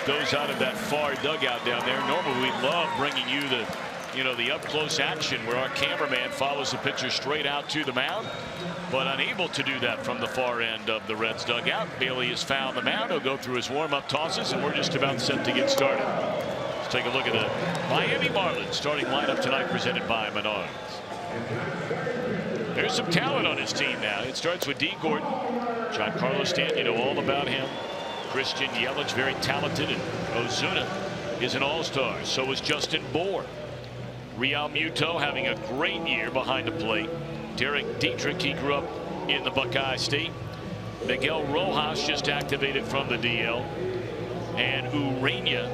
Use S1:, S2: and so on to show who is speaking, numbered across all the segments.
S1: goes out of that far dugout down there. Normally we love bringing you the up close action where our cameraman follows the pitcher straight out to the mound, but unable to do that from the far end of the Reds dugout. Bailey has found the mound. He'll go through his warm-up tosses, and we're just about set to get started. Let's take a look at the Miami Marlins starting lineup tonight, presented by Menards. There's some talent on his team now. It starts with D. Gordon. Giancarlo Stanton, you know all about him. Christian Yelich, very talented, and Ozuna is an all-star. So is Justin Bour. Real Muto having a great year behind the plate. Derek Dietrich, he grew up in the Buckeye State. Miguel Rojas just activated from the DL. And Urania,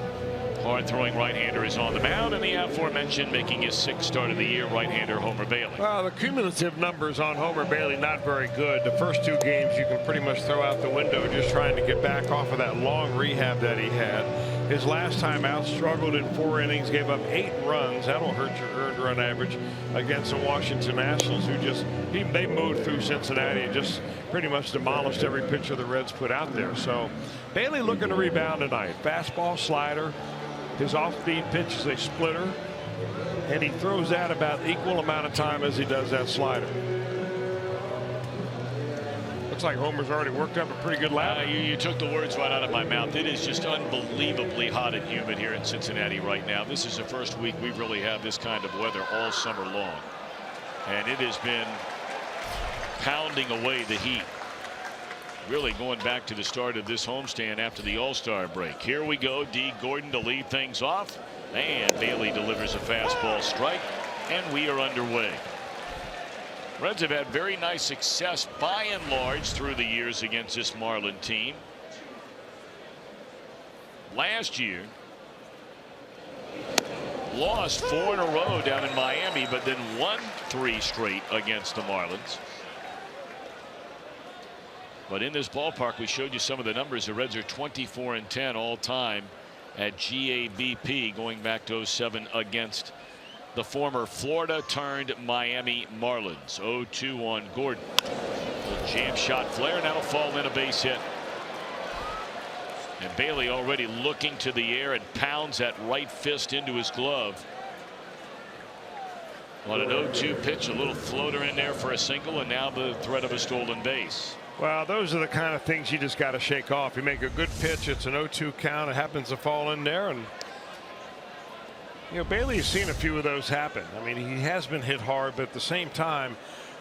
S1: hard-throwing right-hander, is on the mound, and the aforementioned, making his 6th start of the year, right-hander Homer Bailey.
S2: Well, the cumulative numbers on Homer Bailey not very good. The first 2 games you can pretty much throw out the window, just trying to get back off of that long rehab that he had. His last time out, struggled in 4 innings, gave up 8 runs. That'll hurt your earned run average against the Washington Nationals, who they moved through Cincinnati and just pretty much demolished every pitcher the Reds put out there. So Bailey looking to rebound tonight. Fastball, slider. His off-speed pitch is a splitter, and he throws that about equal amount of time as he does that slider. Looks like Homer's already worked up a pretty good lap.
S1: You took the words right out of my mouth. It is just unbelievably hot and humid here in Cincinnati right now. This is the first week we've really had this kind of weather all summer long, and it has been pounding away the heat. Really going back to the start of this homestand after the All-Star break. Here we go. D. Gordon to lead things off, and Bailey delivers a fastball strike, and we are underway. Reds have had very nice success by and large through the years against this Marlin team. Last year, lost 4 in a row down in Miami, but then won 3 straight against the Marlins. But in this ballpark, we showed you some of the numbers. The Reds are 24-10 all time at GABP, going back to 07 against the former Florida turned Miami Marlins. 0-2 on Gordon. Little jam shot flare, and that'll fall in, a base hit. And Bailey already looking to the air and pounds that right fist into his glove. On an 0-2 pitch, a little floater in there for a single, and now the threat of a stolen base.
S2: Well, those are the kind of things you just got to shake off. You make a good pitch, it's an 0-2 count, it happens to fall in there, and Bailey's seen a few of those happen. I mean, he has been hit hard, but at the same time,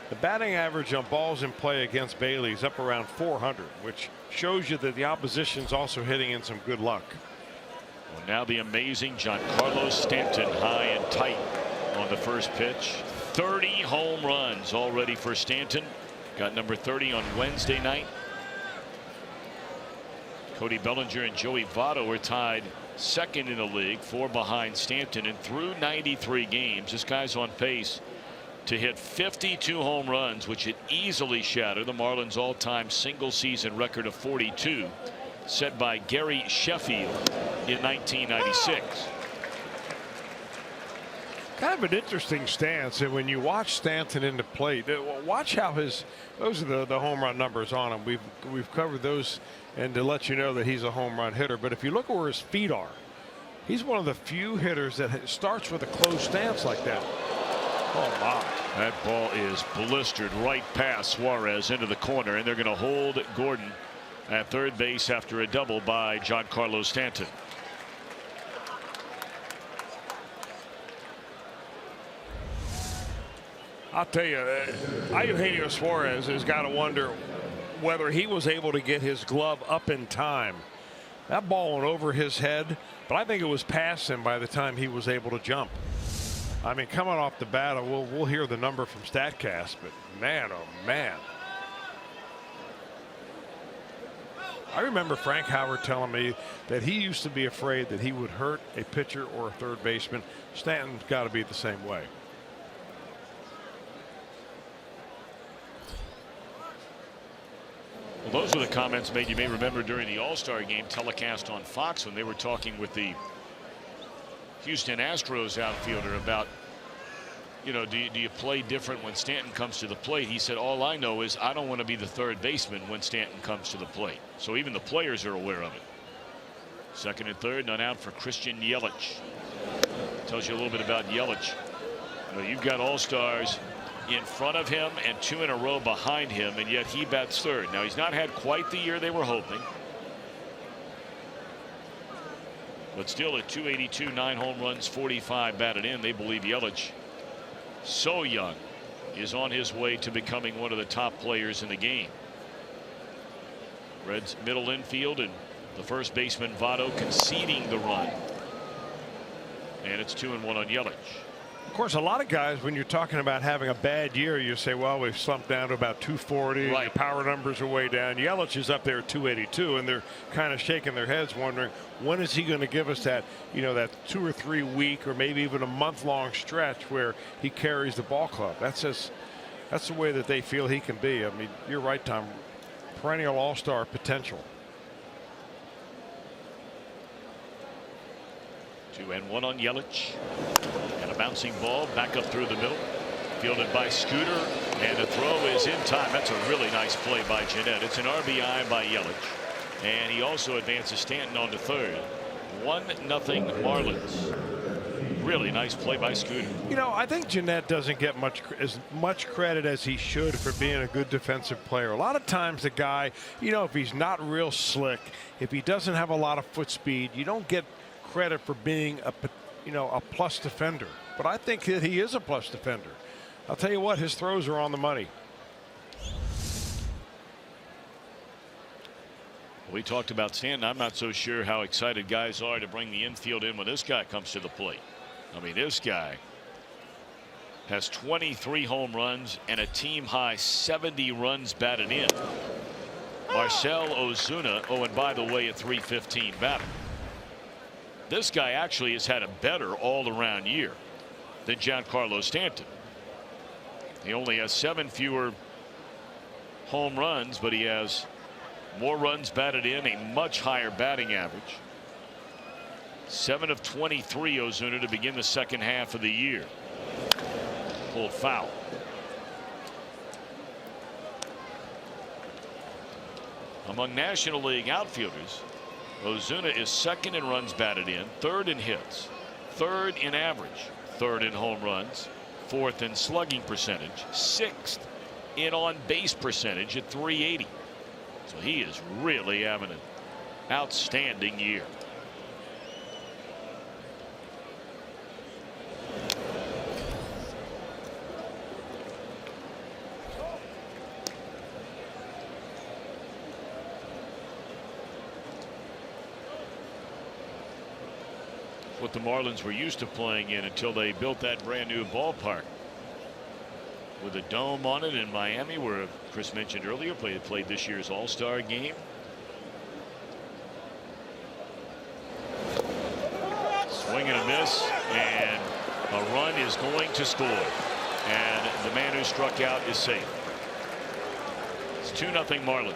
S2: the batting average on balls in play against Bailey is up around 400, which shows you that the opposition's also hitting in some good luck.
S1: Well, now the amazing Giancarlo Stanton, high and tight on the first pitch. 30 home runs already for Stanton. Got number 30 on Wednesday night. Cody Bellinger and Joey Votto are tied 2nd in the league, 4 behind Stanton, and through 93 games this guy's on pace to hit 52 home runs, which would easily shatter the Marlins all-time single season record of 42 set by Gary Sheffield in 1996.
S2: Kind of an interesting stance, and when you watch Stanton into plate, watch how those are the home run numbers on him. We've covered those, and to let you know that he's a home run hitter. But if you look at where his feet are, he's one of the few hitters that starts with a closed stance like that. Oh my!
S1: That ball is blistered right past Suarez into the corner, and they're going to hold Gordon at third base after a double by Giancarlo Stanton.
S2: I'll tell you, Eugenio Suarez has got to wonder whether he was able to get his glove up in time. That ball went over his head, but I think it was past him by the time he was able to jump. I mean, coming off the bat, we'll hear the number from StatCast, but man, oh man. I remember Frank Howard telling me that he used to be afraid that he would hurt a pitcher or a third baseman. Stanton's got to be the same way.
S1: Well, those were the comments made, you may remember, during the All-Star game telecast on Fox when they were talking with the Houston Astros outfielder about, do you play different when Stanton comes to the plate? He said, all I know is I don't want to be the third baseman when Stanton comes to the plate. So even the players are aware of it. Second and third, none out for Christian Yelich. Tells you a little bit about Yelich. You know, you've got all-stars in front of him and 2 in a row behind him, and yet he bats third. Now, he's not had quite the year they were hoping, but still at 282, 9 home runs, 45 batted in. They believe Yelich, so young, is on his way to becoming one of the top players in the game. Reds middle infield, and the first baseman Votto conceding the run, and it's 2-1 on Yelich.
S2: Of course, a lot of guys, when you're talking about having a bad year, you say, well, we've slumped down to about 240.
S1: Right.
S2: Your power numbers are way down. Yelich is up there at 282, and they're kind of shaking their heads wondering, when is he going to give us that, you know, that 2 or 3 week or maybe even a month-long stretch where he carries the ball club. That's the way that they feel he can be. I mean, you're right, Tom. Perennial all-star potential.
S1: 2-1 on Yelich. And a bouncing ball back up through the middle. Fielded by Scooter. And the throw is in time. That's a really nice play by Jeanette. It's an RBI by Yelich. And he also advances Stanton on to third. 1-0 Marlins. Really nice play by Scooter.
S2: You know, I think Jeanette doesn't get as much credit as he should for being a good defensive player. A lot of times the guy, you know, if he's not real slick, if he doesn't have a lot of foot speed, you don't get credit for being a plus defender. But I think that he is a plus defender. I'll tell you what, his throws are on the money.
S1: We talked about Stanton. I'm not so sure how excited guys are to bring the infield in when this guy comes to the plate. I mean, this guy has 23 home runs and a team high 70 runs batted in. Marcell Ozuna, oh, and by the way, a .315 batter. This guy actually has had a better all-around year than Giancarlo Stanton. He only has 7 fewer home runs, but he has more runs batted in, a much higher batting average. 7 of 23 Ozuna to begin the second half of the year. Pulled foul. Among National League outfielders, Ozuna is second in runs batted in, third in hits, third in average, third in home runs, fourth in slugging percentage, sixth in on base percentage at .380. So he is really having an outstanding year. What the Marlins were used to playing in until they built that brand new ballpark with a dome on it in Miami, where Chris mentioned earlier played this year's All-Star game. Swing and a miss, and a run is going to score, and the man who struck out is safe. It's 2-0 Marlins.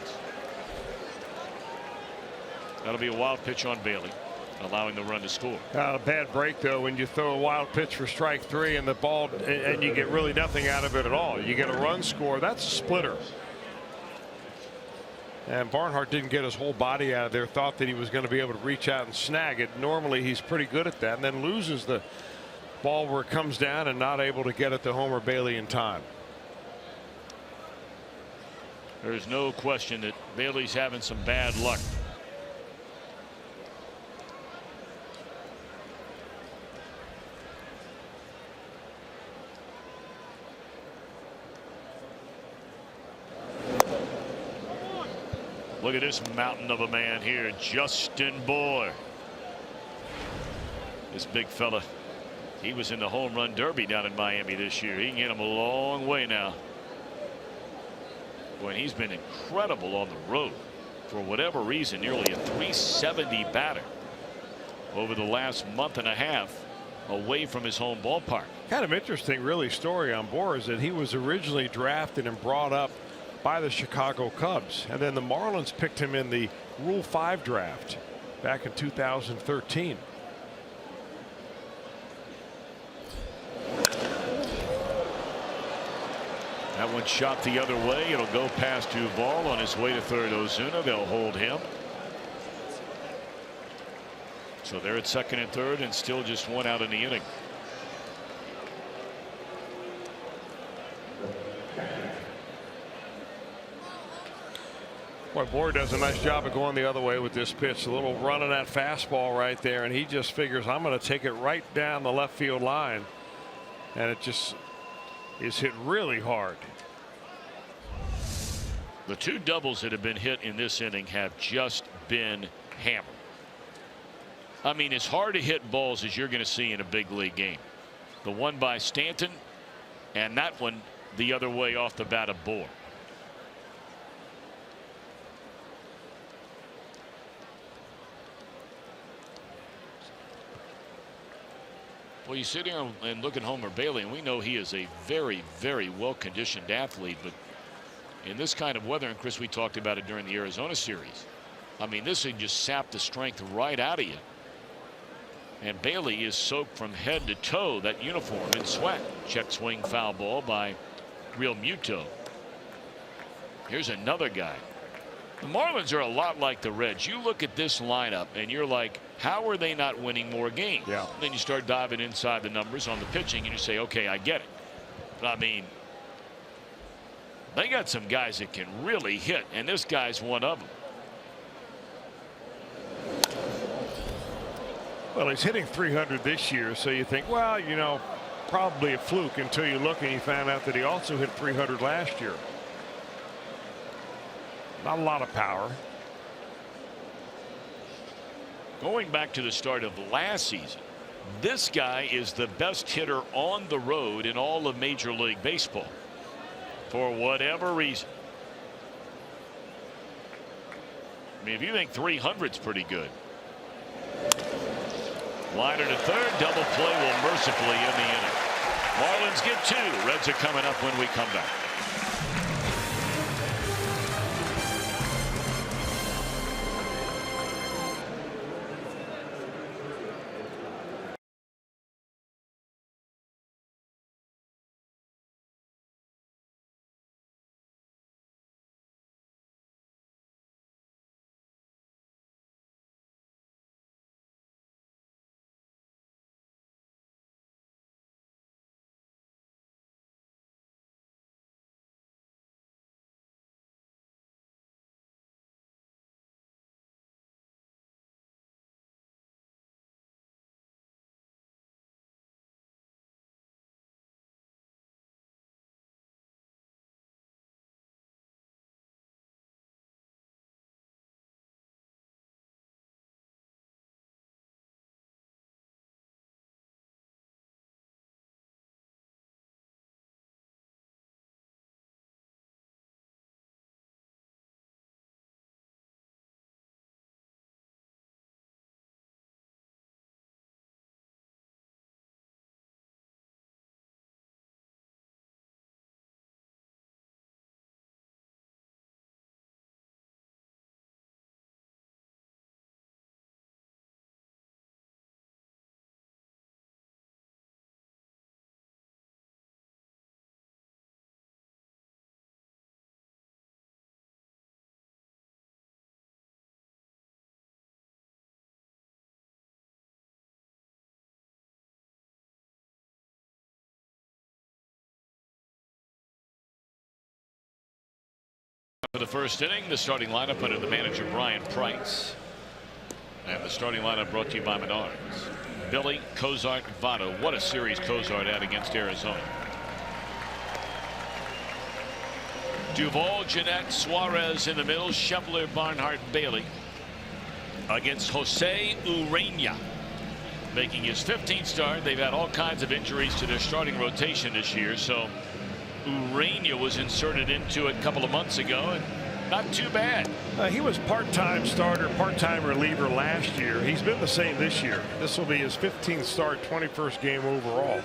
S1: That'll be a wild pitch on Bailey, allowing the run to score.
S2: A bad break, though, when you throw a wild pitch for strike 3 and the ball, and you get really nothing out of it at all. You get a run score. That's a splitter. And Barnhart didn't get his whole body out of there. Thought that he was going to be able to reach out and snag it. Normally he's pretty good at that, and then loses the ball where it comes down and not able to get it to Homer Bailey in time.
S1: There's no question that Bailey's having some bad luck. Look at this mountain of a man here, Justin Bour. This big fella, he was in the home run derby down in Miami this year. He can get him a long way now. Boy, he's been incredible on the road. For whatever reason, nearly a .370 batter over the last month and a half away from his home ballpark.
S2: Kind of interesting, really, story on Bour is that he was originally drafted and brought up by the Chicago Cubs, and then the Marlins picked him in the Rule 5 draft back in 2013.
S1: That one shot the other way. It'll go past Duvall on his way to third. Ozuna, they'll hold him. So they're at second and third and still just one out in the inning.
S2: Boy, Boyd does a nice job of going the other way with this pitch. A little run on that fastball right there, and he just figures, I'm going to take it right down the left field line, and it just is hit really hard.
S1: The two doubles that have been hit in this inning have just been hammered. I mean, as hard to hit balls as you're going to see in a big league game. The one by Stanton, and that one the other way off the bat of Boyd. Well, you sit here and look at Homer Bailey, and we know he is a very, very well-conditioned athlete. But in this kind of weather, and Chris, we talked about it during the Arizona series, I mean, this would just sap the strength right out of you. And Bailey is soaked from head to toe, that uniform, in sweat. Check swing foul ball by Real Muto. Here's another guy. The Marlins are a lot like the Reds. You look at this lineup and you're like, how are they not winning more games?
S2: Yeah.
S1: Then you start diving inside the numbers on the pitching and you say, okay, I get it. But I mean, they got some guys that can really hit, and this guy's one of them.
S2: Well, he's hitting 300 this year, so you think, well, you know, probably a fluke until you look and you find out that he also hit 300 last year. Not a lot of power.
S1: Going back to the start of last season, this guy is the best hitter on the road in all of Major League Baseball. For whatever reason. I mean, if you think 300's pretty good. Liner to third, double play will mercifully end the inning. Marlins get two. Reds are coming up when we come back. For the first inning, the starting lineup under the manager Brian Price. And the starting lineup brought to you by Menards. Billy, Cozart, Votto. What a series Cozart had against Arizona. Duvall, Jeanette, Suarez in the middle. Scheffler, Barnhart, Bailey against Jose Urena, making his 15th start. They've had all kinds of injuries to their starting rotation this year, so Urena was inserted into it a couple of months ago, and not too bad.
S2: He was part-time starter, part-time reliever last year. He's been the same this year. This will be his 15th start, 21st game overall.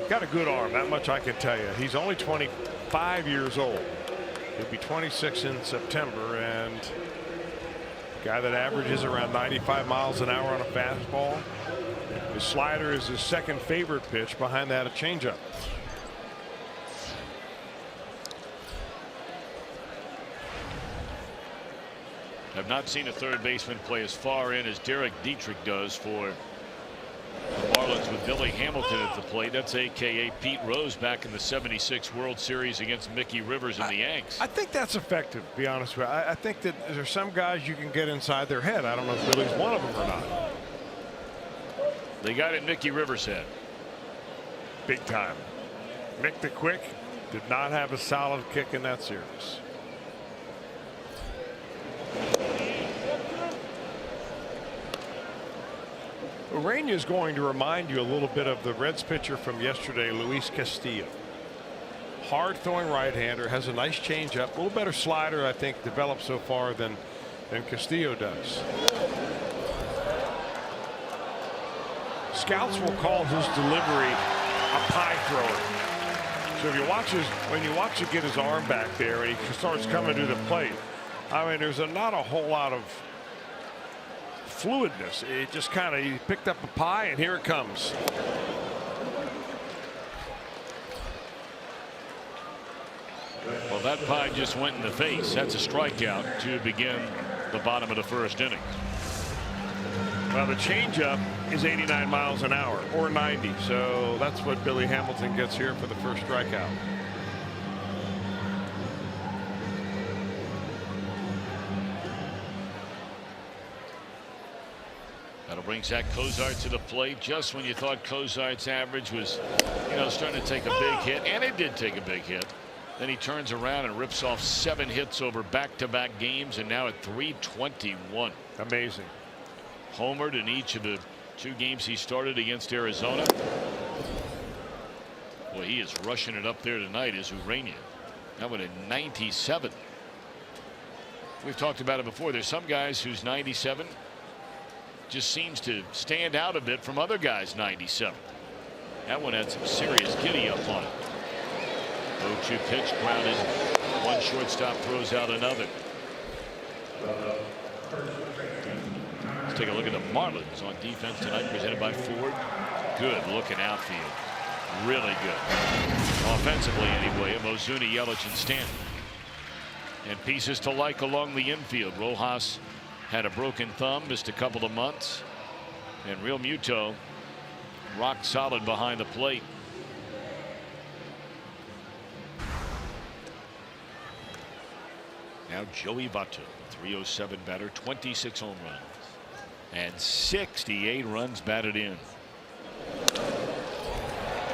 S2: Got a good arm, that much I can tell you. He's only 25 years old. He'll be 26 in September, and a guy that averages around 95 miles an hour on a fastball. His slider is his second favorite pitch, behind that a changeup.
S1: Have not seen a third baseman play as far in as Derek Dietrich does for the Marlins with Billy Hamilton at the plate. That's AKA Pete Rose back in the '76 World Series against Mickey Rivers and the Yanks.
S2: I think that's effective, to be honest with you. I think that there's some guys you can get inside their head. I don't know if Billy's one of them or not.
S1: They got in Mickey Rivers' head.
S2: Big time. Mick the Quick did not have a solid kick in that series. Urania is going to remind you a little bit of the Reds pitcher from yesterday, Luis Castillo. Hard throwing right-hander, has a nice changeup, a little better slider, I think, developed so far than Castillo does. Scouts will call his delivery a pie thrower. So if you watch when you watch him get his arm back there and he starts coming to the plate, I mean, there's not a whole lot of fluidness. It just kind of, he picked up a pie and here it comes.
S1: Well, that pie just went in the face. That's a strikeout to begin the bottom of the first inning.
S2: Well, the changeup is 89 miles an hour or 90. So that's what Billy Hamilton gets here for the first strikeout.
S1: That'll bring Zach Cozart to the plate just when you thought Cozart's average was, starting to take a big hit, and it did take a big hit. Then he turns around and rips off 7 hits over back-to-back games, and now at 321.
S2: Amazing.
S1: Homered in each of the 2 games he started against Arizona. Boy, he is rushing it up there tonight is Urania. That one at 97. We've talked about it before. There's some guys whose 97 just seems to stand out a bit from other guys' 97. That one had some serious giddy up on it. 0-2 pitch, grounded. One shortstop throws out another. Let's take a look at the Marlins on defense tonight, presented by Ford. Good looking outfield. Really good. Offensively, anyway, Mozuni, Yelich, and Stanton. And pieces to like along the infield. Rojas had a broken thumb, missed a couple of months. And Real Muto rock solid behind the plate. Now Joey Votto, 307 batter, 26 home runs, and 68 runs batted in.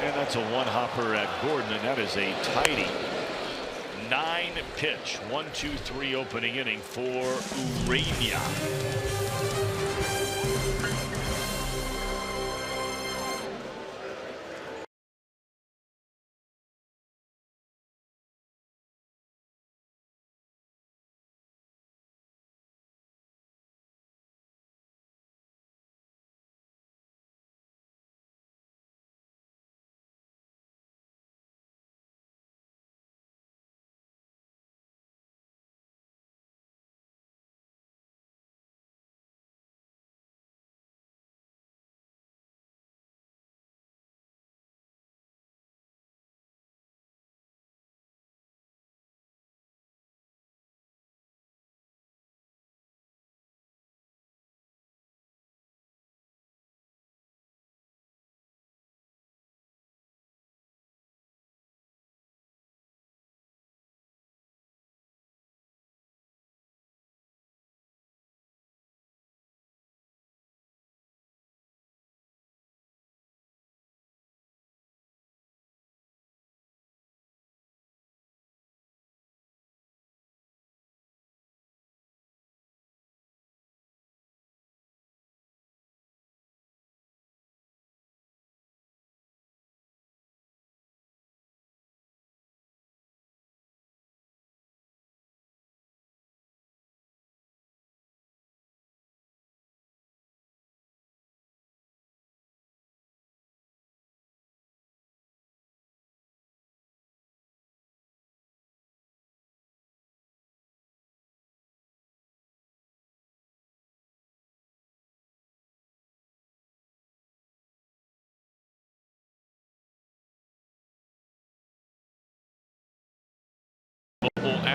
S1: And that's a one-hopper at Gordon, and that is a tidy 9-pitch 1-2-3 opening inning for Urania.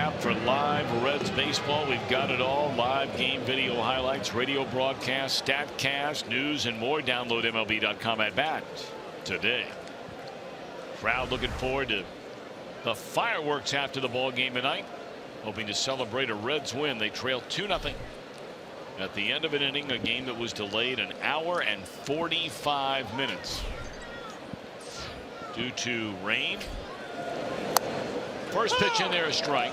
S1: app for live Reds baseball. We've got it all. Live game video highlights, radio broadcast, statcast, news, and more. Download MLB.com at bat today. Crowd looking forward to the fireworks after the ball game tonight, hoping to celebrate a Reds win. They trail 2-0 at the end of an inning, a game that was delayed an hour and 45 minutes due to rain. First pitch in there, a strike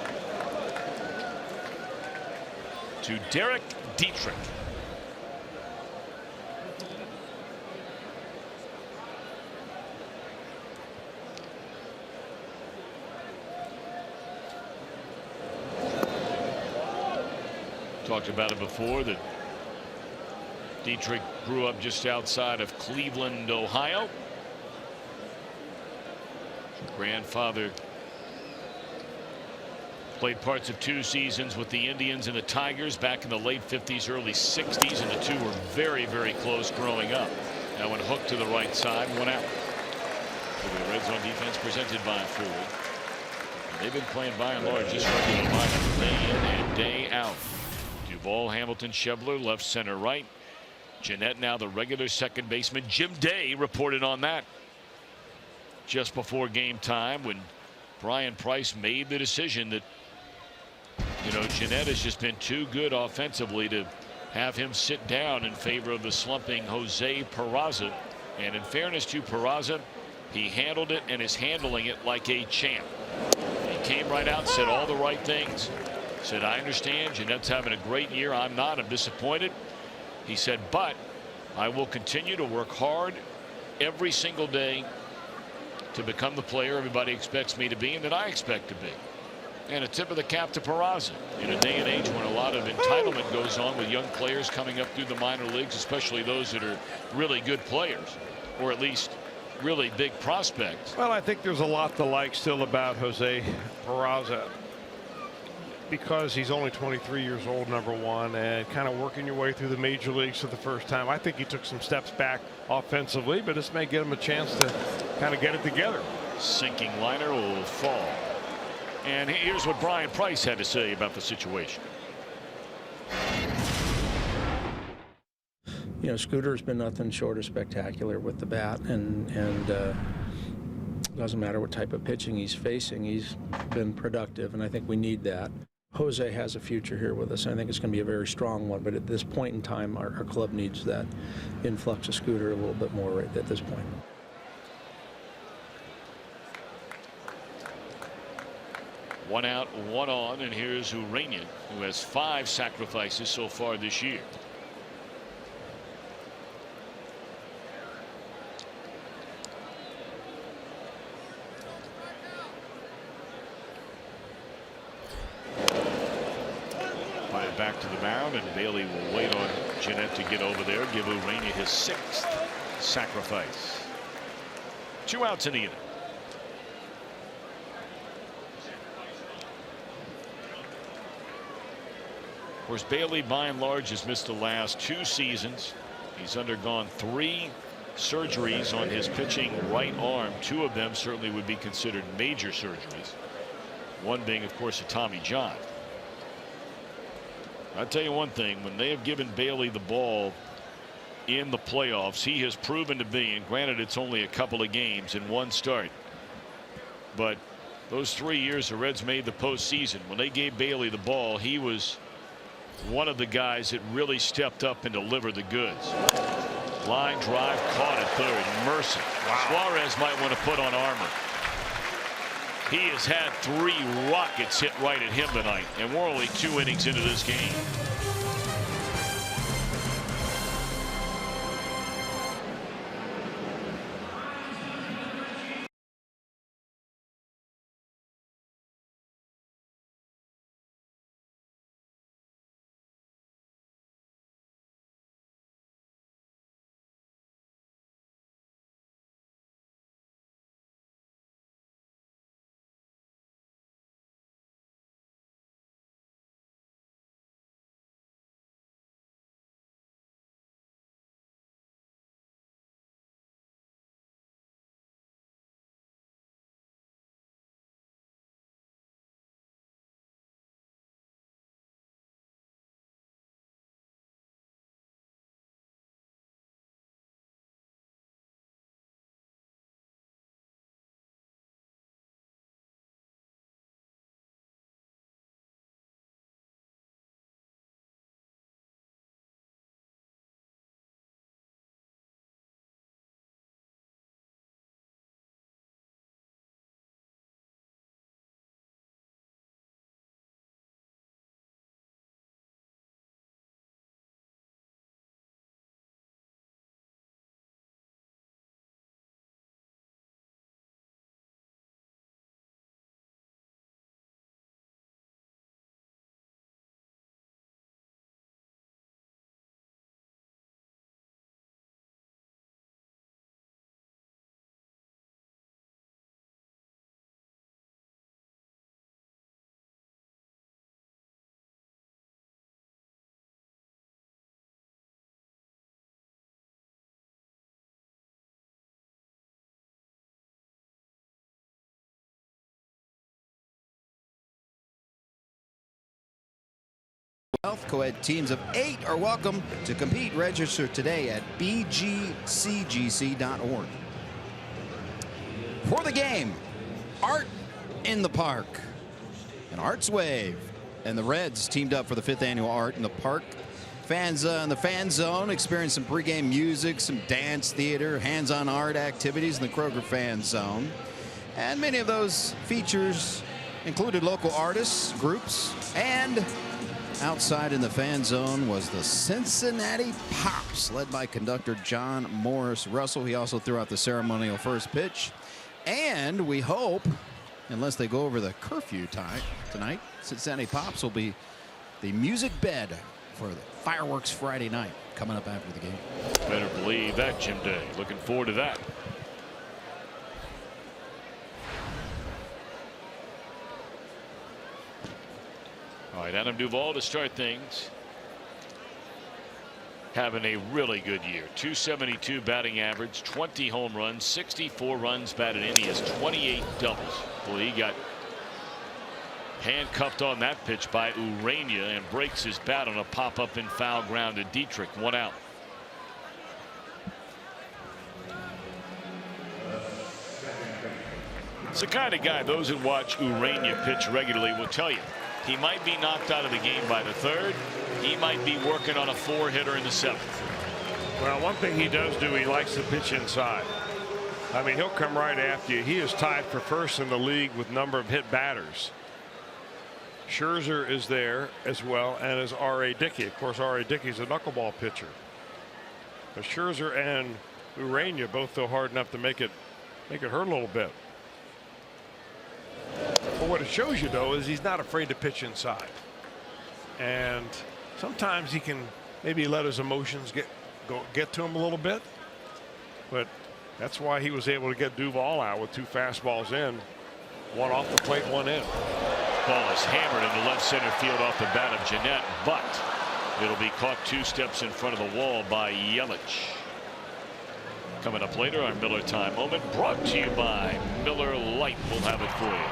S1: to Derek Dietrich. Talked about it before that Dietrich grew up just outside of Cleveland, Ohio. Grandfather played parts of 2 seasons with the Indians and the Tigers back in the late 50s, early 60s, and the two were very, very close growing up. Now when hooked to the right side, 1 out. So the Reds on defense presented by Ford. They've been playing by and large just regular lineup day in and day out. Duvall, Hamilton, Schebler, left, center, right. Jeanette now the regular second baseman. Jim Day reported on that just before game time when Brian Price made the decision that, you know, Jeanette has just been too good offensively to have him sit down in favor of the slumping Jose Peraza. And in fairness to Peraza, he handled it and is handling it like a champ. He came right out, said all the right things. Said, I understand Jeanette's having a great year. I'm not. I'm disappointed. He said, but I will continue to work hard every single day to become the player everybody expects me to be and that I expect to be. And a tip of the cap to Peraza in a day and age when a lot of entitlement goes on with young players coming up through the minor leagues, especially those that are really good players or at least really big prospects.
S2: Well, I think there's a lot to like still about Jose Peraza, because he's only 23 years old, number one, and kind of working your way through the major leagues for the first time. I think he took some steps back offensively, but this may give him a chance to kind of get it together.
S1: Sinking liner will fall. And here's what Brian Price had to say about the situation.
S3: You know, Scooter's been nothing short of spectacular with the bat, and doesn't matter what type of pitching he's facing, he's been productive, and I think we need that. Jose has a future here with us. I think it's going to be a very strong one, but at this point in time, our club needs that influx of Scooter a little bit more right at this point.
S1: One out, one on, and here's Urania, who has 5 sacrifices so far this year. Back to the mound, and Bailey will wait on Jeanette to get over there, give Urania his 6th sacrifice. 2 outs in the inning. Of course, Bailey by and large has missed the last 2 seasons. He's undergone 3 surgeries on his pitching right arm. 2 of them certainly would be considered major surgeries. One being, of course, a Tommy John. I'll tell you one thing, when they have given Bailey the ball in the playoffs, he has proven to be, and granted it's only a couple of games in 1 start, but those 3 years the Reds made the postseason, when they gave Bailey the ball, he was one of the guys that really stepped up and delivered the goods. Line drive caught at third. Mercy. Wow. Suarez might want to put on armor. He has had 3 rockets hit right at him tonight, and we're only 2 innings into this game.
S4: Co-ed teams of 8 are welcome to compete. Register today at bgcgc.org. For the game, Art in the Park. And Art's Wave. And the Reds teamed up for the 5th annual Art in the Park. Fans in the fan zone experience some pregame music, some dance theater, hands-on art activities in the Kroger fan zone. And many of those features included local artists, groups, and outside in the fan zone was the Cincinnati Pops, led by conductor John Morris Russell. He also threw out the ceremonial first pitch. And we hope, unless they go over the curfew time tonight, Cincinnati Pops will be the music bed for the Fireworks Friday night coming up after the game.
S1: Better believe that, Jim Day. Looking forward to that. All right, Adam Duvall to start things. Having a really good year. 272 batting average, 20 home runs, 64 runs batted in. He has 28 doubles. Boy, he got handcuffed on that pitch by Urania and breaks his bat on a pop-up and foul ground to Dietrich. 1 out. It's the kind of guy those who watch Urania pitch regularly will tell you. He might be knocked out of the game by the 3rd. He might be working on a 4-hitter in the 7th.
S2: Well, one thing he does do, he likes to pitch inside. I mean, he'll come right after you. He is tied for first in the league with number of hit batters. Scherzer is there as well, and is R.A. Dickey. Of course, R.A. Dickey's a knuckleball pitcher. But Scherzer and Urania both throw hard enough to make it hurt a little bit. But what it shows you, though, is he's not afraid to pitch inside. And sometimes he can maybe let his emotions get to him a little bit. But that's why he was able to get Duvall out with 2 fastballs in. 1 off the plate, 1 in.
S1: Ball is hammered into left center field off the bat of Jeanette, but it'll be caught 2 steps in front of the wall by Yelich. Coming up later, our Miller Time moment brought to you by Miller Lite. We'll have it for you.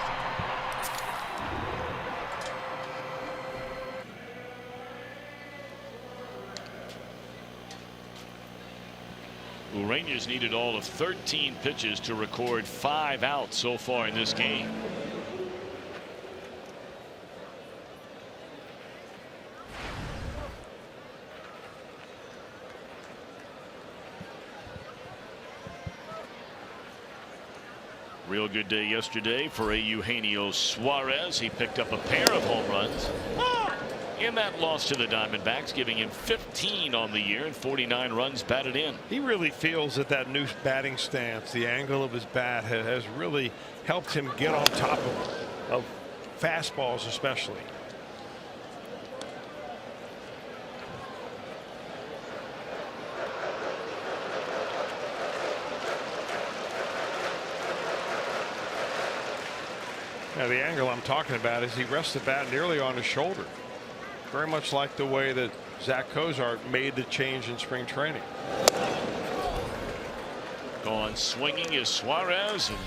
S1: Urania's needed all of 13 pitches to record 5 outs so far in this game. Real good day yesterday for Eugenio Suarez. He picked up a pair of home runs in that loss to the Diamondbacks, giving him 15 on the year and 49 runs batted in.
S2: He really feels that new batting stance, the angle of his bat, has really helped him get on top of fastballs especially. Now, the angle I'm talking about is he rests the bat nearly on his shoulder. Very much like the way that Zach Cozart made the change in spring training.
S1: Gone swinging is Suarez, and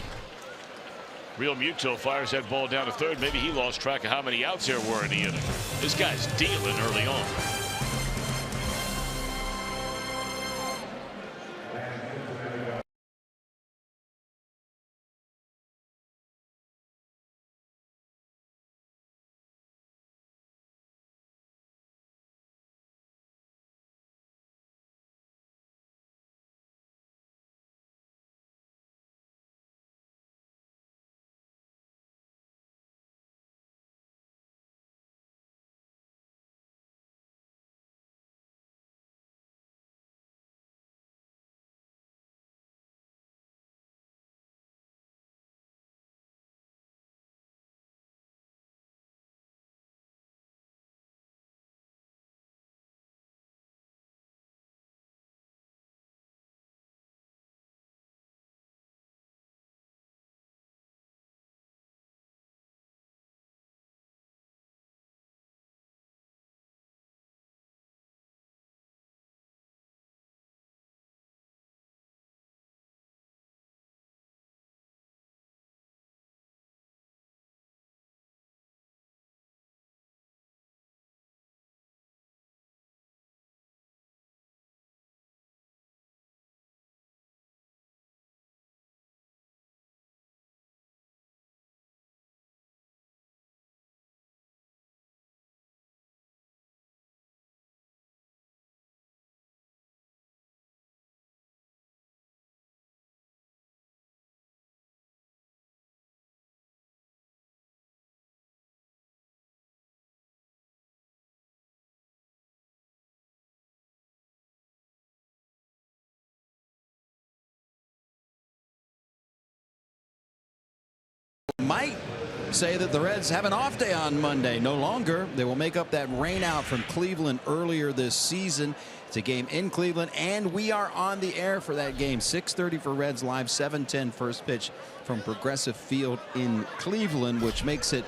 S1: Real Muto fires that ball down to 3rd. Maybe he lost track of how many outs there were in the inning. This guy's dealing early on.
S4: say that the Reds have an off day on Monday. No longer. They will make up that rain out from Cleveland earlier this season. It's a game in Cleveland, and we are on the air for that game. 6:30 for Reds Live, 7:10 first pitch from Progressive Field in Cleveland, which makes it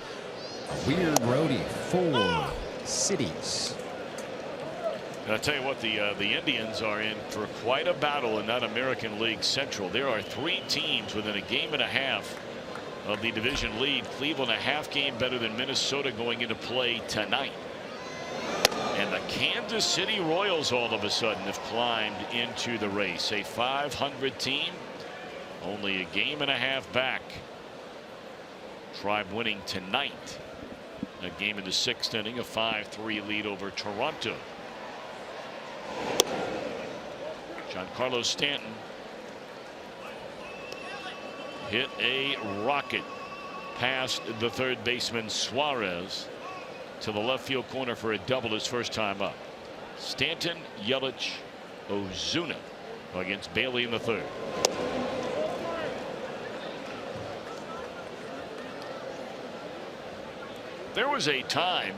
S4: a weird roadie for cities.
S1: I'll tell you what, the Indians are in for quite a battle in that American League Central. There are 3 teams within a game and a half of the division lead. Cleveland a half game better than Minnesota going into play tonight. And the Kansas City Royals all of a sudden have climbed into the race. A 500 team, only a game and a half back. Tribe winning tonight. A game in the 6th inning, a 5-3 lead over Toronto. Giancarlo Stanton hit a rocket past the third baseman Suarez to the left field corner for a double his first time up. Stanton, Yelich, Ozuna against Bailey in the third. There was a time,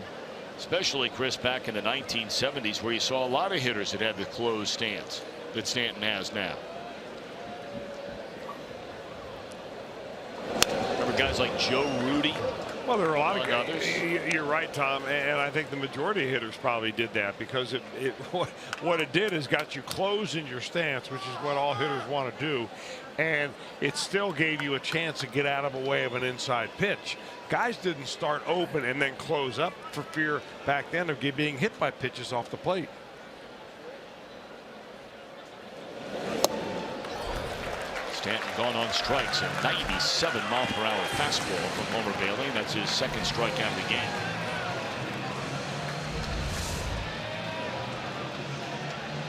S1: especially Chris, back in the 1970s, where you saw a lot of hitters that had the closed stance that Stanton has now. Remember guys like Joe Rudy?
S2: Well, there are a lot of guys.
S1: Others.
S2: You're right, Tom, and I think the majority of hitters probably did that because what it did is got you closed in your stance, which is what all hitters want to do, and it still gave you a chance to get out of the way of an inside pitch. Guys didn't start open and then close up for fear back then of being hit by pitches off the plate.
S1: Stanton gone on strikes, a 97-mile-per-hour fastball from Homer Bailey. That's his second strikeout of the game.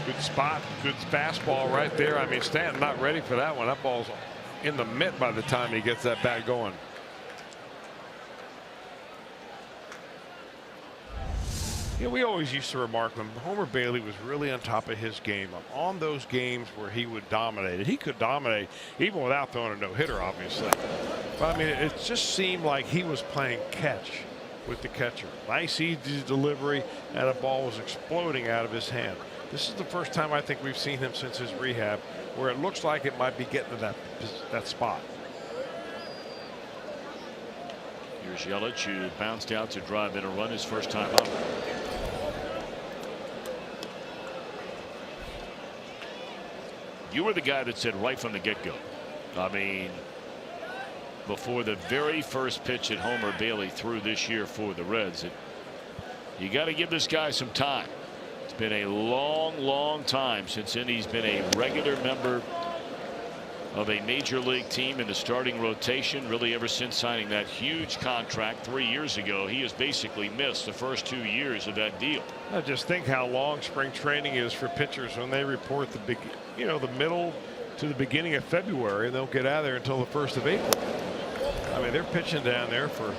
S2: Good spot, good fastball right there. I mean, Stanton not ready for that one. That ball's in the mitt by the time he gets that bat going. You know, we always used to remark when Homer Bailey was really on top of his game. On those games where he would dominate, he could dominate even without throwing a no-hitter, obviously. But I mean, it just seemed like he was playing catch with the catcher. Nice easy delivery, and a ball was exploding out of his hand. This is the first time I think we've seen him since his rehab where it looks like it might be getting to that spot.
S1: Here's Yelich, who bounced out to drive in a run his first time up. You were the guy that said right from the get-go. I mean, before the very first pitch that Homer Bailey threw this year for the Reds, you got to give this guy some time. It's been a long time since he's been a regular member of a major league team in the starting rotation. Really, ever since signing that huge contract 3 years ago, he has basically missed the first 2 years of that deal.
S2: I just think how long spring training is for pitchers when they report the middle to the beginning of February, and they'll get out of there until the 1st of April. I mean, they're pitching down there for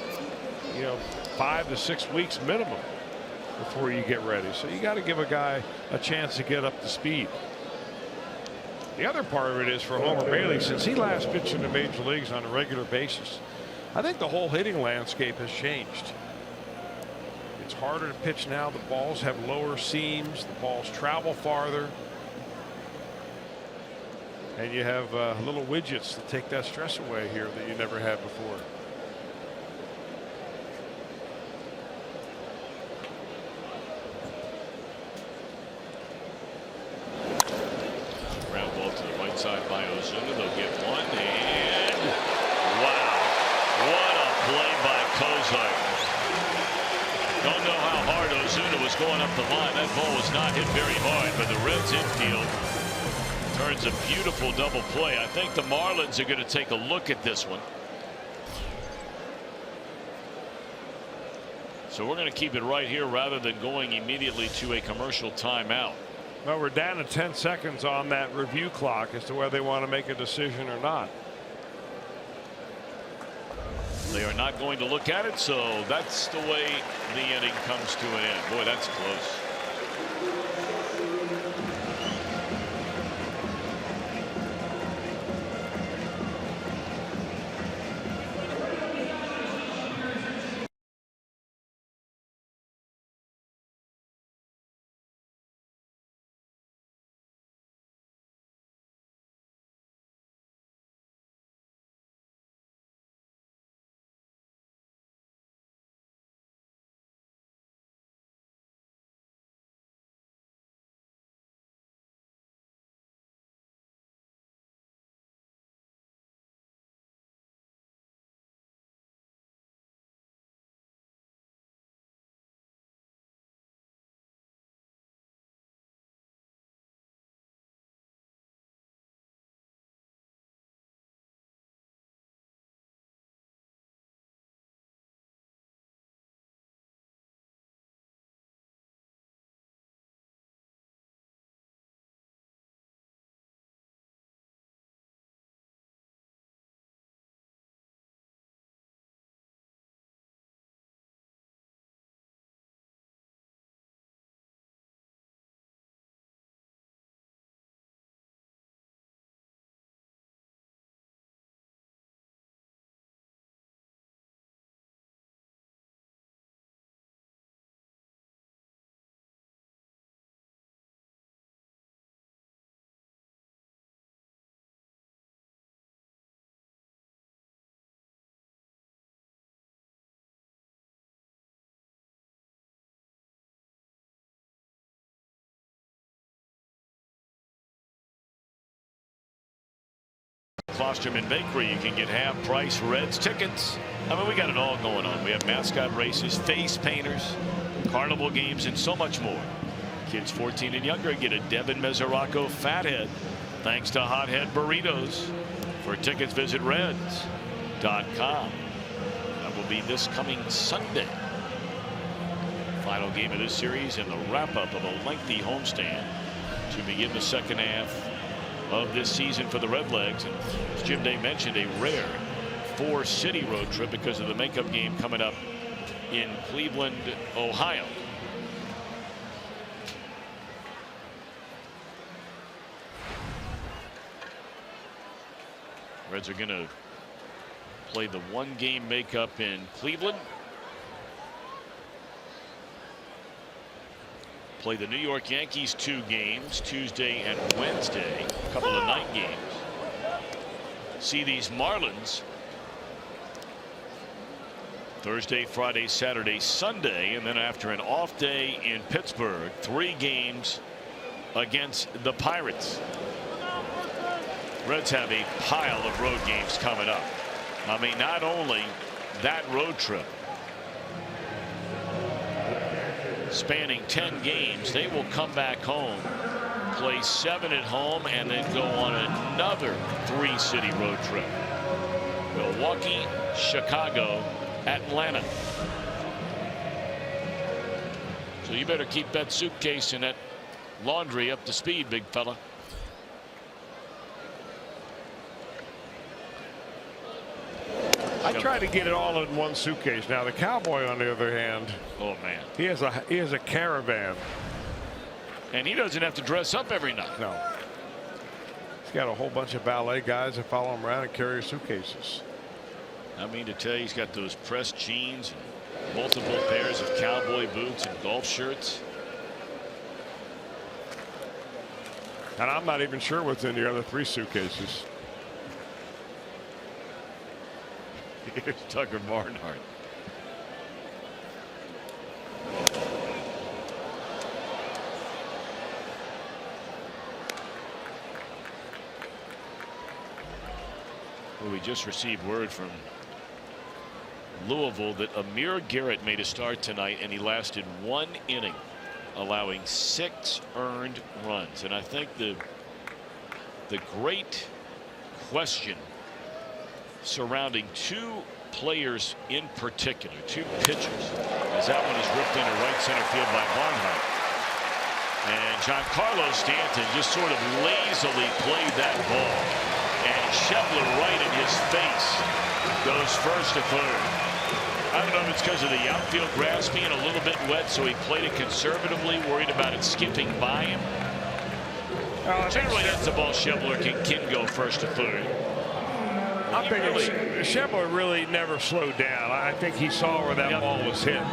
S2: 5 to 6 weeks minimum before you get ready. So you got to give a guy a chance to get up to speed. The other part of it is for Homer Bailey, since he last pitched in the major leagues on a regular basis, I think the whole hitting landscape has changed. It's harder to pitch now. The balls have lower seams. The balls travel farther. And you have little widgets to take that stress away here that you never had before.
S1: Ground ball to the right side by Ozuna. They'll get one, and wow, what a play by Kozar. Don't know how hard Ozuna was going up the line. That ball was not hit very hard, but the Reds infield turns a beautiful double play. I think the Marlins are going to take a look at this one. So we're going to keep it right here rather than going immediately to a commercial timeout.
S2: Well, we're down to 10 seconds on that review clock as to whether they want to make a decision or not.
S1: They are not going to look at it, so that's the way the inning comes to an end. Boy, that's close. Klosterman Bakery, you can get half price Reds tickets. I mean, we got it all going on. We have mascot races, face painters, carnival games, and so much more. Kids 14 and younger get a Devin Mesoraco Fathead thanks to Hothead Burritos. For tickets, visit Reds.com. That will be this coming Sunday. Final game of this series and the wrap-up of a lengthy homestand to begin the second half of this season for the Redlegs. And as Jim Day mentioned, a rare 4-city road trip because of the makeup game coming up in Cleveland, Ohio. Reds are going to play the 1-game makeup in Cleveland. Play the New York Yankees 2 games Tuesday and Wednesday, a couple of night games. See these Marlins Thursday, Friday, Saturday, Sunday, and then after an off day in Pittsburgh, 3 games against the Pirates. Reds have a pile of road games coming up. I mean, not only that road trip spanning 10 games, they will come back home, play 7 at home, and then go on another 3-city road trip. Milwaukee, Chicago, Atlanta. So you better keep that suitcase and that laundry up to speed, big fella.
S2: I try to get it all in one suitcase. Now the Cowboy, on the other hand,
S1: oh man,
S2: he has a caravan,
S1: and he doesn't have to dress up every night.
S2: No, he's got a whole bunch of ballet guys that follow him around and carry his suitcases.
S1: I mean to tell you, he's got those pressed jeans and multiple pairs of cowboy boots and golf shirts.
S2: And I'm not even sure what's in the other 3 suitcases.
S1: Here's Tucker Barnhart. Well, we just received word from Louisville that Amir Garrett made a start tonight, and he lasted 1 inning, allowing 6 earned runs. And I think the great question surrounding 2 players in particular, 2 pitchers, as that one is ripped into right center field by Barnhart. And Giancarlo Stanton just sort of lazily played that ball, and Schebler right in his face goes first to third. I don't know if it's because of the outfield grass being a little bit wet, so he played it conservatively, worried about it skipping by him. Generally, that's the ball Schebler can go first to third.
S2: I think Schebler really never slowed down. I think he saw where that ball was hit.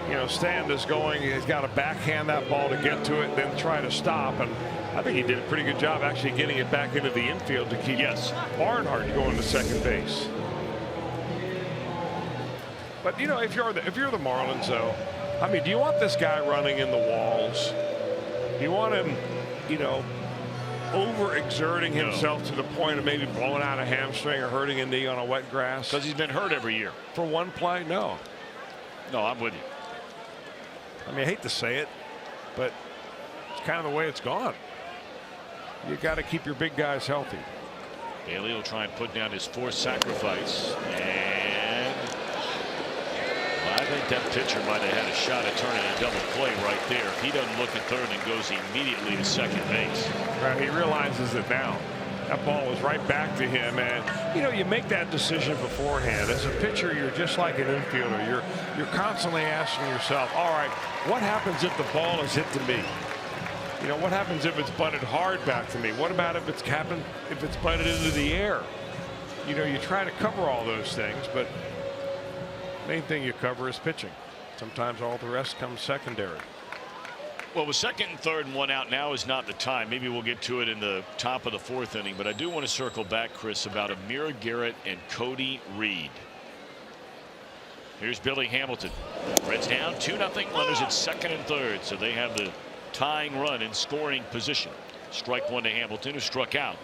S2: You know, Stand is going. He's got to backhand that ball to get to it, then try to stop. And I think he did a pretty good job actually getting it back into the infield to keep Barnhart going to second base. But you know, if you're the Marlins, though, I mean, do you want this guy running in the walls? Do you want him, you know, overexerting himself to the point of maybe blowing out a hamstring or hurting a knee on a wet grass?
S1: Because he's been hurt every year.
S2: For one play? No.
S1: No, I'm with you.
S2: I mean, I hate to say it, but it's kind of the way it's gone. You got to keep your big guys healthy.
S1: Bailey will try and put down his 4th sacrifice, and well, I think that pitcher might have had a shot at turning a double play right there. If he doesn't look at third and goes immediately to second base.
S2: Right, he realizes it now. That ball was right back to him, and you know, you make that decision beforehand. As a pitcher, you're just like an infielder. You're constantly asking yourself, all right, what happens if the ball is hit to me? You know, what happens if it's butted hard back to me? What about if it's butted into the air? You know, you try to cover all those things, but main thing you cover is pitching. Sometimes all the rest comes secondary.
S1: Well, with second and third and 1 out, now is not the time. Maybe we'll get to it in the top of the 4th inning, but I do want to circle back, Chris, about Amir Garrett and Cody Reed. Here's Billy Hamilton. Reds down 2-0. Runners at second and third, so they have the tying run in scoring position. Strike 1 to Hamilton, who struck out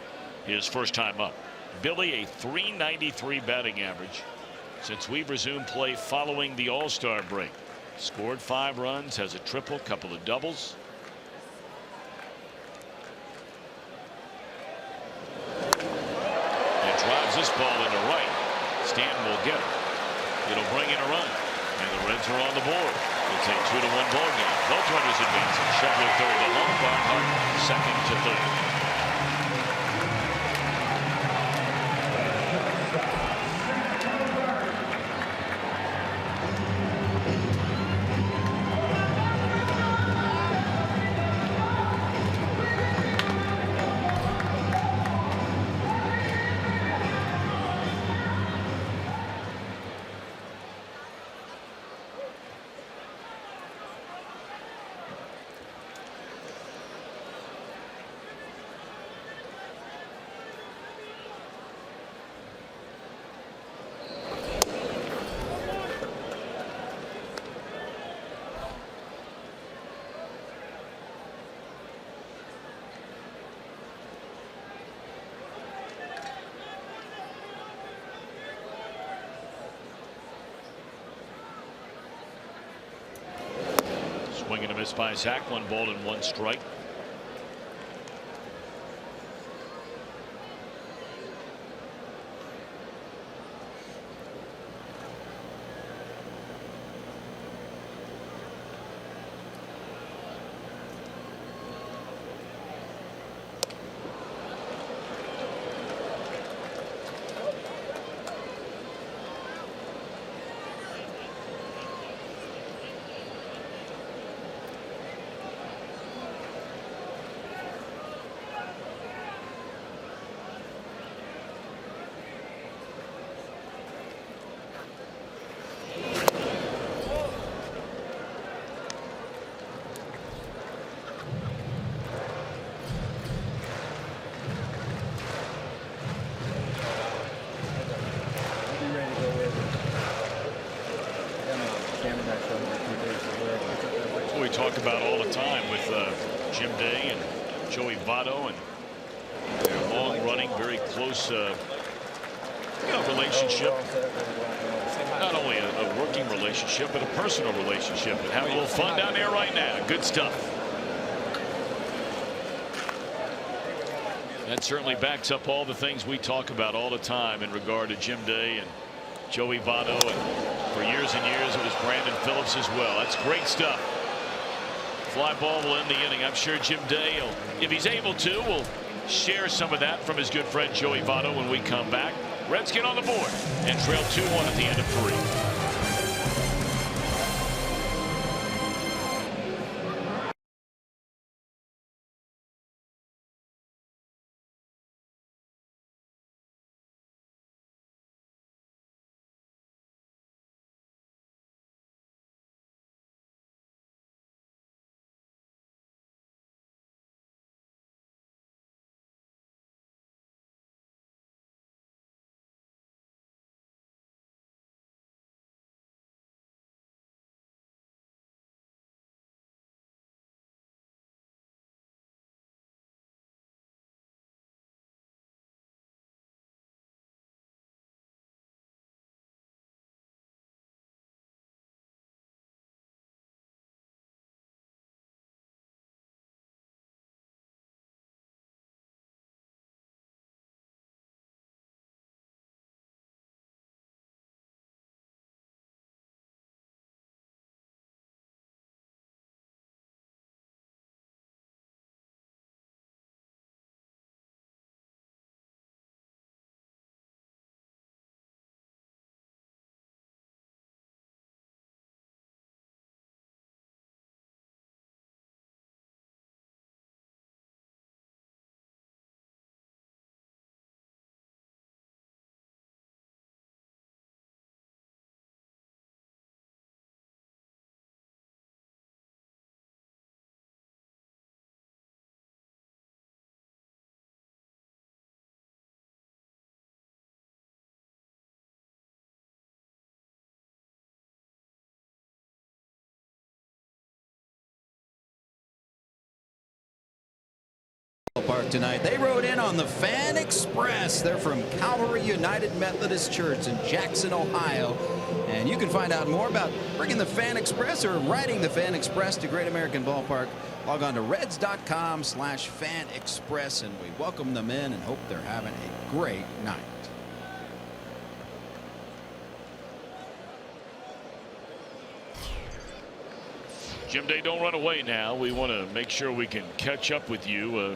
S1: his first time up. Billy, a .393 batting average since we've resumed play following the All-Star break. Scored 5 runs, has a triple, couple of doubles. And drives this ball into right. Stanton will get it. It'll bring in a run. And the Reds are on the board. It's a 2-1 ball game. Both runners advancing. Scheffler third to home. Barnhart second to third. Swing and a miss by Zach. 1 ball and 1 strike. We talk about all the time with Jim Day and Joey Votto and their long-running, very close relationship. Not only a working relationship, but a personal relationship. And having a little fun down there right now. Good stuff. That certainly backs up all the things we talk about all the time in regard to Jim Day and Joey Votto, and for years and years it was Brandon Phillips as well. That's great stuff. Fly ball will end the inning. I'm sure Jim Day, if he's able to, will share some of that from his good friend Joey Votto when we come back. Reds get on the board and trail 2-1 at the end of 3.
S4: Park tonight. They rode in on the Fan Express. They're from Calvary United Methodist Church in Jackson, Ohio. And you can find out more about bringing the Fan Express or riding the Fan Express to Great American Ballpark. Log on to reds.com/Fan Express, and we welcome them in and hope they're having a great night.
S1: Jim Day, don't run away now. We want to make sure we can catch up with you.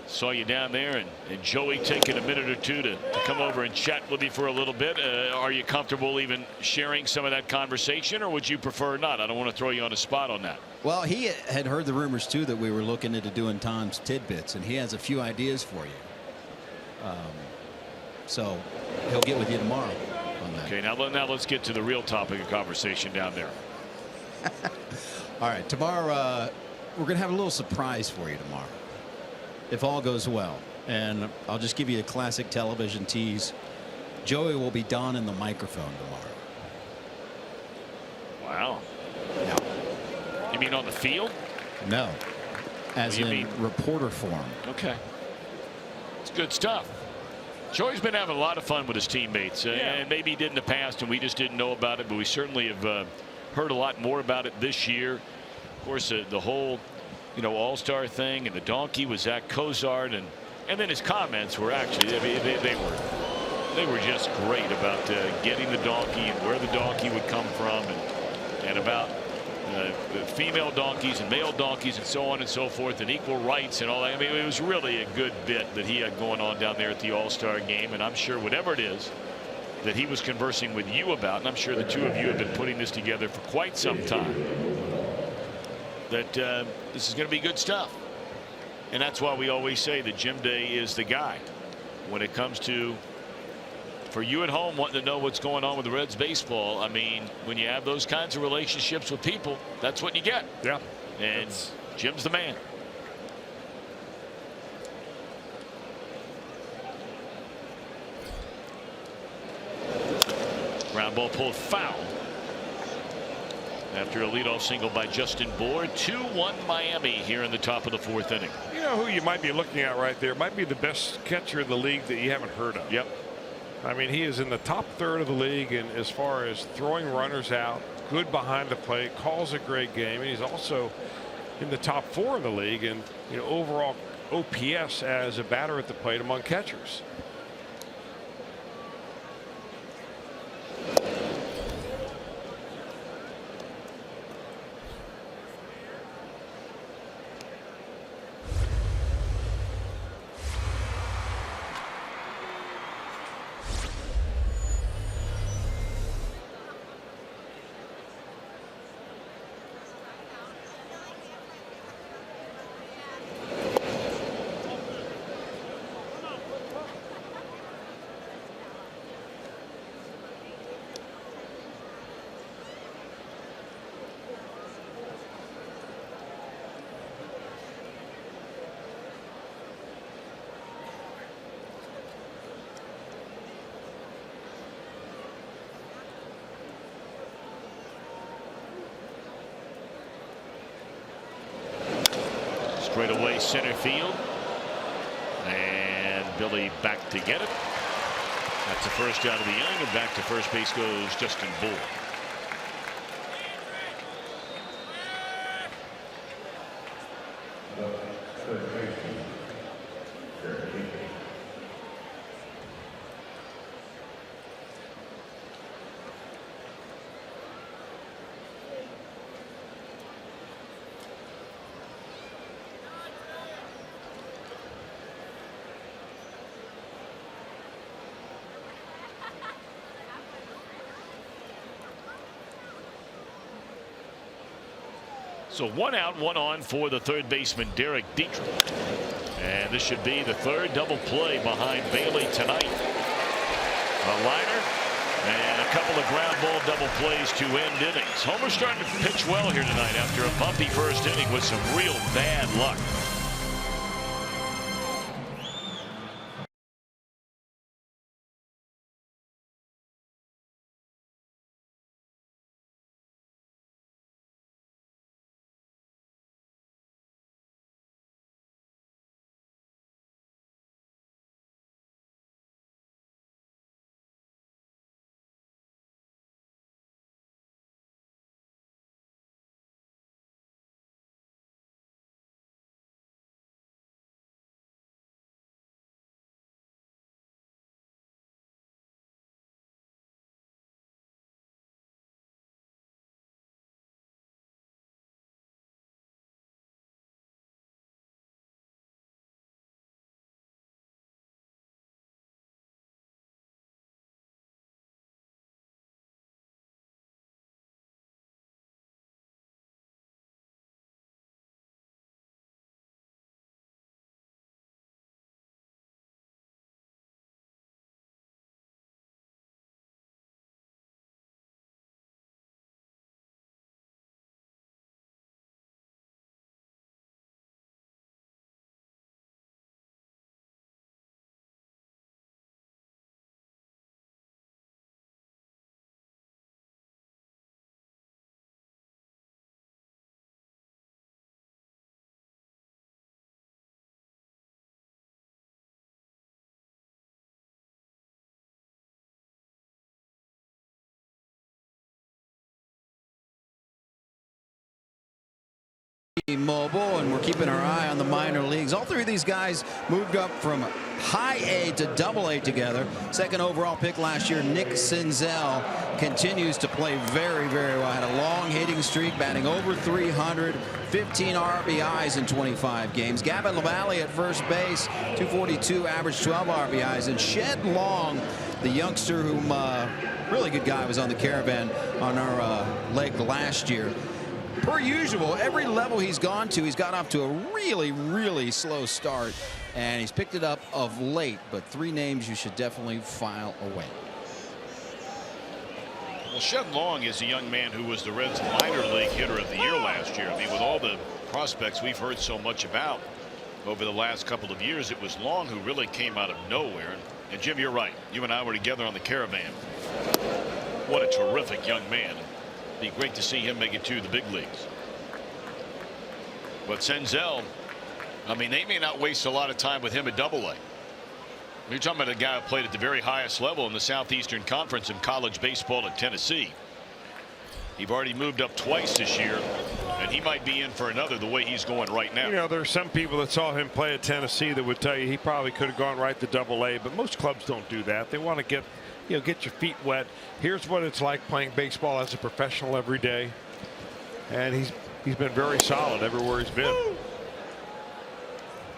S1: Saw you down there, and Joey taking a minute or two to come over and chat with you for a little bit. Are you comfortable even sharing some of that conversation, or would you prefer not? I don't want to throw you on a spot on that.
S4: Well, he had heard the rumors too that we were looking into doing Tom's tidbits, and he has a few ideas for you. So he'll get with you tomorrow on that.
S1: Okay, now let's get to the real topic of conversation down there.
S4: All right, tomorrow we're going to have a little surprise for you tomorrow, if all goes well. And I'll just give you a classic television tease. Joey will be donning the microphone tomorrow.
S1: Wow.
S4: No.
S1: You mean on the field?
S4: No. As
S1: you
S4: in
S1: mean
S4: reporter form.
S1: Okay. It's good stuff. Joey's been having a lot of fun with his teammates. And maybe he did in the past and we just didn't know about it, but we certainly have heard a lot more about it this year. Of course, the whole all-star thing, and the donkey was Zach Cozart, and then his comments were actually they were just great about getting the donkey and where the donkey would come from, and about the female donkeys and male donkeys and so on and so forth, and equal rights and all that. I mean, it was really a good bit that he had going on down there at the All-Star game, and I'm sure whatever it is that he was conversing with you about, and I'm sure the two of you have been putting this together for quite some time, that this is going to be good stuff. And that's why we always say that Jim Day is the guy when it comes to, for you at home wanting to know what's going on with the Reds baseball. I mean, when you have those kinds of relationships with people, that's what you get.
S2: Yeah.
S1: And Jim's the man. Ground ball pulled foul after a leadoff single by Justin Bour. 2-1 Miami here in the top of the fourth inning.
S2: You know who you might be looking at right there? Might be the best catcher in the league that you haven't heard of.
S1: Yep.
S2: I mean, he is in the top third of the league, and as far as throwing runners out, good behind the plate, calls a great game, and he's also in the top 4 in the league, and overall OPS as a batter at the plate among catchers.
S1: Straight away center field, and Billy back to get it. That's the first out of the inning, and back to first base goes Justin Bour. So 1 out, 1 on for the third baseman, Derek Dietrich. And this should be the third double play behind Bailey tonight. A liner and a couple of ground ball double plays to end innings. Homer's starting to pitch well here tonight after a bumpy first inning with some real bad luck.
S4: Mobile, and we're keeping our eye on the minor leagues. All three of these guys moved up from high A to double A together. Second overall pick last year, Nick Senzel, continues to play very, very well. Had a long hitting streak, batting over 300, 15 RBIs in 25 games. Gavin LaValle at first base, 242, average 12 RBIs. And Shed Long, the youngster whom, really good guy, was on the Caravan on our leg last year. Per usual, every level he's gone to, he's got off to a really, really slow start, and he's picked it up of late. But three names you should definitely file away.
S1: Well, Shed Long is a young man who was the Reds' minor league hitter of the year last year. I mean, with all the prospects we've heard so much about over the last couple of years, it was Long who really came out of nowhere. And Jim, you're right. You and I were together on the Caravan. What a terrific young man. Be great to see him make it to the big leagues. But Senzel, I mean, they may not waste a lot of time with him at Double-A. You're talking about a guy who played at the very highest level in the Southeastern Conference in college baseball at Tennessee. He's already moved up twice this year, and he might be in for another the way he's going right now.
S2: You know, there are some people that saw him play at Tennessee that would tell you he probably could have gone right to Double-A, but most clubs don't do that. They want to get your feet wet. Here's what it's like playing baseball as a professional every day, and he's been very solid everywhere he's been.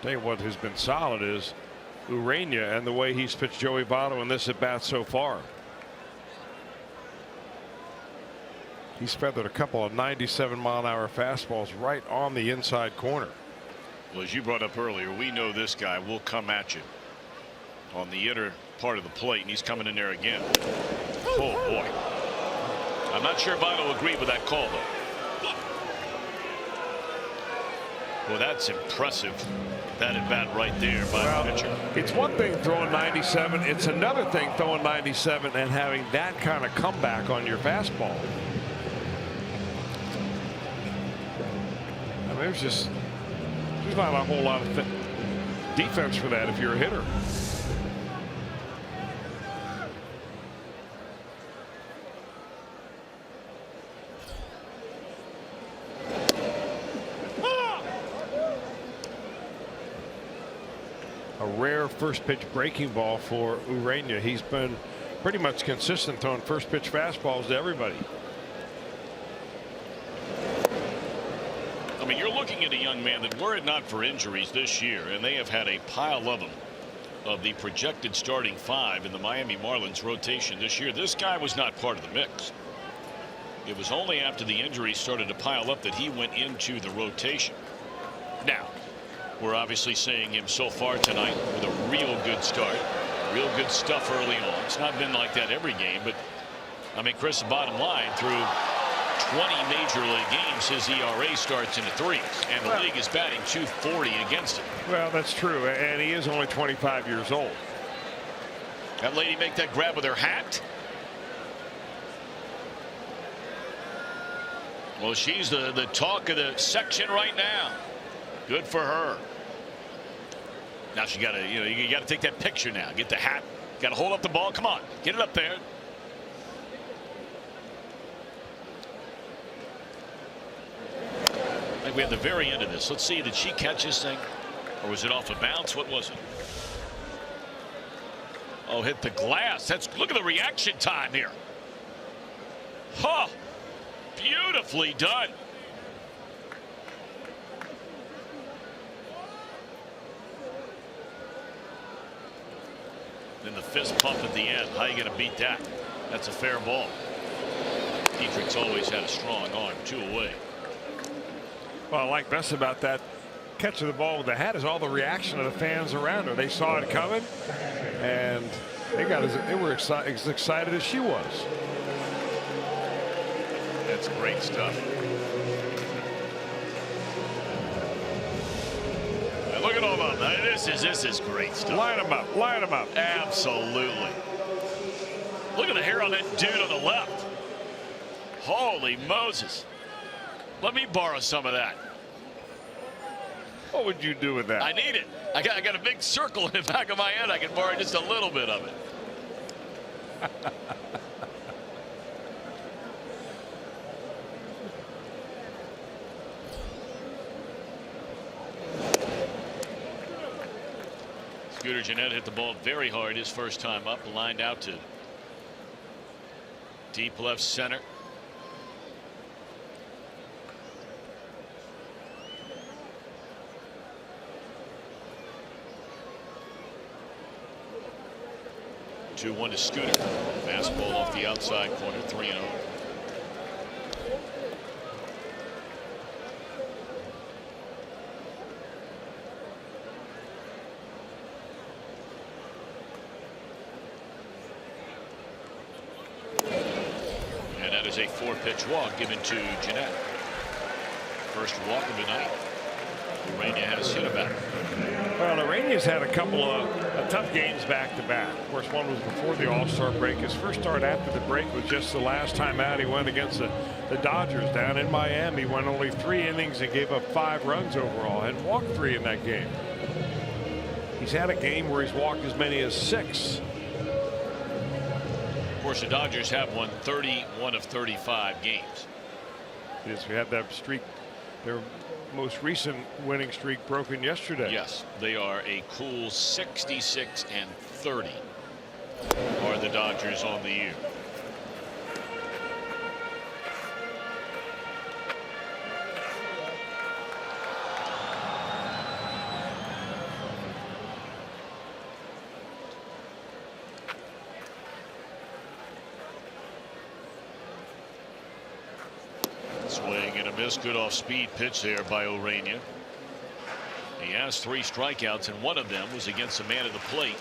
S2: Tell you what has been solid is Urania and the way he's pitched Joey Votto in this at bat so far. He's feathered a couple of 97-mile-an-hour fastballs right on the inside corner.
S1: Well, as you brought up earlier, we know this guy will come at you on the inner part of the plate, and he's coming in there again. Oh boy, I'm not sure Votto agreed with that call though. Well, that's impressive, that at bat right there by the pitcher.
S2: It's one thing throwing 97. It's another thing throwing 97 and having that kind of comeback on your fastball. I mean, there's not a whole lot of defense for that if you're a hitter. A rare first pitch breaking ball for Urania. He's been pretty much consistent throwing first pitch fastballs to everybody.
S1: I mean, you're looking at a young man that, were it not for injuries this year, and they have had a pile of them, of the projected starting five in the Miami Marlins rotation this year, this guy was not part of the mix. It was only after the injuries started to pile up that he went into the rotation. Now, we're obviously seeing him so far tonight with a real good start, real good stuff early on. It's not been like that every game, but I mean, Chris, the bottom line, through 20 major league games, his ERA starts in the threes, and the league is batting .240 against him.
S2: Well, that's true, and he is only 25 years old.
S1: That lady make that grab with her hat. Well, she's the talk of the section right now. Good for her. Now she got to, you got to take that picture now. Get the hat. Got to hold up the ball. Come on, get it up there. I think we have the very end of this. Let's see. Did she catch this thing, or was it off a bounce? What was it? Oh, hit the glass. Look at the reaction time here. Huh. Beautifully done. Then the fist pump at the end. How are you going to beat that? That's a fair ball. Dietrich's always had a strong arm. 2 away.
S2: Well, I like best about that catch of the ball with the hat is all the reaction of the fans around her. They saw it coming, and they were as excited as she was.
S1: That's great stuff. And look at all of them. This is great stuff.
S2: Line them up. Line them up.
S1: Absolutely. Look at the hair on that dude on the left. Holy Moses. Let me borrow some of that.
S2: What would you do with that?
S1: I need it. I got a big circle in the back of my head. I can borrow just a little bit of it. Scooter Gennett hit the ball very hard his first time up, lined out to deep left center. Two one to Scooter. Fastball off the outside corner, 3-0. And that is a 4-pitch walk given to Gennett. First walk of the night. Urania has hit about.
S2: Well, Urania's had a couple of tough games back to back. Of course, one was before the All-Star break. His first start after the break was just the last time out. He went against the Dodgers down in Miami. Went only 3 innings and gave up 5 runs overall and walked 3 in that game. He's had a game where he's walked as many as 6.
S1: Of course, the Dodgers have won 31 of 35 games.
S2: Yes, we had that streak. Their most recent winning streak broken yesterday.
S1: Yes, they are a cool 66 and 30 are the Dodgers on the year. Swing and a miss. Good off speed pitch there by Urania. He has 3 strikeouts, and one of them was against the man at the plate.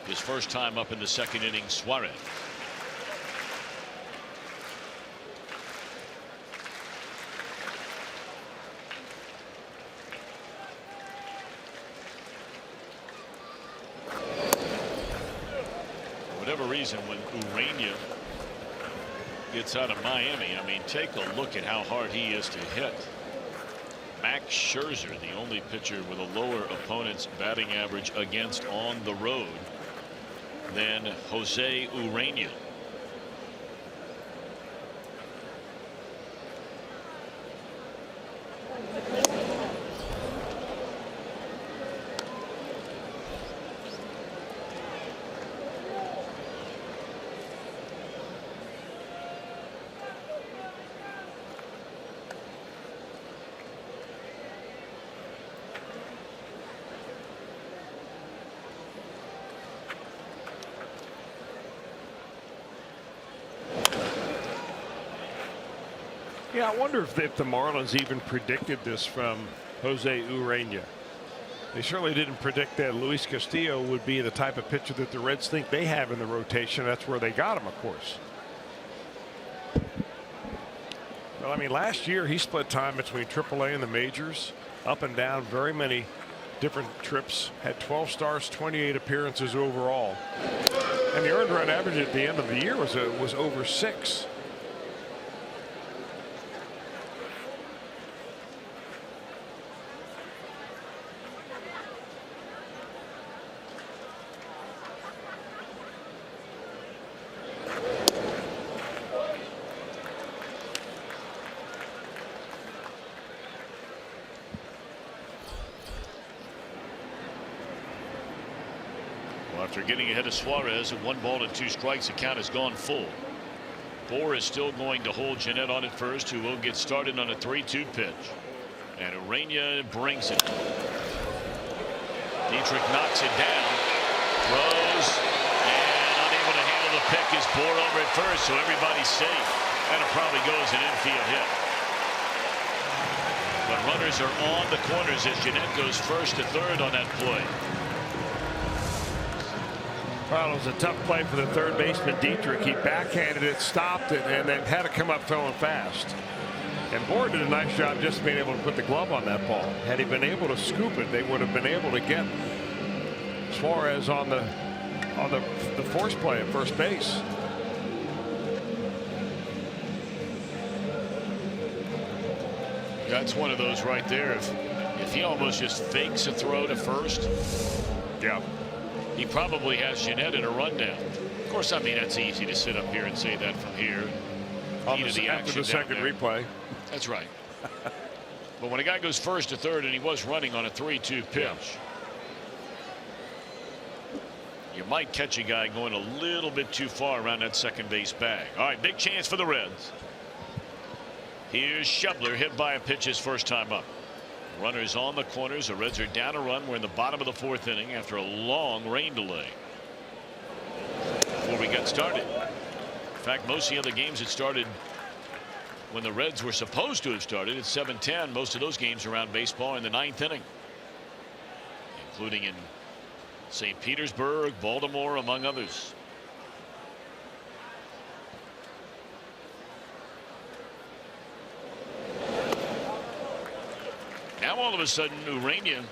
S1: His first time up in the second inning, Suarez. For whatever reason, when Urania gets out of Miami, I mean, take a look at how hard he is to hit. Max Scherzer, the only pitcher with a lower opponent's batting average against on the road than Jose Urania.
S2: Yeah, I wonder if the Marlins even predicted this from Jose Urania. They certainly didn't predict that Luis Castillo would be the type of pitcher that the Reds think they have in the rotation. That's where they got him, of course. Well, I mean, last year he split time between AAA and the majors, up and down, very many different trips, had 12 starts, 28 appearances overall. And the earned run average at the end of the year was over 6.
S1: After getting ahead of Suarez at 1 ball and 2 strikes, the count has gone full. Bohr is still going to hold Gennett on at first, who will get started on a 3-2 pitch. And Urania brings it. Dietrich knocks it down, throws, and unable to handle the pick is Bohr over at first, so everybody's safe. And it probably goes an infield hit. But runners are on the corners as Gennett goes first to third on that play.
S2: Well, it was a tough play for the third baseman Dietrich. He backhanded it, stopped it, and then had to come up throwing fast. And Bohr did a nice job just being able to put the glove on that ball. Had he been able to scoop it, they would have been able to get Suarez on the force play at first base.
S1: That's one of those right there. If he almost just fakes a throw to first,
S2: yeah,
S1: he probably has Gennett in a rundown. Of course, I mean, that's easy to sit up here and say that from here.
S2: After the second replay.
S1: That's right. But when a guy goes first to third, and he was running on a 3-2 pitch. You might catch a guy going a little bit too far around that second base bag. All right, big chance for the Reds. Here's Schebler, hit by a pitch his first time up. Runners on the corners. The Reds are down a run. We're in the bottom of the fourth inning after a long rain delay. Before we got started. In fact, most of the other games had started when the Reds were supposed to have started at 7:10. Most of those games around baseball in the ninth inning, including in St. Petersburg, Baltimore, among others. Now all of a sudden Urania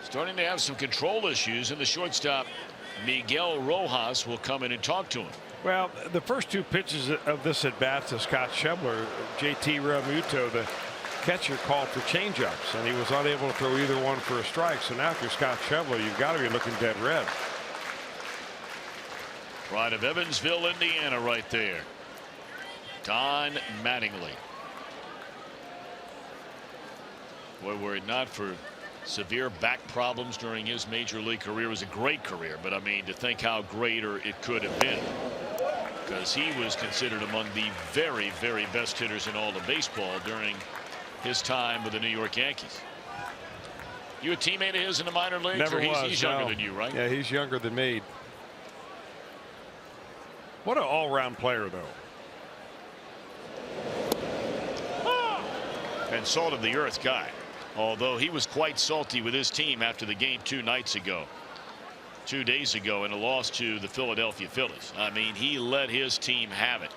S1: starting to have some control issues, and the shortstop Miguel Rojas will come in and talk to him.
S2: Well, the first two pitches of this at bat to Scott Schebler, JT Realmuto, the catcher, called for changeups, and he was unable to throw either one for a strike. So now if you're Scott Schebler, you've got to be looking dead red.
S1: Pride of Evansville, Indiana, right there. Don Mattingly. Boy, were it not for severe back problems during his major league career, it was a great career. But I mean, to think how greater it could have been, because he was considered among the very, very best hitters in all of baseball during his time with the New York Yankees. You a teammate of his in the minor leagues?
S2: Never
S1: or
S2: was.
S1: He's younger than you, right?
S2: Yeah, he's younger than me. What an all-round player, though.
S1: And salt of the earth guy. Although he was quite salty with his team after the game 2 days ago in a loss to the Philadelphia Phillies. I mean, he let his team have it.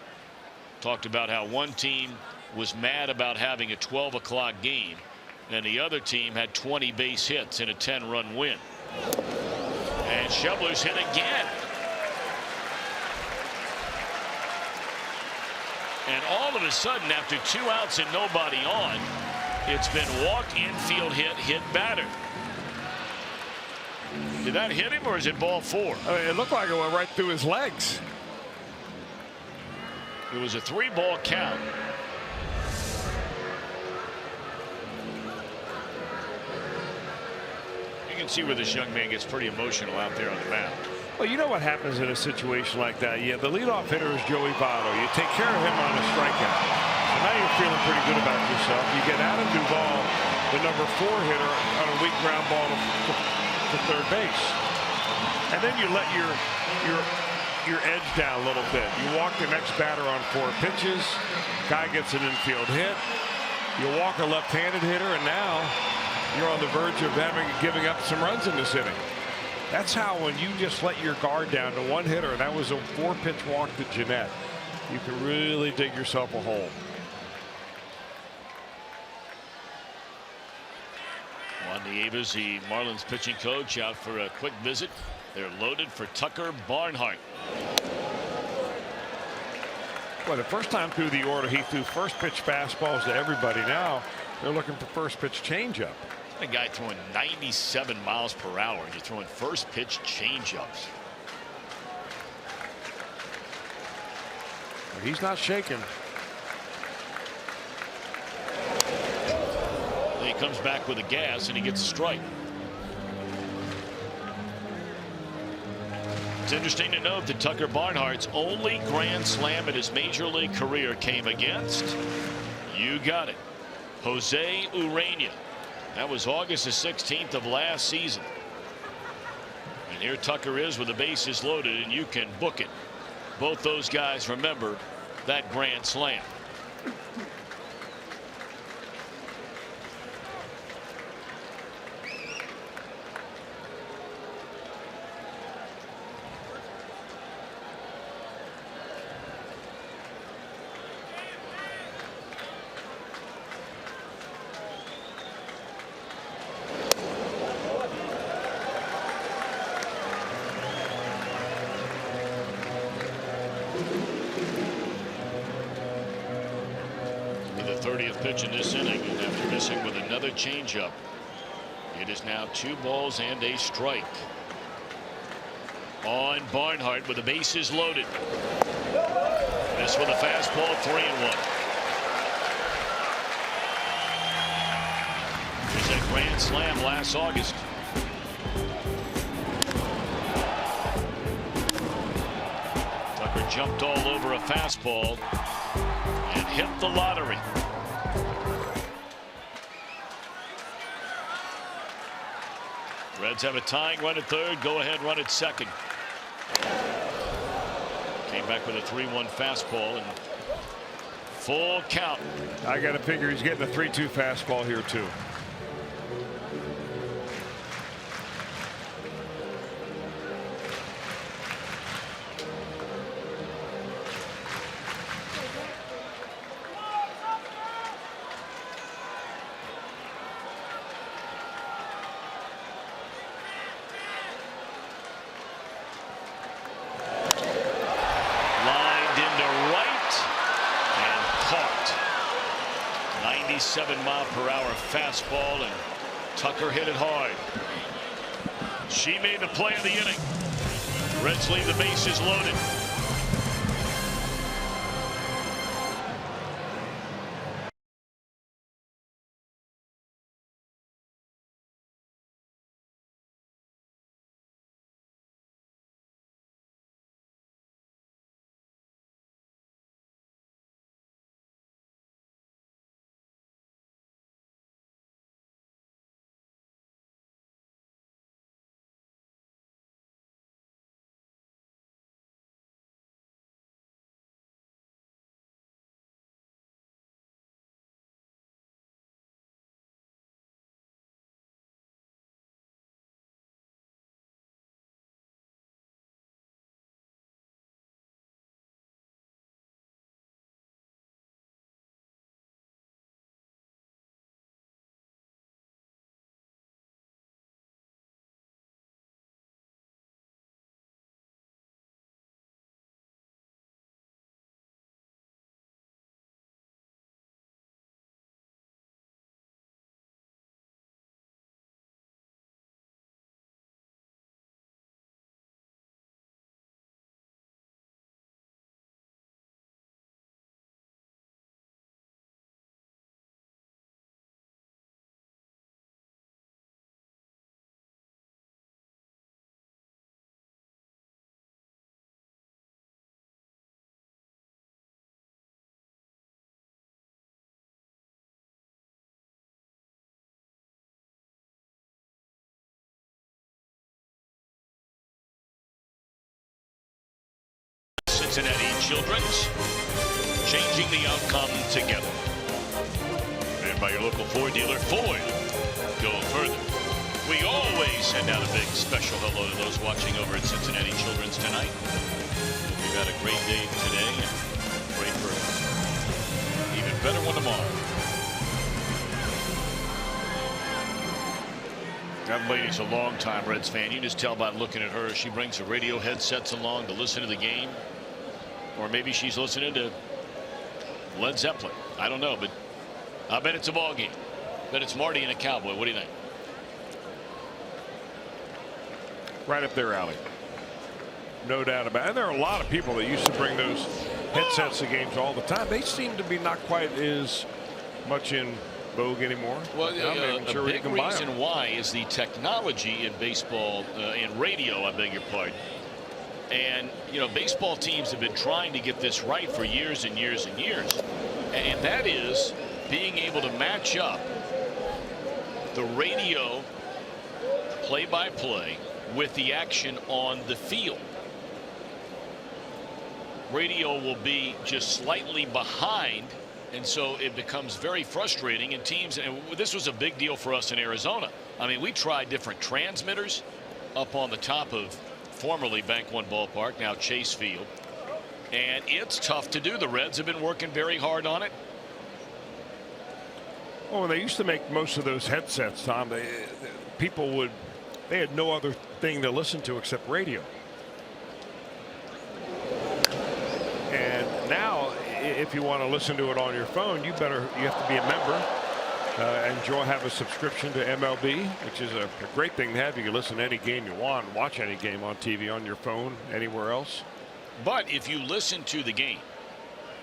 S1: Talked about how one team was mad about having a 12 o'clock game and the other team had 20 base hits in a 10-run win. And Schebler's hit again. And all of a sudden, after 2 outs and nobody on, it's been walk, infield hit, hit batter. Did that hit him, or is it ball 4?
S2: I mean, it looked like it went right through his legs.
S1: It was a 3-ball count. You can see where this young man gets pretty emotional out there on the mound.
S2: Well, you know what happens in a situation like that. Yeah, the leadoff hitter is Joey Votto. You take care of him on a strikeout. So now you're feeling pretty good about yourself. You get Adam Duvall, the number 4 hitter, on a weak ground ball to third base. And then you let your edge down a little bit. You walk the next batter on 4 pitches. Guy gets an infield hit. You walk a left-handed hitter, and now you're on the verge of giving up some runs in this inning. That's how, when you just let your guard down to one hitter, and that was a 4-pitch walk to Jeanette, you can really dig yourself a hole.
S1: Juan Nieves, the Marlins pitching coach, out for a quick visit. They're loaded for Tucker Barnhart.
S2: Well, the first time through the order, he threw first pitch fastballs to everybody. Now they're looking for first pitch changeup.
S1: A guy throwing 97 miles per hour. You're throwing first pitch changeups.
S2: He's not shaking.
S1: Then he comes back with a gas and he gets a strike. It's interesting to note that Tucker Barnhart's only grand slam in his major league career came against, you got it, Jose Urania. That was August the 16th of last season. And here Tucker is with the bases loaded, and you can book it. Both those guys remember that grand slam. Pitch in this inning, and after missing with another changeup, it is now 2 balls and a strike on Barnhart with the bases loaded. This with a fastball, 3-1. Here's that grand slam last August. jumped all over a fastball and hit the lottery. Reds have a tying run at third. Go ahead run at second. Came back with a 3-1 fastball and full count.
S2: I got to figure he's getting a 3-2 fastball here too.
S1: Lined into right and caught. 97-mile-per-hour fastball, and Tucker hit it hard. She made the play of the inning. Reds leave the bases loaded. Cincinnati Children's, changing the outcome together. And by your local Ford dealer, Ford, go further. We always send out a big special hello to those watching over at Cincinnati Children's tonight. We've had a great day today and great for an even better one tomorrow. That lady's a long-time Reds fan. You just tell by looking at her. She brings her radio headsets along to listen to the game. Or maybe she's listening to Led Zeppelin. I don't know, but I bet it's a ball game. I bet it's Marty and a Cowboy. What do you think?
S2: Right up their alley. No doubt about it. And there are a lot of people that used to bring those headsets to games all the time. They seem to be not quite as much in vogue anymore.
S1: Well, a big reason why is the technology in baseball, in radio, I beg your pardon. And, you know, baseball teams have been trying to get this right for years and years and years. And that is being able to match up the radio play-by-play with the action on the field. Radio will be just slightly behind, and so it becomes very frustrating. And teams, and this was a big deal for us in Arizona. I mean, we tried different transmitters up on the top of formerly Bank One Ballpark, now Chase Field, and it's tough to do. The Reds have been working very hard on it.
S2: Oh, they used to make most of those headsets, Tom. They had no other thing to listen to except radio. And now, if you want to listen to it on your phone, you have to be a member. Have a subscription to MLB, which is a great thing to have. You can listen to any game you want, watch any game on TV, on your phone, anywhere else.
S1: But if you listen to the game,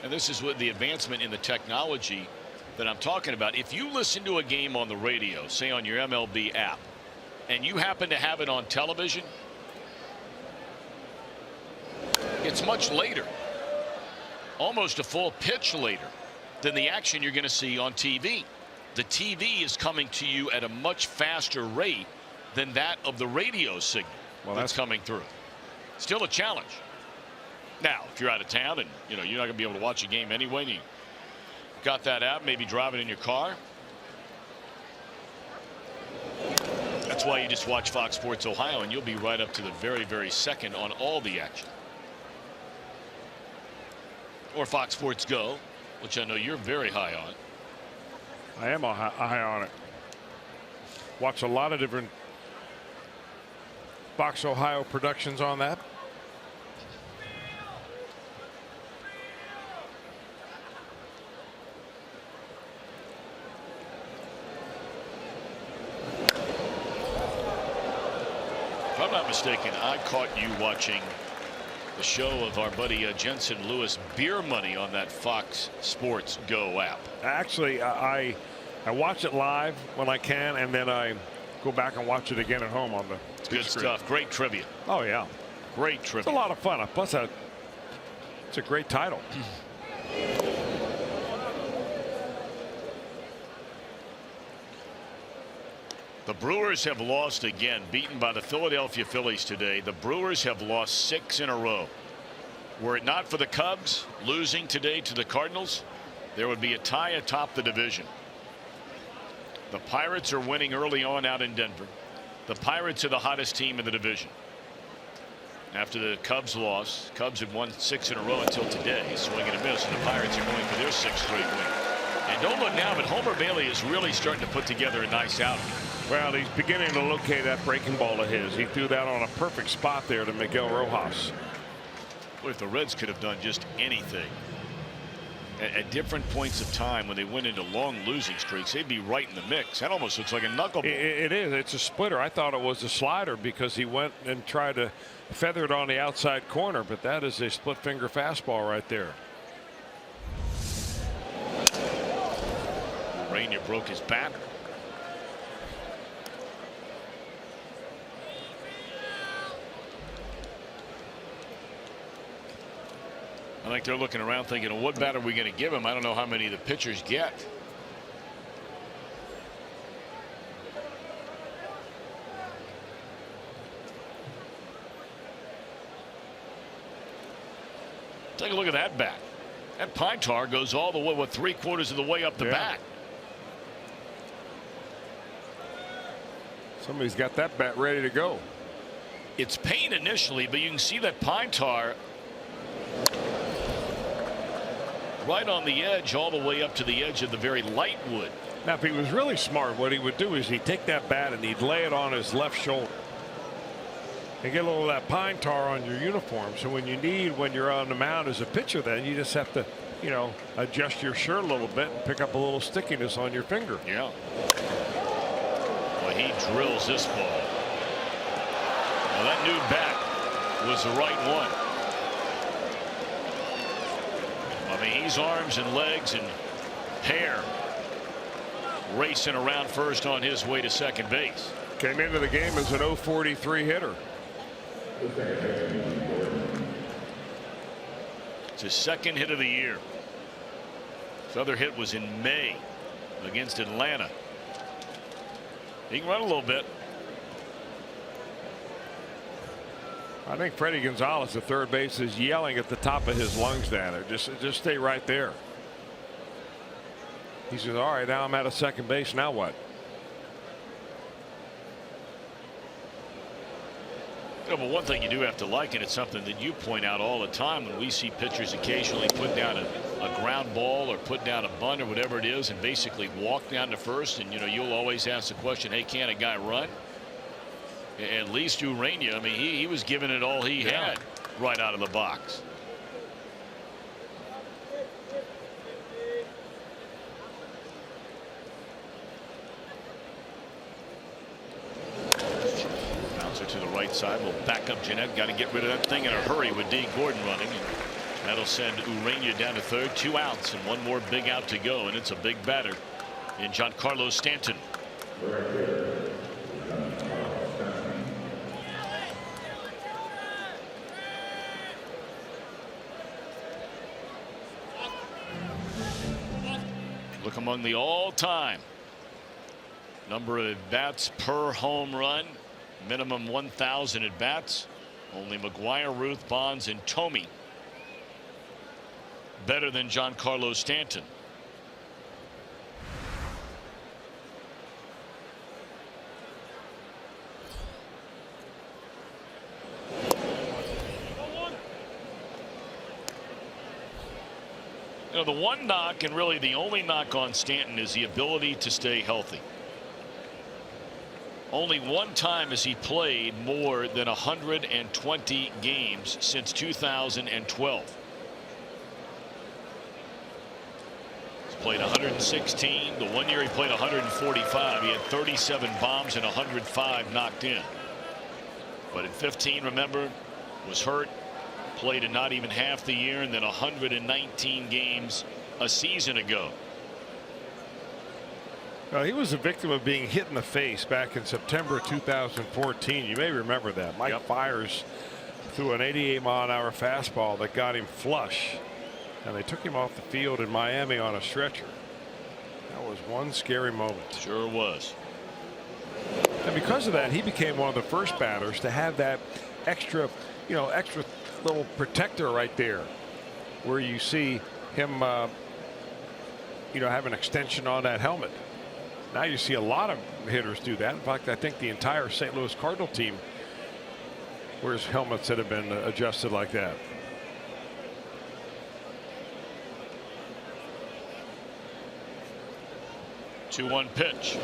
S1: and this is what the advancement in the technology that I'm talking about, if you listen to a game on the radio, say on your MLB app, and you happen to have it on television, it's much later. almost a full pitch later than the action you're going to see on TV. The TV is coming to you at a much faster rate than that of the radio signal that's coming through. Still a challenge. Now, if you're out of town and you're not going to be able to watch a game anyway, and you got that app, maybe driving in your car. That's why you just watch Fox Sports Ohio, and you'll be right up to the very, very second on all the action. Or Fox Sports Go, which I know you're very high on.
S2: I am high on it. Watch a lot of different Fox Ohio productions on that.
S1: If I'm not mistaken, I caught you watching the show of our buddy Jensen Lewis, Beer Money, on that Fox Sports Go app.
S2: Actually, I watch it live when I can, and then I go back and watch it again at home on the
S1: good stuff. Great trivia.
S2: Oh yeah,
S1: great trivia.
S2: It's a lot of fun. Plus, it's a great title.
S1: The Brewers have lost again, beaten by the Philadelphia Phillies today. The Brewers have lost 6 in a row. Were it not for the Cubs losing today to the Cardinals, there would be a tie atop the division. The Pirates are winning early on out in Denver. The Pirates are the hottest team in the division. After the Cubs loss, Cubs had won 6 in a row until today, swing and a miss, and the Pirates are going for their 6th straight win. And don't look now, but Homer Bailey is really starting to put together a nice outing.
S2: Well, he's beginning to locate that breaking ball of his. He threw that on a perfect spot there to Miguel Rojas.
S1: Boy, if the Reds could have done just anything at different points of time when they went into long losing streaks, they'd be right in the mix. That almost looks like a knuckleball.
S2: It is. It's a splitter. I thought it was a slider because he went and tried to feather it on the outside corner, but that is a split finger fastball right there.
S1: Urania broke his bat. I think they're looking around thinking, well, what bat are we going to give him? I don't know how many the pitchers get. Take a look at that bat. That pine tar goes all the way, 3/4 of the way up the bat.
S2: Somebody's got that bat ready to go.
S1: It's pain initially, but you can see that pine tar right on the edge, all the way up to the edge of the very light wood.
S2: Now, if he was really smart, what he would do is he'd take that bat and he'd lay it on his left shoulder and get a little of that pine tar on your uniform. So when you're on the mound as a pitcher, then you just have to, adjust your shirt a little bit and pick up a little stickiness on your finger.
S1: Yeah. Well, he drills this ball. Well, that new bat was the right one. I mean, he's arms and legs and hair racing around first on his way to second base.
S2: Came into the game as an 0-43 hitter.
S1: It's his second hit of the year. His other hit was in May against Atlanta. He can run a little bit.
S2: I think Freddie Gonzalez, the third base, is yelling at the top of his lungs down there. Just stay right there. He says, all right, now I'm at a second base. Now what?
S1: Yeah, but one thing you do have to like, and it's something that you point out all the time when we see pitchers occasionally put down a ground ball or put down a bunt or whatever it is and basically walk down to first, and you'll always ask the question, hey, can a guy run? At least Urania, I mean, he was giving it all he had right out of the box. Bouncer to the right side. Will back up Jeanette. Got to get rid of that thing in a hurry with D. Gordon running. And that'll send Urania down to third. 2 outs and one more big out to go. And it's a big batter in Giancarlo Stanton. Look among the all-time number of at-bats per home run, minimum 1,000 at-bats. Only McGuire, Ruth, Bonds, and Tomey better than Giancarlo Stanton. You know, the one knock, and really the only knock on Stanton, is the ability to stay healthy. Only one time has he played more than 120 games since 2012. He's played 116. The one year he played 145. He had 37 bombs and 105 knocked in. But in 15, remember, was hurt. Played in not even half the year, and then 119 games a season ago.
S2: Well, he was a victim of being hit in the face back in September 2014. You may remember that. Mike Fiers threw an 88-mile-an-hour fastball that got him flush, and they took him off the field in Miami on a stretcher. That was one scary moment.
S1: Sure was.
S2: And because of that, he became one of the first batters to have that extra little protector right there, where you see him have an extension on that helmet. Now you see a lot of hitters do that. In fact, I think the entire St. Louis Cardinal team wears helmets that have been adjusted like that.
S1: Two-one pitch.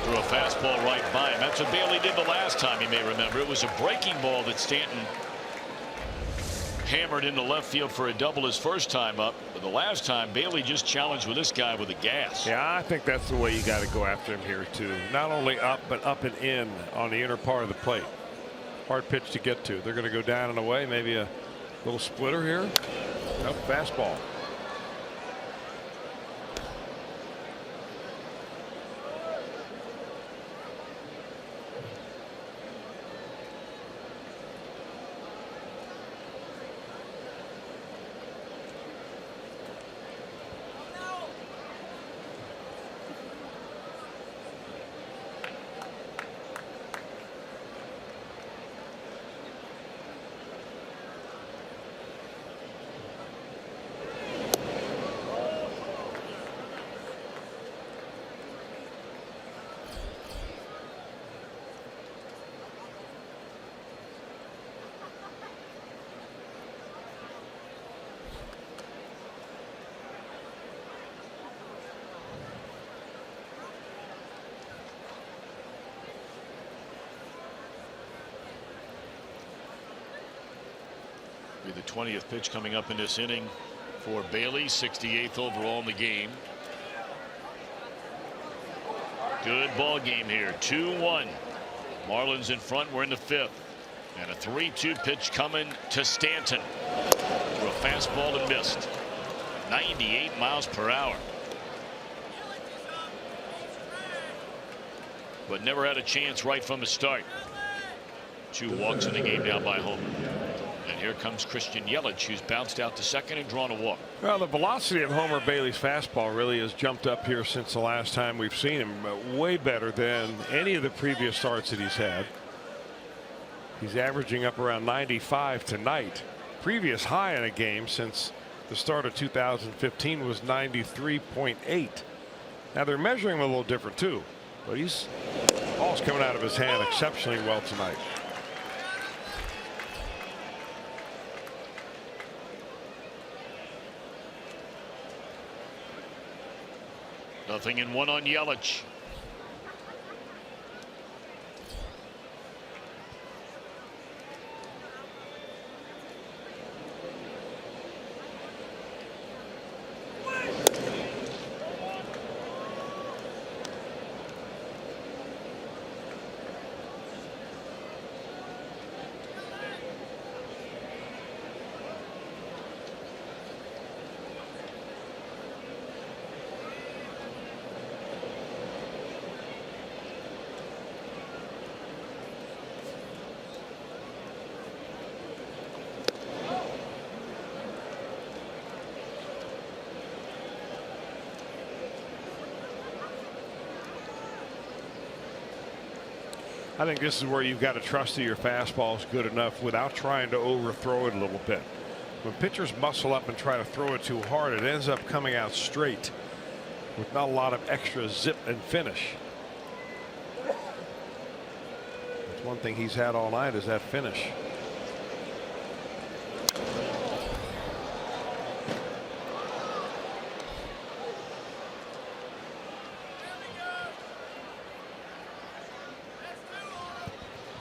S1: Threw a fastball right by him. That's what Bailey did the last time, you may remember. It was a breaking ball that Stanton hammered into left field for a double his first time up. But the last time, Bailey just challenged with this guy with a gas.
S2: Yeah, I think that's the way you got to go after him here too. Not only up, but up and in on the inner part of the plate. Hard pitch to get to. They're going to go down and away. Maybe a little splitter here. Nope, fastball.
S1: Be the 20th pitch coming up in this inning for Bailey, 68th overall in the game. Good ball game here. 2-1. Marlins in front. We're in the fifth. And a 3-2 pitch coming to Stanton. Through a fastball and missed. 98 miles per hour. But never had a chance right from the start. 2 walks in the game now by Homer. And here comes Christian Yelich, who's bounced out to second and drawn a walk.
S2: Well, the velocity of Homer Bailey's fastball really has jumped up here since the last time we've seen him. Way better than any of the previous starts that he's had. He's averaging up around 95 tonight. Previous high in a game since the start of 2015 was 93.8. Now they're measuring him a little different too, but ball's coming out of his hand exceptionally well tonight.
S1: Nothing in one on Yelich.
S2: I think this is where you've got to trust that your fastball is good enough without trying to overthrow it a little bit. When pitchers muscle up and try to throw it too hard, it ends up coming out straight with not a lot of extra zip and finish. That's one thing he's had all night, is that finish.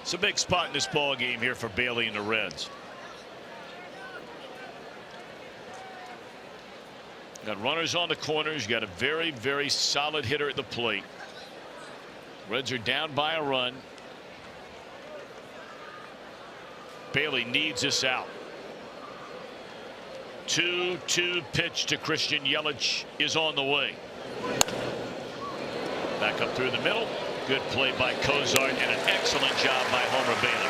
S1: It's a big spot in this ball game here for Bailey and the Reds. Got runners on the corners. You got a very, very solid hitter at the plate. Reds are down by a run. Bailey needs this out. 2-2 pitch to Christian Yelich is on the way. Back up through the middle. Good play by Cozart and an excellent job by Homer Bailey.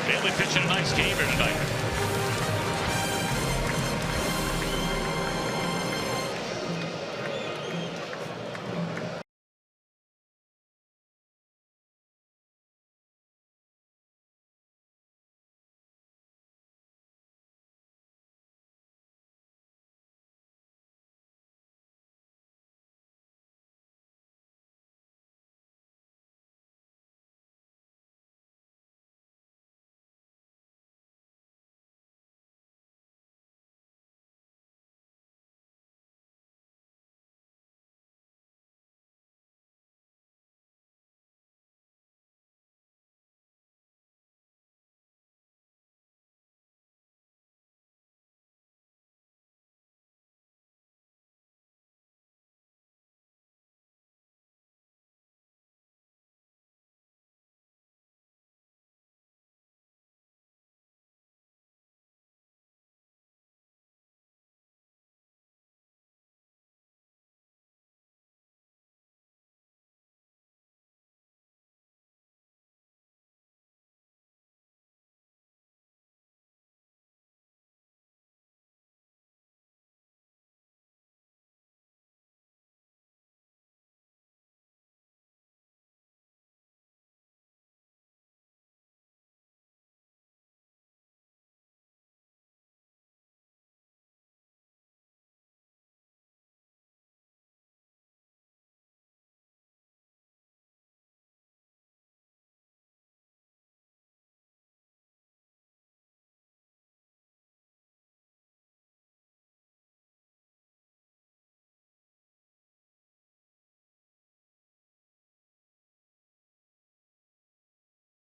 S1: Bailey pitching a nice game here tonight.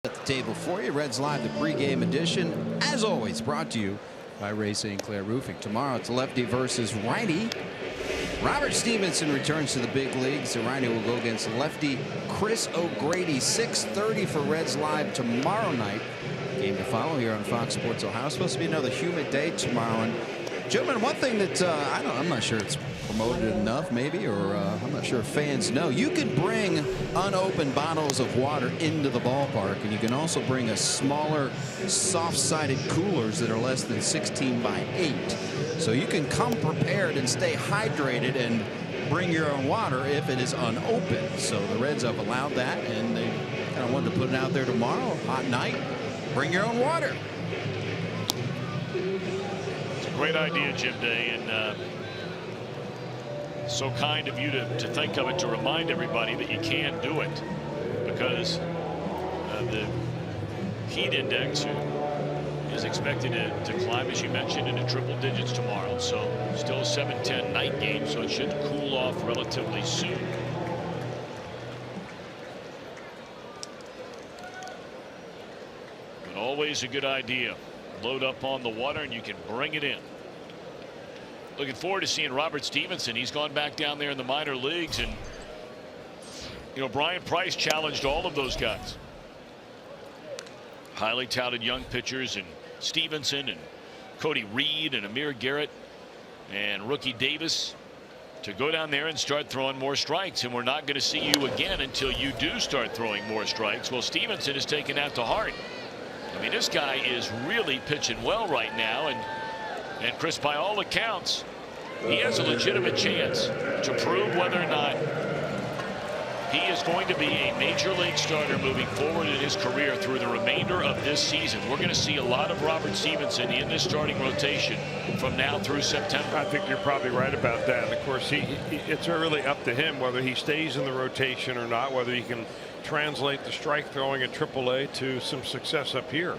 S4: At the table for you, Reds Live, the pregame edition, as always, brought to you by Ray St. Clair Roofing. Tomorrow it's lefty versus righty. Robert Stevenson returns to the big leagues. The righty will go against lefty Chris O'Grady. 6:30 for Reds Live tomorrow night. Game to follow here on Fox Sports Ohio. It's supposed to be another humid day tomorrow. And gentlemen, one thing that I'm not sure it's promoted enough, maybe, or I'm not sure if fans know. You can bring unopened bottles of water into the ballpark, and you can also bring a smaller, soft-sided coolers that are less than 16 by 8. So you can come prepared and stay hydrated and bring your own water if it is unopened. So the Reds have allowed that, and they kind of wanted to put it out there tomorrow. Hot night, bring your own water.
S1: It's a great idea, Jim Day, and so kind of you to think of it, to remind everybody that you can do it, because the heat index is expected to climb, as you mentioned, into triple digits tomorrow. So still a 7:10 night game, so it should cool off relatively soon. But always a good idea. Load up on the water and you can bring it in. Looking forward to seeing Robert Stevenson. He's gone back down there in the minor leagues, and you know, Brian Price challenged all of those guys. Highly touted young pitchers, and Stevenson and Cody Reed and Amir Garrett and rookie Davis, to go down there and start throwing more strikes. And we're not going to see you again until you do start throwing more strikes. Well, Stevenson has taken that to heart. I mean, this guy is really pitching well right now, and Chris, by all accounts, he has a legitimate chance to prove whether or not He is going to be a major league starter moving forward in his career through the remainder of this season. We're going to see a lot of Robert Stevenson in this starting rotation from now through September.
S2: I think you're probably right about that. And of course, it's really up to him whether he stays in the rotation or not, whether he can translate the strike throwing at AAA to some success up here.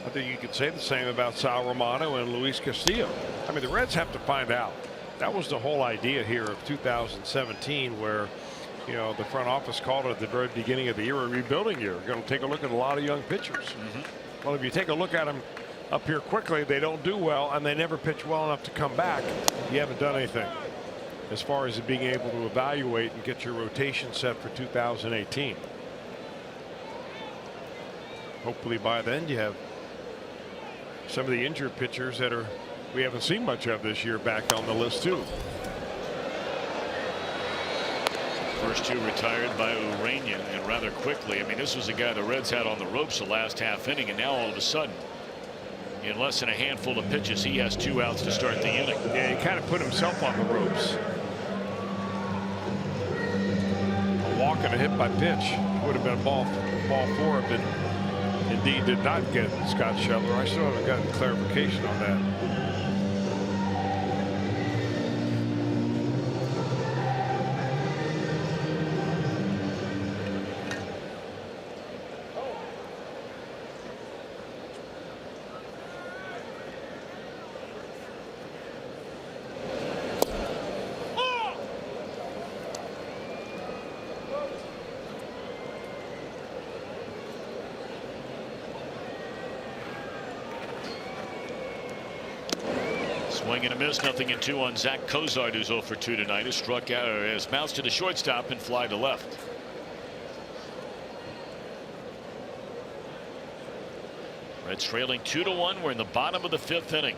S2: I think you could say the same about Sal Romano and Luis Castillo. I mean, the Reds have to find out. That was the whole idea here of 2017, where, you know, the front office called it at the very beginning of the year a rebuilding year. We're going to take a look at a lot of young pitchers. Well, if you take a look at them up here quickly, they don't do well, and they never pitch well enough to come back. You haven't done anything as far as being able to evaluate and get your rotation set for 2018. Hopefully by then you have some of the injured pitchers that we haven't seen much of this year back on the list too.
S1: First two retired by Urania, and rather quickly. I mean, this was a guy the Reds had on the ropes the last half inning, and now all of a sudden, in less than a handful of pitches, he has 2 outs to start the inning.
S2: Yeah, he kind of put himself on the ropes. A walk and a hit by pitch would have been a ball 4, but indeed did not get Scott Schebler. I still haven't gotten clarification on that.
S1: Swing and a miss, 0-2 on Zach Cozart, who's 0 for 2 tonight. Has struck out, has bounced to the shortstop and fly to left. Reds trailing 2-1. We're in the bottom of the 5th inning.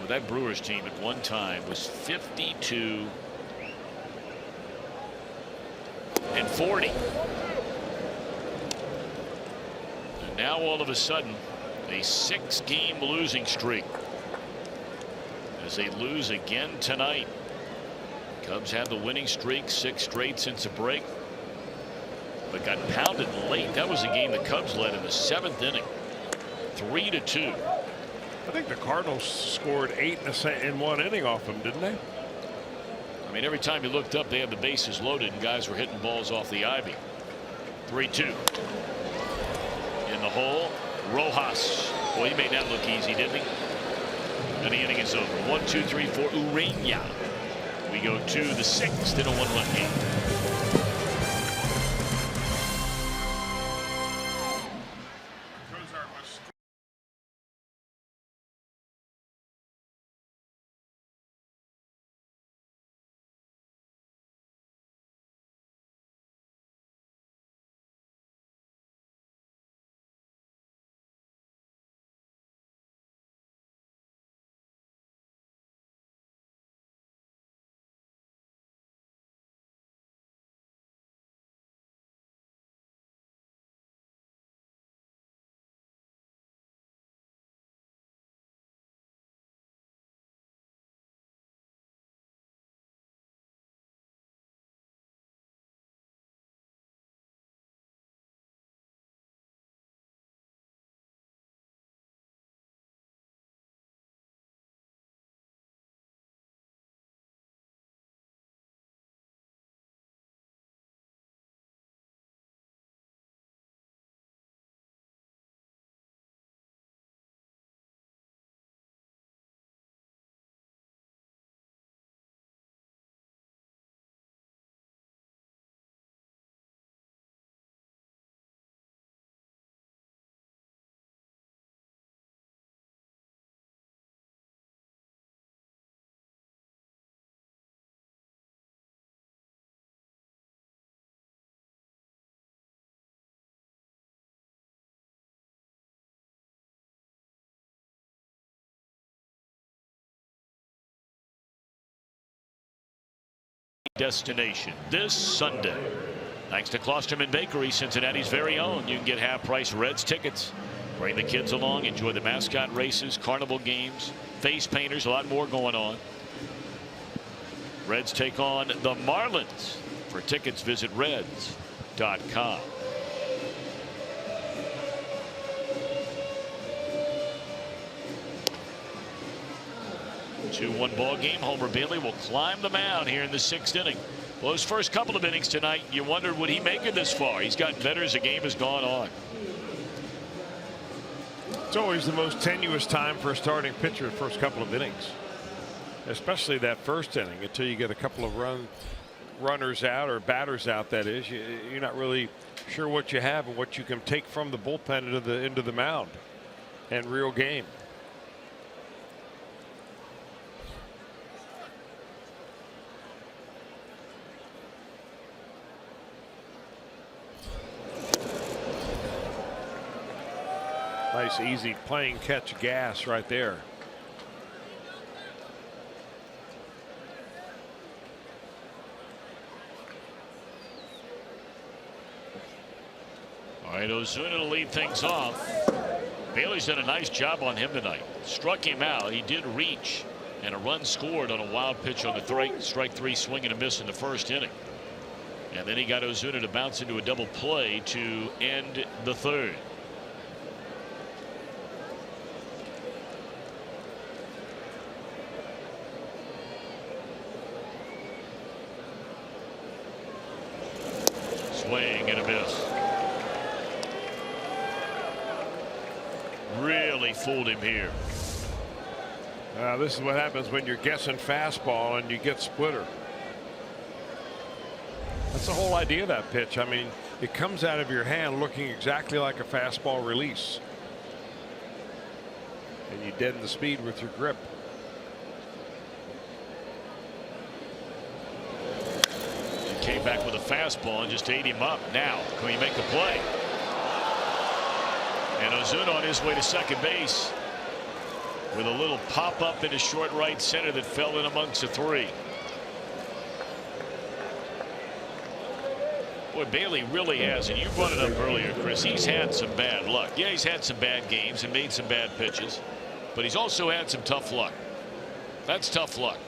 S1: That Brewers team at one time was 52-40. And now all of a sudden a 6-game losing streak as they lose again tonight. Cubs had the winning streak 6 straight since a break, but got pounded late. That was a game the Cubs led in the 7th inning, 3-2.
S2: I think the Cardinals scored 8 in 1 inning off them, didn't they?
S1: I mean, every time you looked up, they had the bases loaded and guys were hitting balls off the ivy. 3-2 in the hole. Rojas. Boy, he made that look easy, didn't he? And the inning is over. 1-2-3 for Urania. We go to the 6th in a 1-1 game. Destination this Sunday. Thanks to Klosterman Bakery, Cincinnati's very own. You can get half-price Reds tickets. Bring the kids along, enjoy the mascot races, carnival games, face painters, a lot more going on. Reds take on the Marlins. For tickets, visit Reds.com. 2-1 ball game. Homer Bailey will climb the mound here in the 6th inning. Well, his first couple of innings tonight, you wondered, would he make it this far? He's gotten better as the game has gone on.
S2: It's always the most tenuous time for a starting pitcher the first couple of innings, especially that first inning, until you get a couple of runners out, or batters out, that is. You're not really sure what you have and what you can take from the bullpen into the mound and real game. Nice easy playing catch gas right there.
S1: All right, Ozuna to lead things off. Bailey's done a nice job on him tonight. Struck him out. He did reach, and a run scored on a wild pitch on the strike 3 swing and a miss in the first inning. And then he got Ozuna to bounce into a double play to end the 3rd. Swing and a miss. Really fooled him here.
S2: This is what happens when you're guessing fastball and you get splitter. That's the whole idea of that pitch. I mean, it comes out of your hand looking exactly like a fastball release, and you deaden the speed with your grip.
S1: Came back with a fastball and just ate him up. Now, can we make the play? And Ozuna on his way to second base with a little pop up in his short right center that fell in amongst the 3. Boy, Bailey really has, and you brought it up earlier, Chris. He's had some bad luck. Yeah, he's had some bad games and made some bad pitches, but he's also had some tough luck. That's tough luck.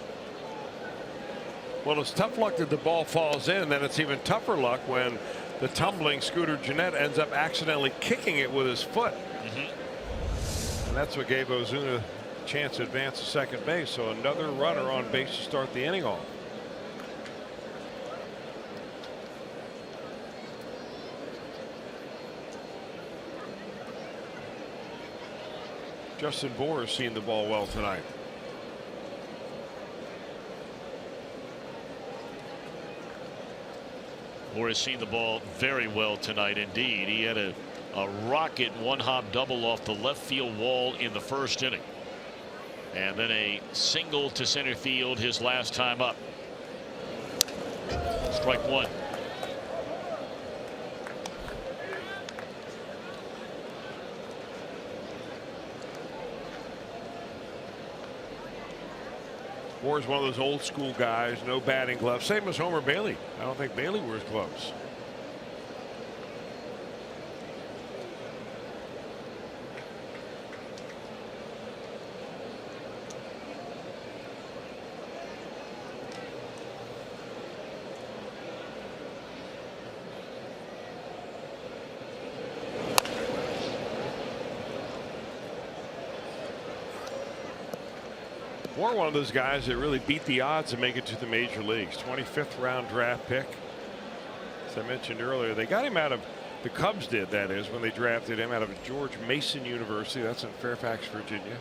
S2: Well, it's tough luck that the ball falls in, and then it's even tougher luck when the tumbling Scooter Gennett ends up accidentally kicking it with his foot. And that's what gave Ozuna a chance to advance to second base. So another runner on base to start the inning off. Justin Bour has seen the ball well tonight.
S1: Bour has seen the ball very well tonight indeed. He had a rocket one-hop double off the left field wall in the first inning. And then a single to center field his last time up. Strike 1.
S2: Bour's one of those old school guys, no batting gloves, same as Homer Bailey. I don't think Bailey wears gloves. Bour, one of those guys that really beat the odds to make it to the major leagues. 25th round draft pick. As I mentioned earlier, they got him out of, the Cubs did, that is, when they drafted him out of George Mason University. That's in Fairfax, Virginia.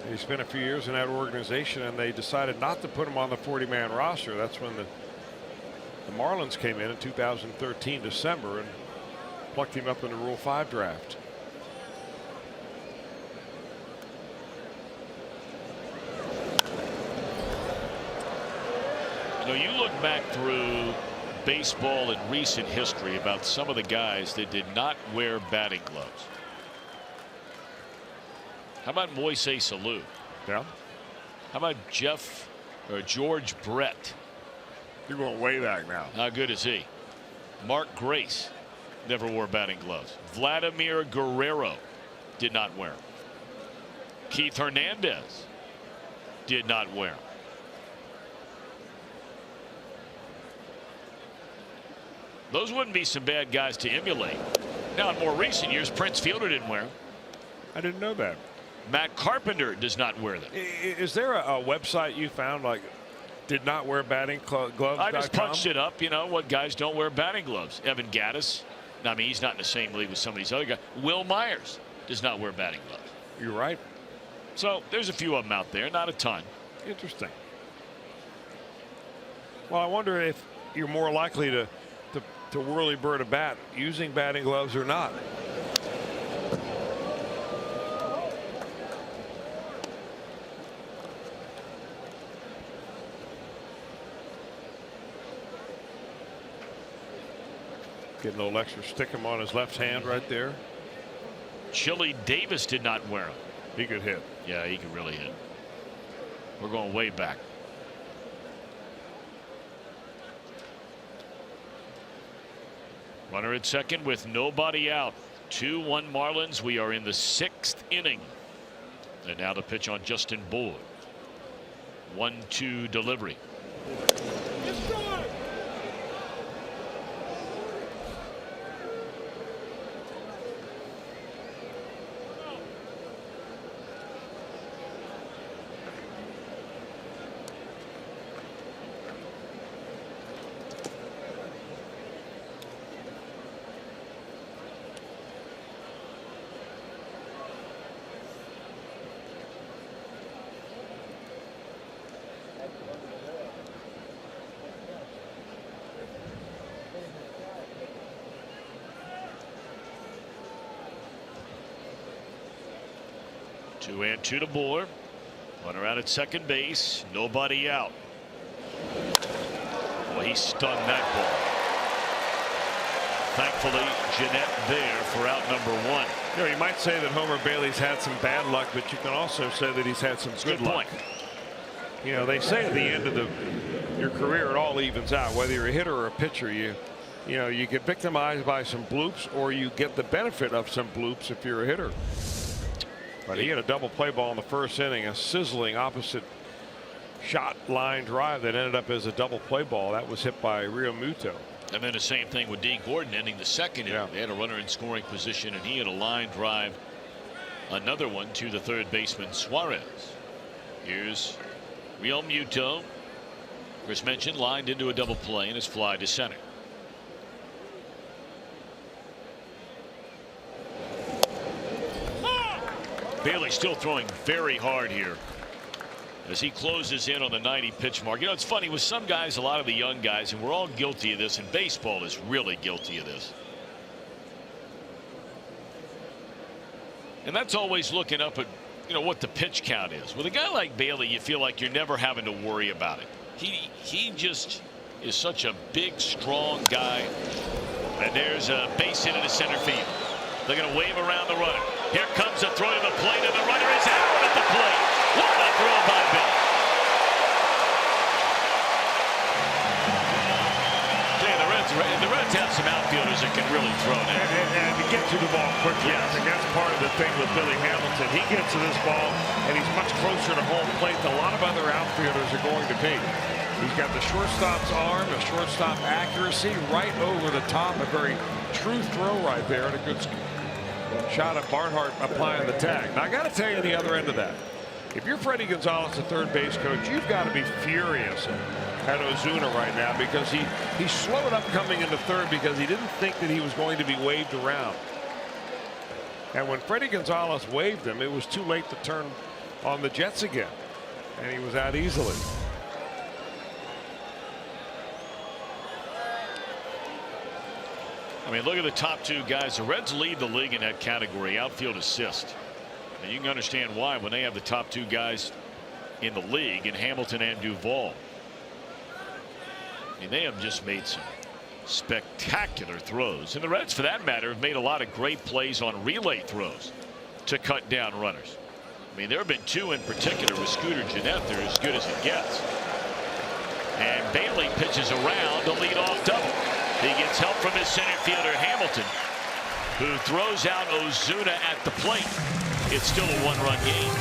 S2: He spent a few years in that organization, and they decided not to put him on the 40-man roster. That's when the Marlins came in 2013 December and plucked him up in the Rule 5 draft.
S1: You know, you look back through baseball in recent history about some of the guys that did not wear batting gloves. How about Moises Alou?
S2: Yeah.
S1: How about George Brett?
S2: You're going way back now.
S1: How good is he? Mark Grace never wore batting gloves. Vladimir Guerrero did not wear them. Keith Hernandez did not wear them. Those wouldn't be some bad guys to emulate. Now, in more recent years, Prince Fielder didn't wear them.
S2: I didn't know that.
S1: Matt Carpenter does not wear them.
S2: Is there a website you found like did not wear batting gloves?
S1: I just punched it up, you know, what guys don't wear batting gloves. Evan Gattis. I mean, he's not in the same league with some of these other guys. Will Myers does not wear batting gloves.
S2: You're right.
S1: So there's a few of them out there, not a ton.
S2: Interesting. Well, I wonder if you're more likely to whirly bird a bat using batting gloves or not. Getting a little extra stick him on his left hand right there.
S1: Chili Davis did not wear them.
S2: He could hit.
S1: Yeah, he could really hit. We're going way back. Runner at second with nobody out. 2-1 Marlins. We are in the 6th inning. And now the pitch on Justin Boyd. 1-2 delivery. Two and two to Boyd. Runner out at second base. Nobody out. Well, he stunned that ball. Thankfully, Jeanette there for out number one.
S2: You know, you might say that Homer Bailey's had some bad luck, but you can also say that he's had some good luck.
S1: Point.
S2: You know, they say at the end of your career, it all evens out. Whether you're a hitter or a pitcher, you know, you get victimized by some bloops, or you get the benefit of some bloops if you're a hitter. But he had a double play ball in the first inning, a sizzling opposite shot line drive that ended up as a double play ball. That was hit by Rio Muto.
S1: And then the same thing with Dee Gordon ending the second inning. They had a runner in scoring position, and he had a line drive, another one to the third baseman Suarez. Here's Rio Muto. Chris mentioned lined into a double play and his fly to center. Bailey still throwing very hard here as he closes in on the 90 pitch mark. You know, it's funny with some guys, a lot of the young guys, and we're all guilty of this, and baseball is really guilty of this. And that's always looking up at, you know, what the pitch count is. With a guy like Bailey, you feel like you're never having to worry about it. He just is such a big, strong guy. And there's a base hit into center field. They're going to wave around the runner. Here comes a throw to the plate, and the runner is out at the plate. What a throw by Bill. The Reds have some outfielders that can really throw now.
S2: And to get to the ball quickly.
S1: Yes.
S2: I think that's part of the thing with Billy Hamilton. He gets to this ball, and he's much closer to home plate than a lot of other outfielders are going to be. He's got the shortstop's arm, the shortstop accuracy right over the top. A very true throw right there, and a good shot at Barnhart applying the tag. Now, I got to tell you the other end of that. If you're Freddie Gonzalez, the third base coach, you've got to be furious at Ozuna right now, because he slowed up coming into third because he didn't think that he was going to be waved around. And when Freddie Gonzalez waved him, it was too late to turn on the Jets again, and he was out easily.
S1: I mean, look at the top two guys. The Reds lead the league in that category, outfield assist. And you can understand why when they have the top two guys in the league in Hamilton and Duvall. I mean, they have just made some spectacular throws. And the Reds, for that matter, have made a lot of great plays on relay throws to cut down runners. I mean, there have been two in particular with Scooter Jeanette. They're as good as it gets. And Bailey pitches around a leadoff double. He gets help from his center fielder Hamilton, who throws out Ozuna at the plate. It's still a one-run game.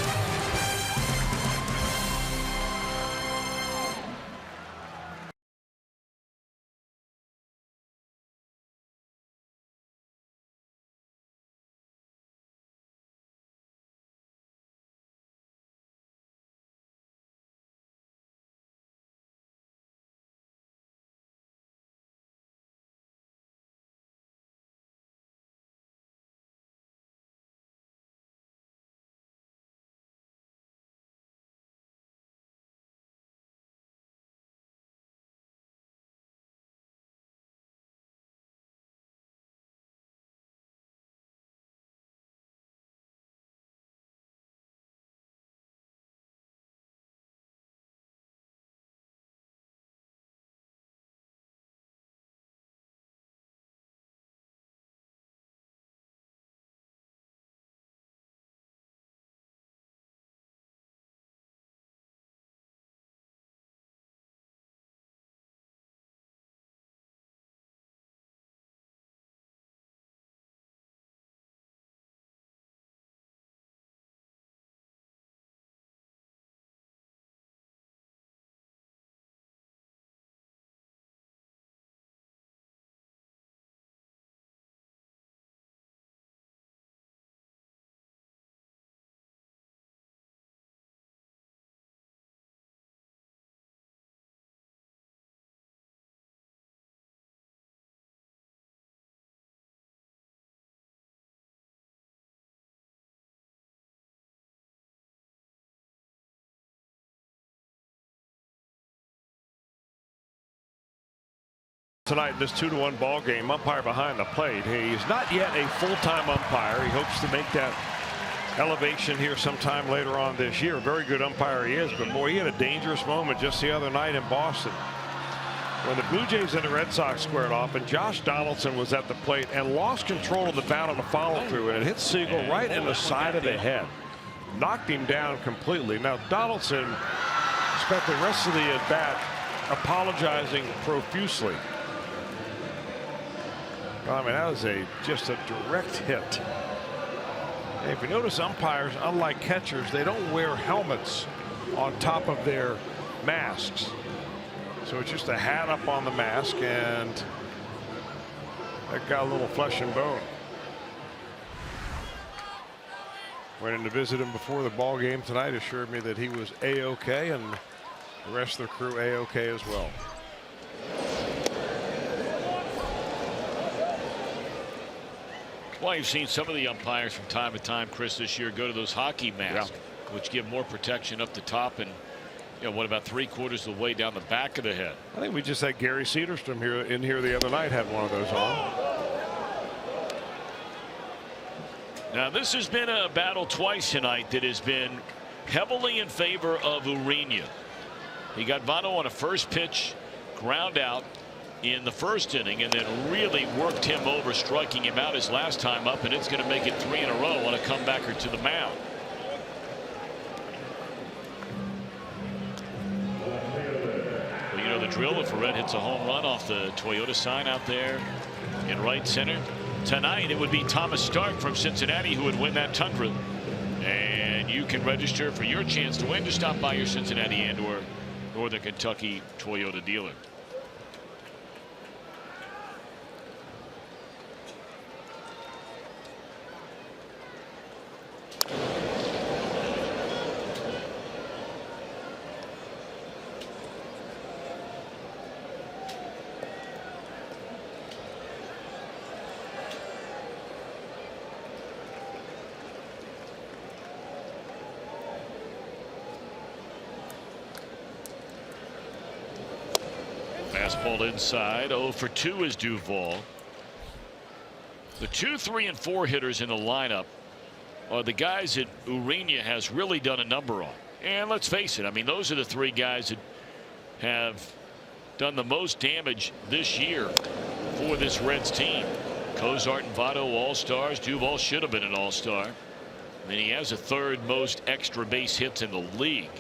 S2: Tonight in this 2-1 ball game, umpire behind the plate. He's not yet a full-time umpire. He hopes to make that elevation here sometime later on this year. Very good umpire he is, but boy, he had a dangerous moment just the other night in Boston when the Blue Jays and the Red Sox squared off, and Josh Donaldson was at the plate and lost control of the bat on the follow-through, and it hit Siegel right in the side of the head, knocked him down completely. Now Donaldson spent the rest of the at-bat apologizing profusely. I mean, that was just a direct hit. And if you notice, umpires, unlike catchers, they don't wear helmets on top of their masks. So it's just a hat up on the mask, and that got a little flesh and bone. Went in to visit him before the ball game tonight, assured me that he was A-OK, and the rest of the crew A-OK as well.
S1: Well, you've seen some of the umpires from time to time, Chris, this year go to those hockey masks, which give more protection up the top and, you know, what, about 3/4 of the way down the back of the head.
S2: I think we just had Gary Cederstrom in here the other night, had one of those on.
S1: Now, this has been a battle twice tonight that has been heavily in favor of Urena. He got Votto on a first pitch ground out in the first inning, and then really worked him over, striking him out his last time up, and it's going to make it 3 in a row on a comebacker to the mound. Well, you know the drill. If Red hits a home run off the Toyota sign out there in right center tonight, it would be Thomas Stark from Cincinnati who would win that Tundra. And you can register for your chance to win. Just stop by your Cincinnati and/or Northern Kentucky Toyota dealer. Fastball inside. 0 for 2 is Duvall. The 2, 3, and 4 hitters in the lineup are the guys that Urena has really done a number on. And let's face it, I mean, those are the 3 guys that have done the most damage this year for this Reds team. Cozart and Votto, all-stars. Duvall should have been an all-star. I mean, he has the 3rd most extra base hits in the league.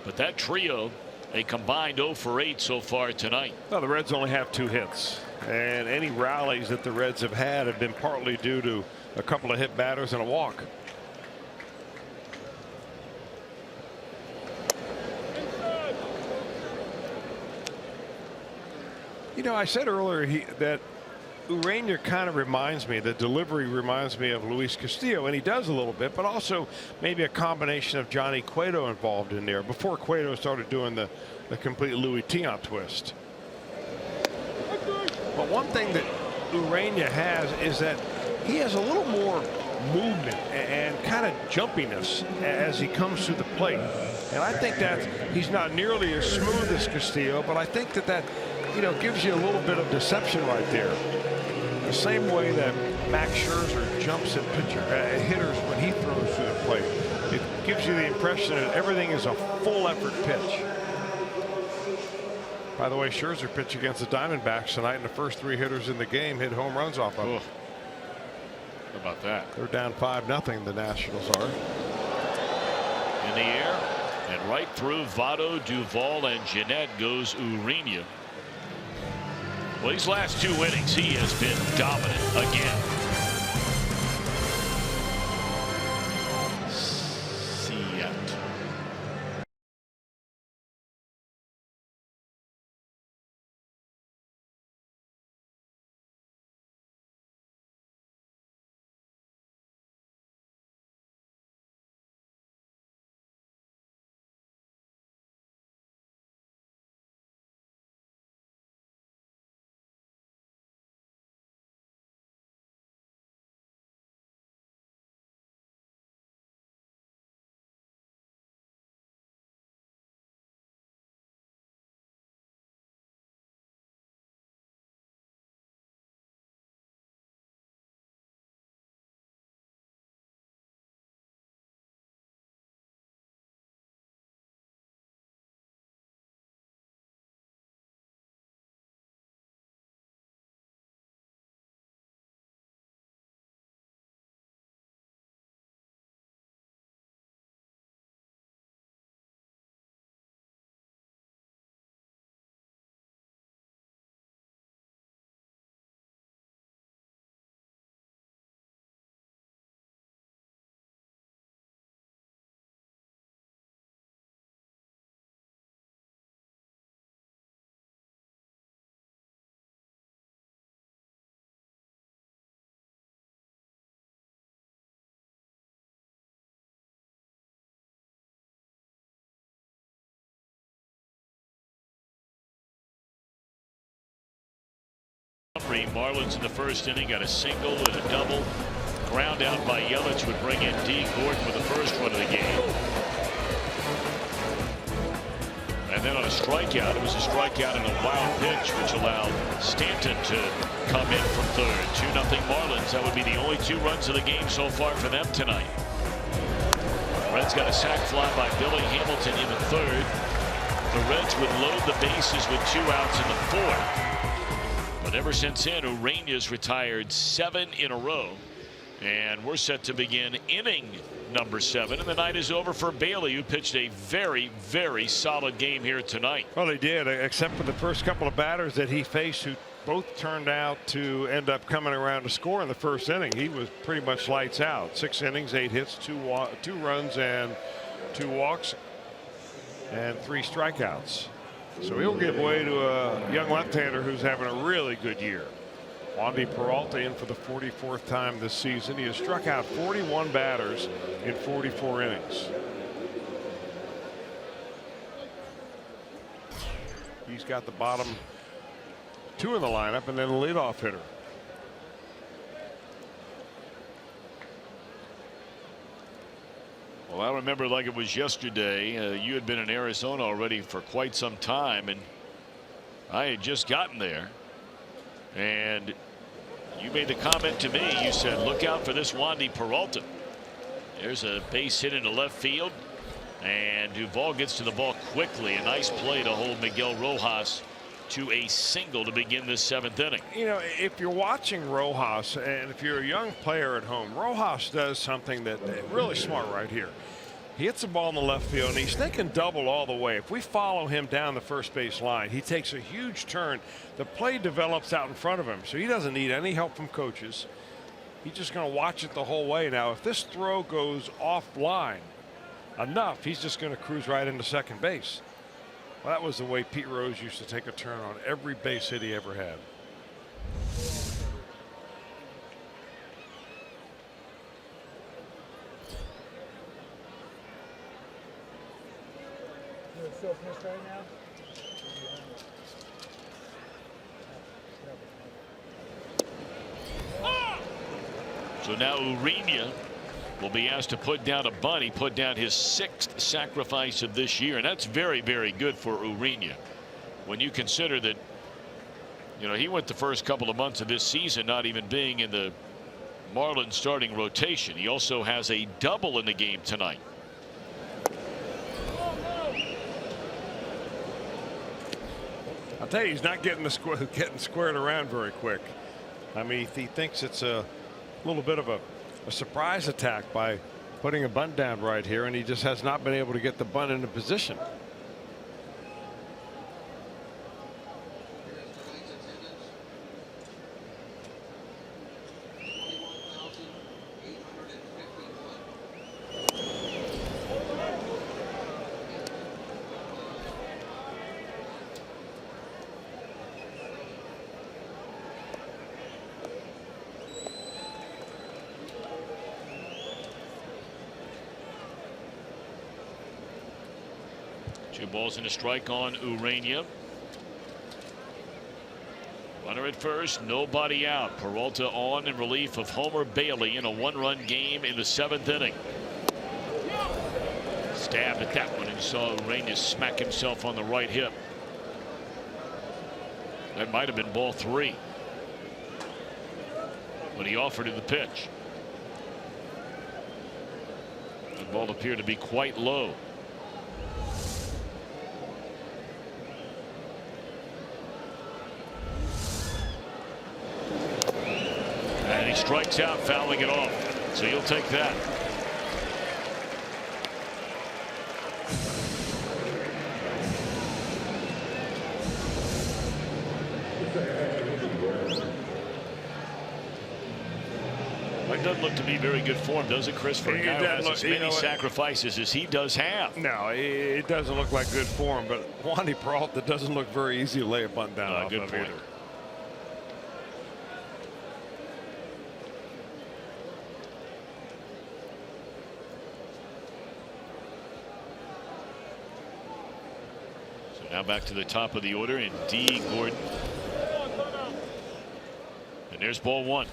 S1: But that trio a combined 0 for 8 so far tonight.
S2: Well, the Reds only have 2 hits, and any rallies that the Reds have had have been partly due to a couple of hit batters and a walk. You know, I said earlier that Urena kind of reminds me, the delivery reminds me of Luis Castillo, and he does a little bit, but also maybe a combination of Johnny Cueto involved in there before Cueto started doing the complete Louis Tiant twist. But one thing that Urena has is that he has a little more movement and kind of jumpiness as he comes to the plate. And I think that he's not nearly as smooth as Castillo, but I think that you know, gives you a little bit of deception right there. The same way that Max Scherzer jumps at hitters when he throws to the plate. It gives you the impression that everything is a full effort pitch. By the way, Scherzer pitched against the Diamondbacks tonight, and the first 3 hitters in the game hit home runs off of him.
S1: How about that?
S2: They're down 5-0, the Nationals are.
S1: In the air and right through Votto, Duvall, and Jeanette goes Urena. Well, these last 2 innings, he has been dominant again. Marlins in the first inning got a single and a double. Ground out by Yelich would bring in D. Gordon for the first run of the game. And then on a strikeout, it was a strikeout and a wild pitch, which allowed Stanton to come in from third. 2-0 Marlins. That would be the only 2 runs of the game so far for them tonight. Reds got a sac fly by Billy Hamilton in the third. The Reds would load the bases with 2 outs in the fourth. But ever since then, Urena's retired 7 in a row. And we're set to begin inning number 7. And the night is over for Bailey, who pitched a very, very solid game here tonight.
S2: Well, he did, except for the first couple of batters that he faced, who both turned out to end up coming around to score in the first inning. He was pretty much lights out. 6 innings, 8 hits, 2 runs, and 2 walks, and 3 strikeouts. So he'll give way to a young left-hander who's having a really good year. Wandy Peralta in for the 44th time this season. He has struck out 41 batters in 44 innings. He's got the bottom 2 in the lineup and then a leadoff hitter.
S1: Well, I remember like it was yesterday. You had been in Arizona already for quite some time, and I had just gotten there. And you made the comment to me. You said, look out for this Wandy Peralta. There's a base hit into left field, and Duvall gets to the ball quickly. A nice play to hold Miguel Rojas to a single to begin this 7th inning.
S2: You know, if you're watching Rojas, and if you're a young player at home, Rojas does something that really smart right here. He hits the ball in the left field, and he's thinking double all the way. If we follow him down the first base line, he takes a huge turn. The play develops out in front of him, so he doesn't need any help from coaches. He's just going to watch it the whole way. Now, if this throw goes offline enough, he's just going to cruise right into second base. Well, that was the way Pete Rose used to take a turn on every base hit he ever had.
S5: Still pissed right now?
S1: So now Urena will be asked to put down a bunt. He put down his 6th sacrifice of this year, and that's very, very good for Urena. When you consider that, you know, he went the first couple of months of this season not even being in the Marlins starting rotation. He also has a double in the game tonight.
S2: I'll tell you, he's not getting squared around very quick. I mean, he thinks it's a little bit of a surprise attack by putting a bunt down right here, and he just has not been able to get the bunt into position.
S1: Two balls and a strike on Urena. Runner at first, nobody out. Peralta on in relief of Homer Bailey in a 1-run game in the 7th inning. Stabbed at that one and saw Urena smack himself on the right hip. That might have been ball 3. But he offered in the pitch. The ball appeared to be quite low. And he strikes out, fouling it off. So you'll take that. That doesn't look to be very good form, does it, Chris? For a guy who has as many sacrifices as he does have.
S2: No, it doesn't look like good form, but Wandy Peralta doesn't look very easy to lay a bunt down off
S1: good
S2: of
S1: point.
S2: either.
S1: Now back to the top of the order in D. Gordon. And there's ball 1.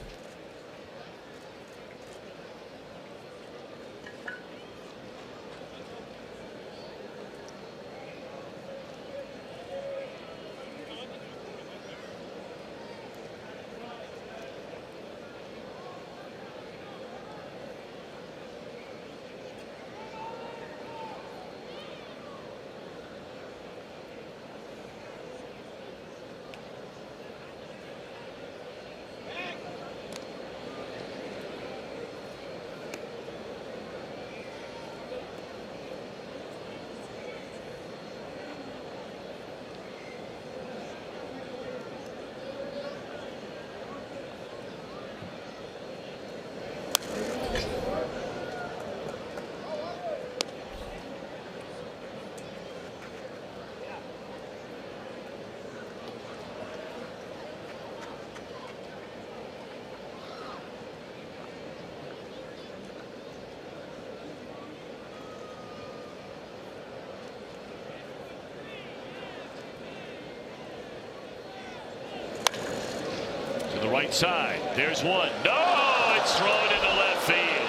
S1: The right side. There's one. No, it's thrown into left field.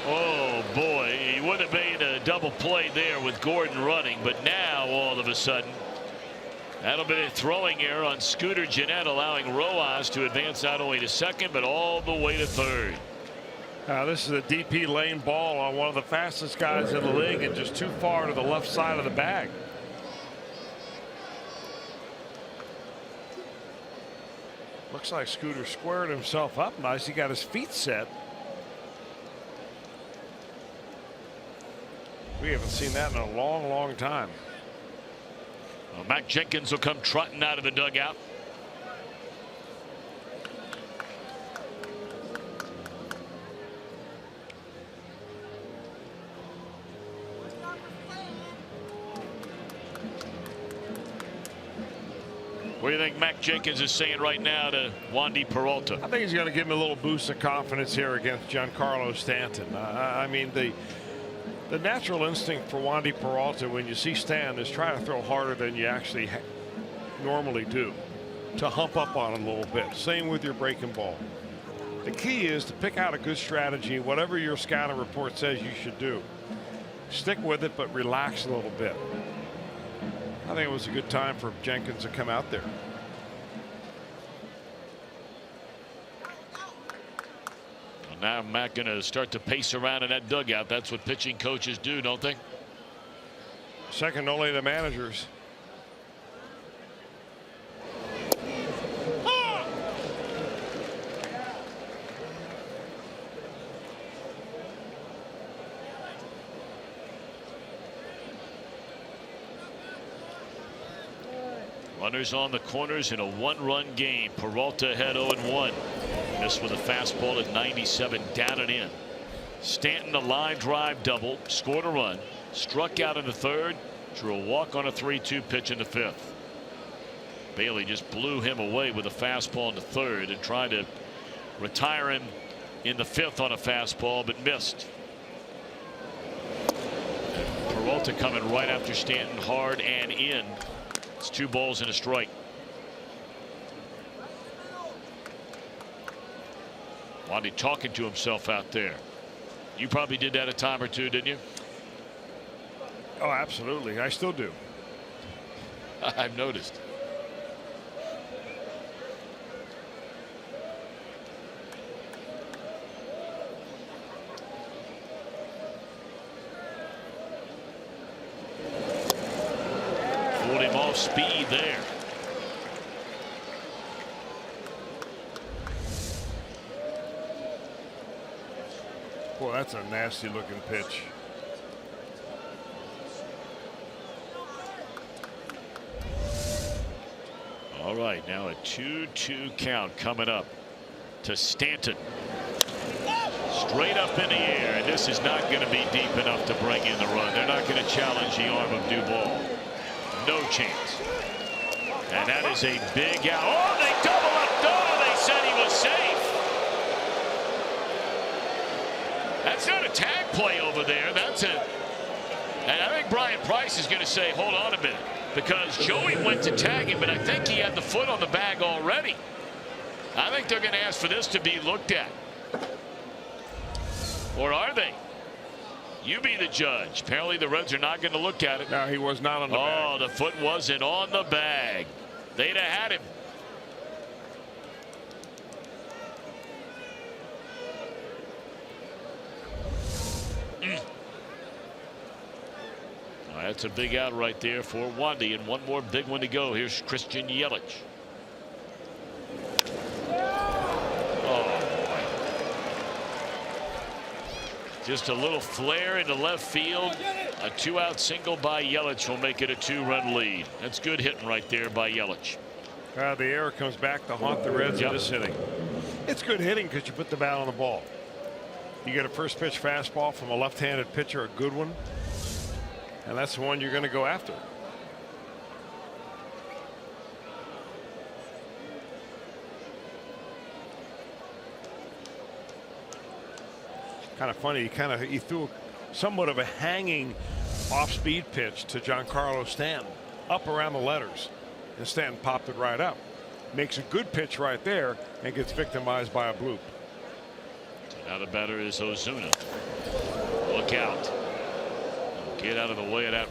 S1: Oh boy, he would have made a double play there with Gordon running, but now all of a sudden that'll be a throwing error on Scooter Gennett, allowing Rojas to advance not only to second but all the way to third.
S2: This is a DP lane ball on one of the fastest guys in the league and just too far to the left side of the bag. Looks like Scooter squared himself up nice. He got his feet set. We haven't seen that in a long, long time.
S1: Well, Matt Jenkins will come trotting out of the dugout. What do you think Matt Jenkins is saying right now to Wandy Peralta?
S2: I think he's going to give him a little boost of confidence here against Giancarlo Stanton. I mean, the natural instinct for Wandy Peralta when you see Stan is try to throw harder than you actually normally do, to hump up on him a little bit. Same with your breaking ball. The key is to pick out a good strategy, whatever your scouting report says you should do. Stick with it, but relax a little bit. I think it was a good time for Jenkins to come out there.
S1: Well, now Matt going to start to pace around in that dugout. That's what pitching coaches do, don't they?
S2: Second only to managers.
S1: Runners on the corners in a one-run game. Peralta ahead 0-1. Missed with a fastball at 97, down and in. Stanton a line drive double, scored a run, struck out in the third, drew a walk on a 3-2 pitch in the fifth. Bailey just blew him away with a fastball in the third and tried to retire him in the fifth on a fastball, but missed. Peralta coming right after Stanton, hard and in. It's 2 balls and a strike. Wandy talking to himself out there. You probably did that a time or two, didn't you?
S2: Oh, absolutely. I still do.
S1: I've noticed. Pulled him off speed there.
S2: Boy, that's a nasty looking pitch.
S1: All right, now a 2-2 count coming up to Stanton. Straight up in the air, and this is not going to be deep enough to bring in the run. They're not going to challenge the arm of Duvall. No chance. And that is a big out. Oh, they double up. Oh, they said he was safe. That's not a tag play over there. That's a. And I think Brian Price is going to say, hold on a minute, because Joey went to tag him, but I think he had the foot on the bag already. I think they're going to ask for this to be looked at. Or are they? You be the judge. Apparently the Reds are not going to look at it.
S2: No, he was not on the bag.
S1: Oh, the foot wasn't on the bag. They'd have had him. Well, that's a big out right there for Wandy, and one more big one to go. Here's Christian Yelich. Just a little flare into left field. A 2-out single by Yelich will make it a 2-run lead. That's good hitting right there by Yelich.
S2: The air comes back to haunt the Reds in this inning. It's good hitting because you put the bat on the ball. You get a first pitch fastball from a left-handed pitcher, a good one, and that's the one you're going to go after. Kind of funny. He threw somewhat of a hanging off-speed pitch to Giancarlo Stanton up around the letters, and Stanton popped it right up. Makes a good pitch right there and gets victimized by a bloop.
S1: So now the batter is Ozuna. Look out. Get out of the way of that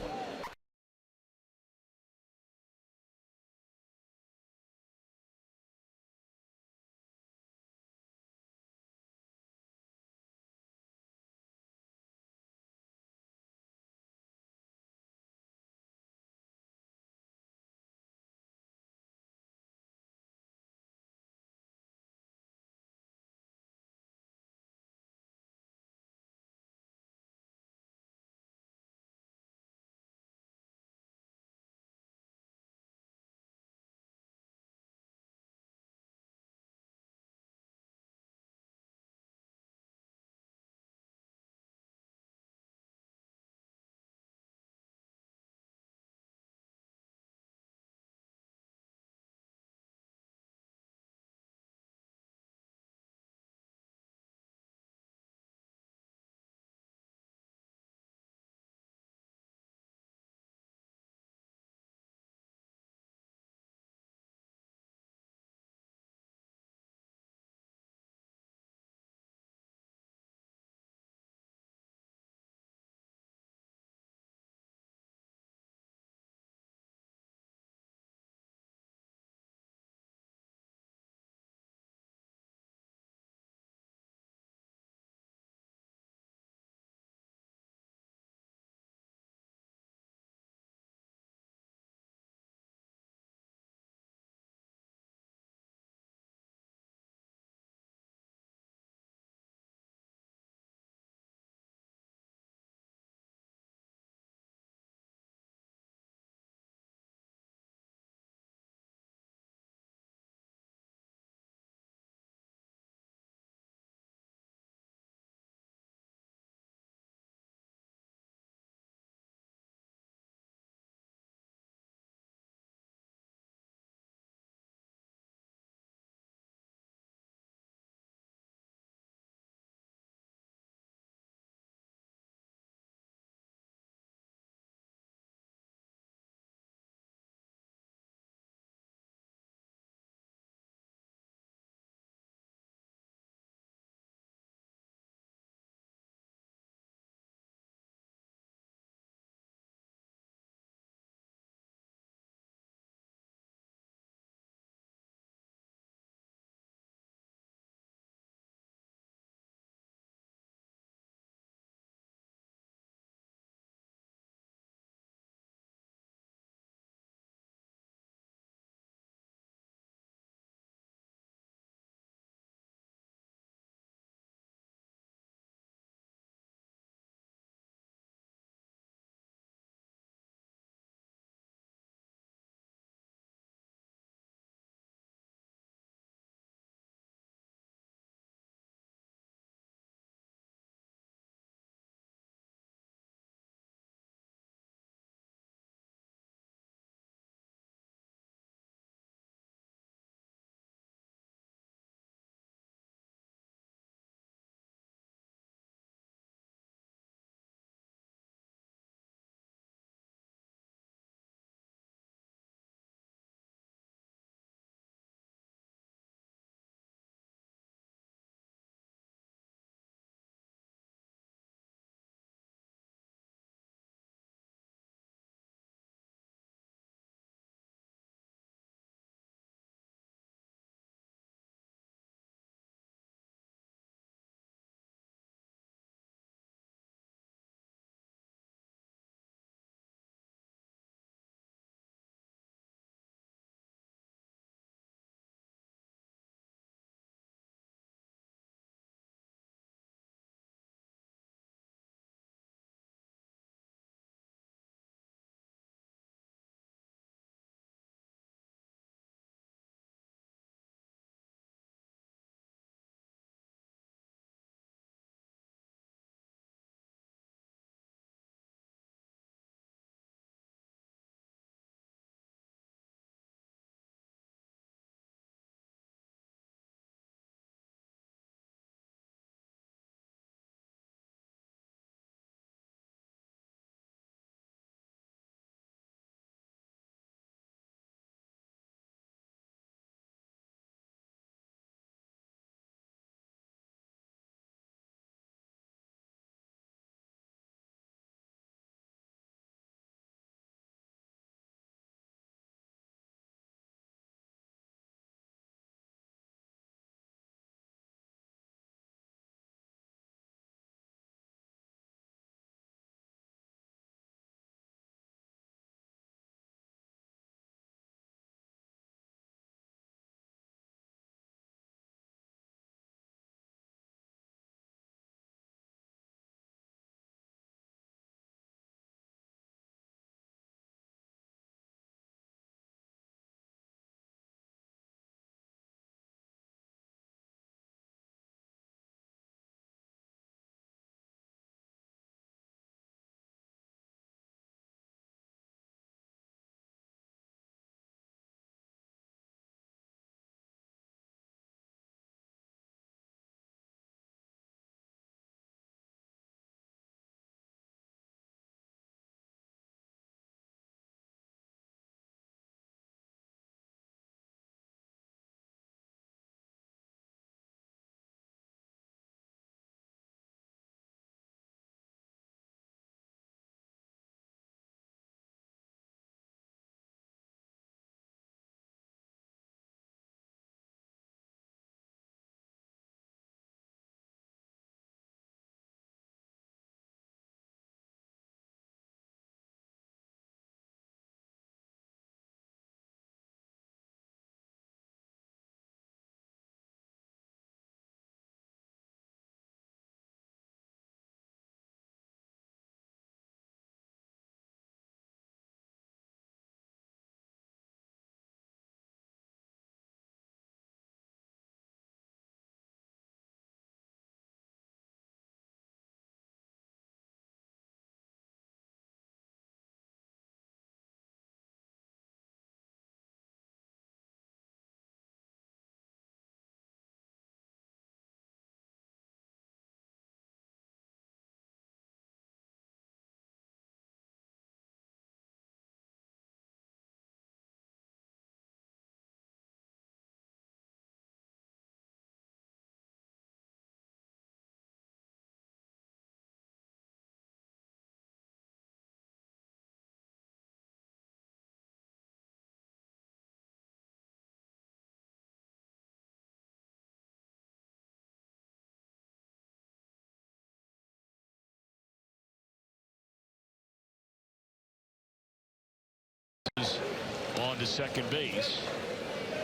S1: second base.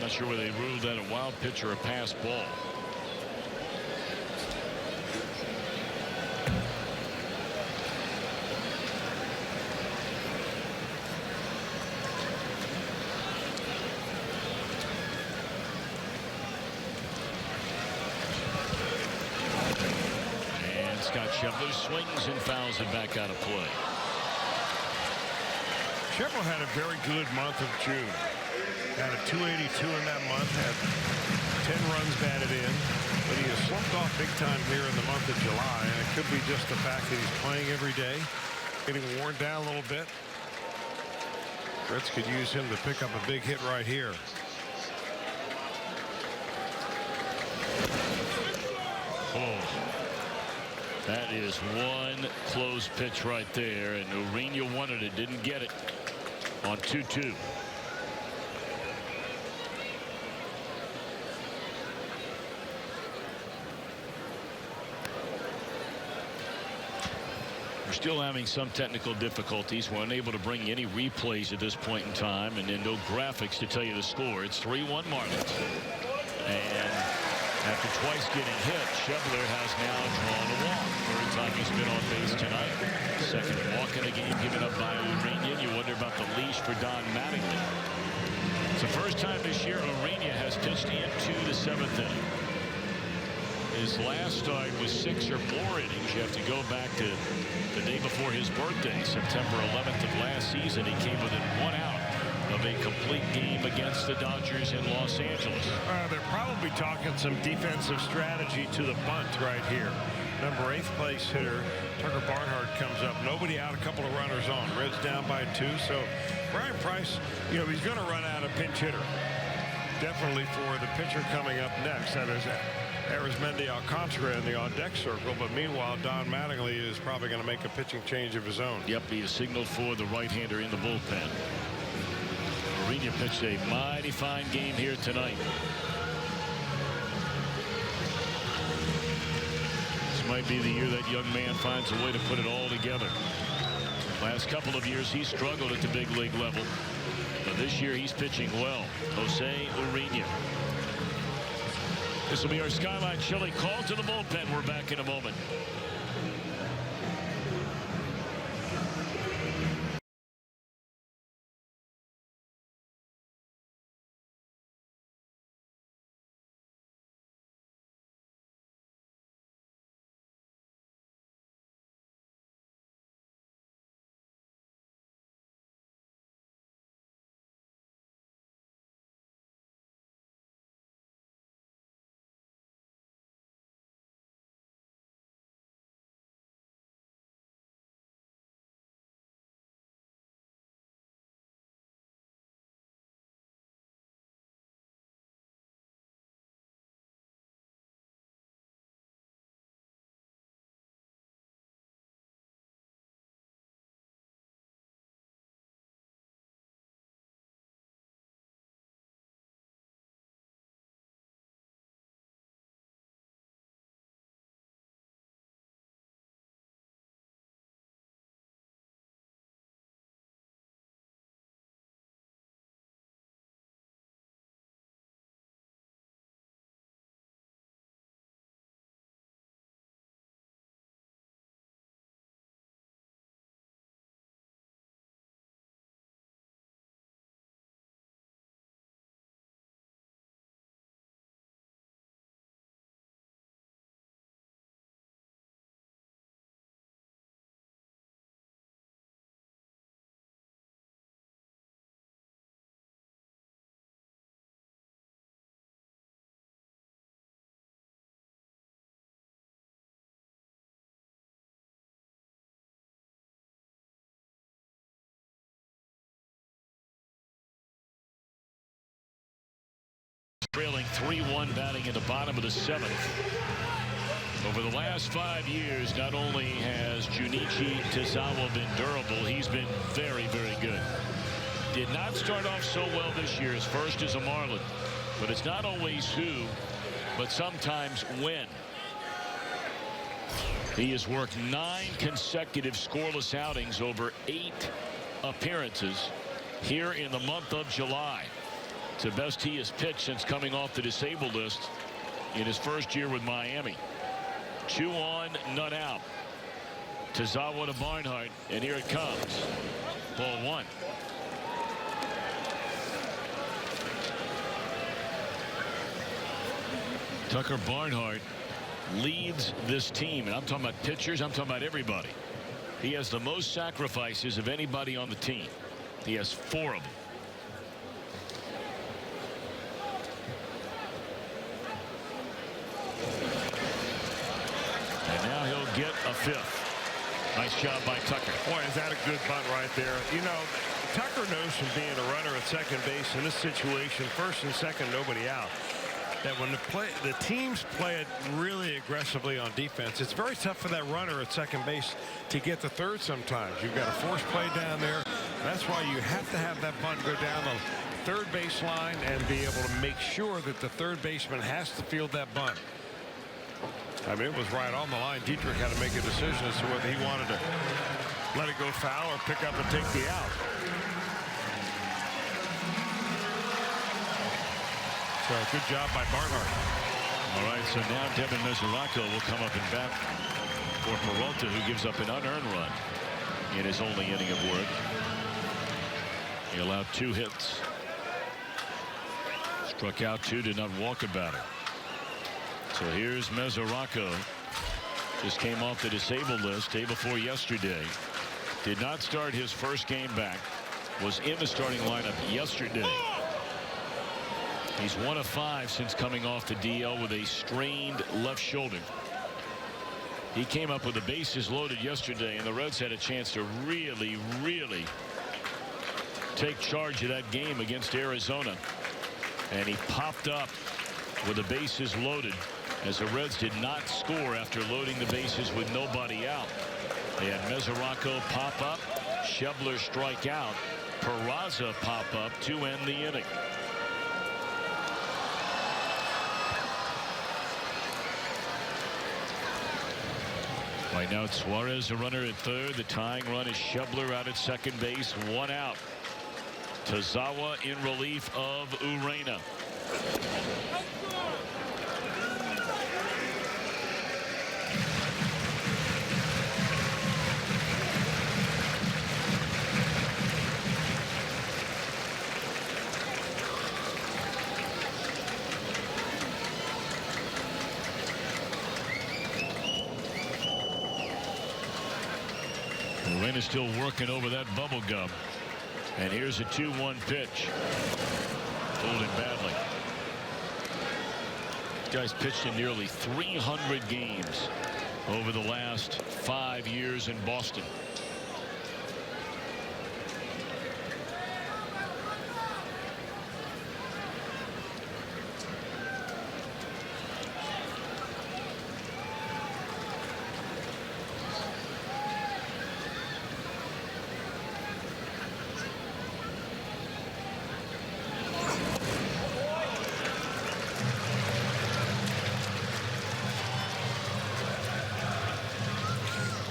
S1: Not sure whether they ruled that a wild pitch or a pass ball. And Scott Scheffler swings and fouls it back out of play.
S2: Scheffler had a very good month of June. Had a 282 in that month, had 10 runs batted in, but he has slumped off big time here in the month of July, and it could be just the fact that he's playing every day, getting worn down a little bit. Reds could use him to pick up a big hit right here.
S1: Oh, that is one close pitch right there, and Urena wanted it, didn't get it on 2-2. Still having some technical difficulties. We're unable to bring any replays at this point in time, and then no graphics to tell you the score. It's 3-1 Marlins. And after twice getting hit, Scheffler has now drawn a walk. Third time he's been on base tonight. Second walk in a game given up by Urena. You wonder about the leash for Don Mattingly. It's the first time this year Urena has pitched into the 7th inning. His last start was 6 or more innings. You have to go back to the day before his birthday, September 11th of last season. He came within 1 out of a complete game against the Dodgers in Los Angeles.
S2: They're probably talking some defensive strategy to the bunt right here. Number 8th place hitter Tucker Barnhart comes up. Nobody out, a couple of runners on. Reds down by 2. So Brian Price, you know, he's going to run out a pinch hitter. Definitely for the pitcher coming up next. That is Arizmendi Alcantara in the on-deck circle, but meanwhile Don Mattingly is probably going to make a pitching change of his own.
S1: Yep, he is signaled for the right-hander in the bullpen. Urena pitched a mighty fine game here tonight. This might be the year that young man finds a way to put it all together. Last couple of years he struggled at the big league level, but this year he's pitching well. Jose Urena. This will be our Skyline Chili call to the bullpen. We're back in a moment. Trailing 3-1, batting in the bottom of the 7th. Over the last 5 years, not only has Junichi Tazawa been durable, he's been very, very good. Did not start off so well this year. His first as a Marlin. But it's not always who, but sometimes when. He has worked 9 consecutive scoreless outings over 8 appearances. here in the month of July. It's the best he has pitched since coming off the disabled list in his first year with Miami. 2 on, none out. Tazawa to Barnhart, and here it comes. Ball 1. Tucker Barnhart leads this team, and I'm talking about pitchers, I'm talking about everybody. He has the most sacrifices of anybody on the team. He has 4 of them. And now he'll get a 5th. Nice job by Tucker.
S2: Boy, is that a good bunt right there. You know, Tucker knows from being a runner at second base in this situation, first and second, nobody out, that when the teams play it really aggressively on defense, it's very tough for that runner at second base to get to third sometimes. You've got a force play down there. That's why you have to have that bunt go down the third base line and be able to make sure that the third baseman has to field that bunt. I mean, it was right on the line. Dietrich had to make a decision as to whether he wanted to let it go foul or pick up and take the out. So good job by Barnhart.
S1: All right, so now Devin Mesoraco will come up and bat for Peralta, who gives up an unearned run in his only inning of work. He allowed 2 hits. Struck out 2, did not walk a batter. So here's Mesoraco. Just came off the disabled list day before yesterday. Did not start his first game back. Was in the starting lineup yesterday. He's 1 of 5 since coming off the DL with a strained left shoulder. He came up with the bases loaded yesterday, and the Reds had a chance to really take charge of that game against Arizona. And he popped up with the bases loaded, as the Reds did not score after loading the bases with nobody out. They had Mesoraco pop up, Schebler strike out, Peraza pop up to end the inning. Right now it's Suarez, a runner at third. The tying run is Schebler out at second base. 1 out. Tazawa in relief of Urena. Urena's still working over that bubble gum. And here's a 2-1 pitch. Pulled him badly. This guy's pitched in nearly 300 games over the last 5 years in Boston.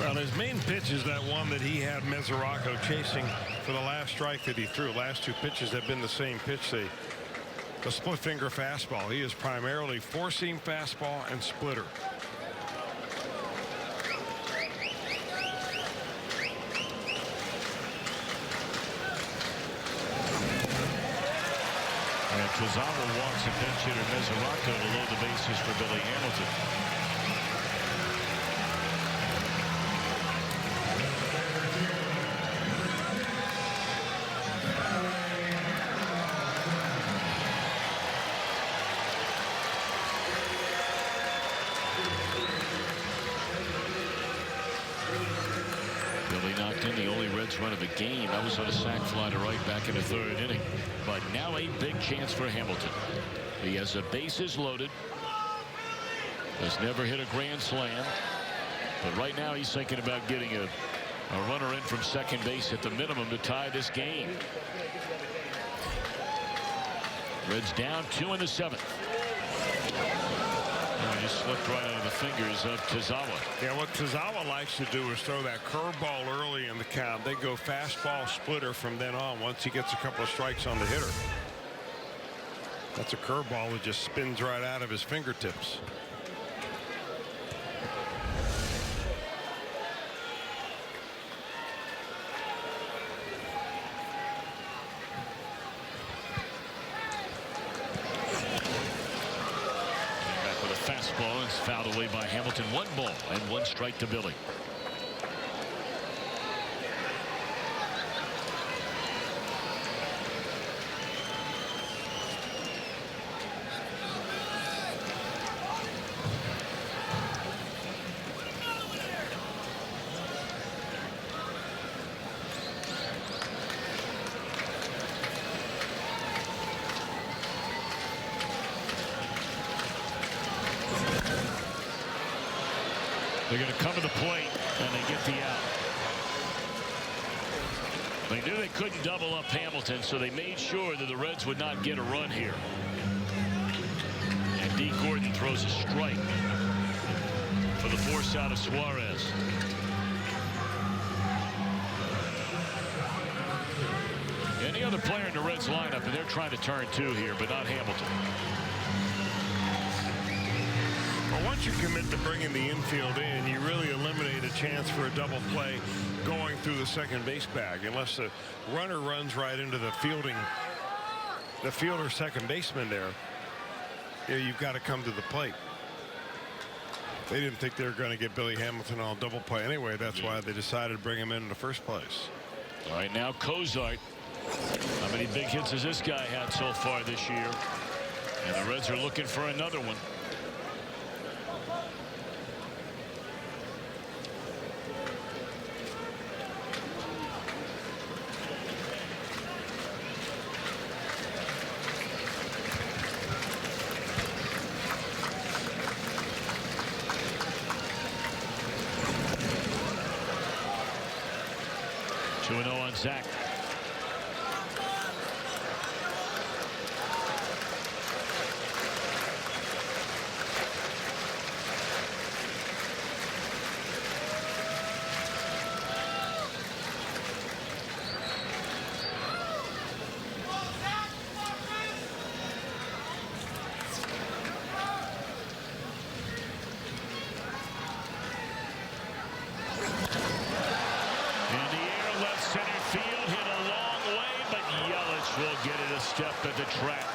S2: Well, his main pitch is that one that he had Mesoraco chasing for the last strike that he threw. Last 2 pitches have been the same pitch. The split finger fastball. He is primarily 4-seam fastball and splitter.
S1: And Tazawa walks a pinch hitter Mesoraco to load the bases for Billy Hamilton. Run of the game. That was on a sac fly to right back in the 3rd inning. But now a big chance for Hamilton. He has the bases loaded. Has never hit a grand slam. But right now he's thinking about getting a runner in from second base at the minimum to tie this game. Reds down 2 in the 7th. He slipped right out of the fingers of Tazawa.
S2: Yeah, what Tazawa likes to do is throw that curveball early in the count. They go fastball splitter from then on once he gets a couple of strikes on the hitter. That's a curveball that just spins right out of his fingertips.
S1: Fastball is fouled away by Hamilton. 1 ball and 1 strike to Billy. They're going to come to the plate, and they get the out. They knew they couldn't double up Hamilton, so they made sure that the Reds would not get a run here. And D. Gordon throws a strike for the force out of Suarez. Any other player in the Reds lineup, and they're trying to turn 2 here, but not Hamilton.
S2: Well, once you commit to bringing the infield in, you really eliminate a chance for a double play going through the second base bag, unless the runner runs right into the fielder second baseman there. You've got to come to the plate. They didn't think they were going to get Billy Hamilton on a double play anyway. That's why they decided to bring him in the first place.
S1: All right, now Cozart. How many big hits has this guy had so far this year? And the Reds are looking for another one. Zach. At the track,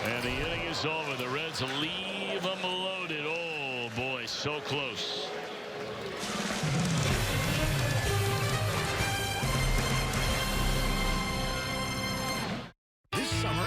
S1: and the inning is over. The Reds leave them loaded. Oh boy, so close.
S5: This summer,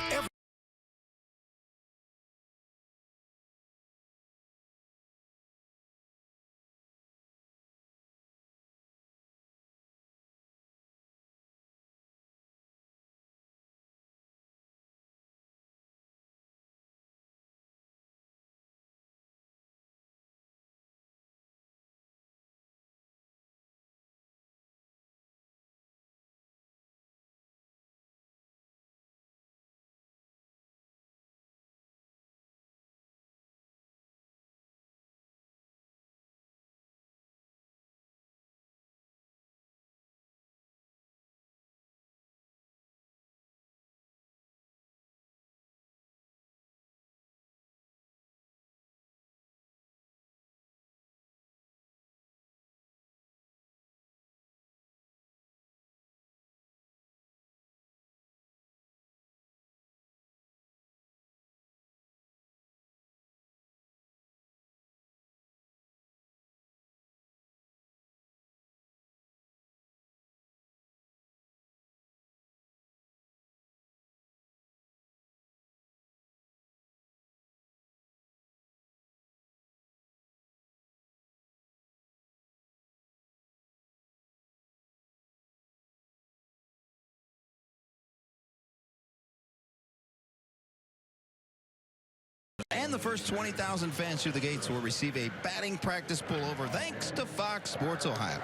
S4: And the first 20,000 fans through the gates will receive a batting practice pullover thanks to Fox Sports Ohio.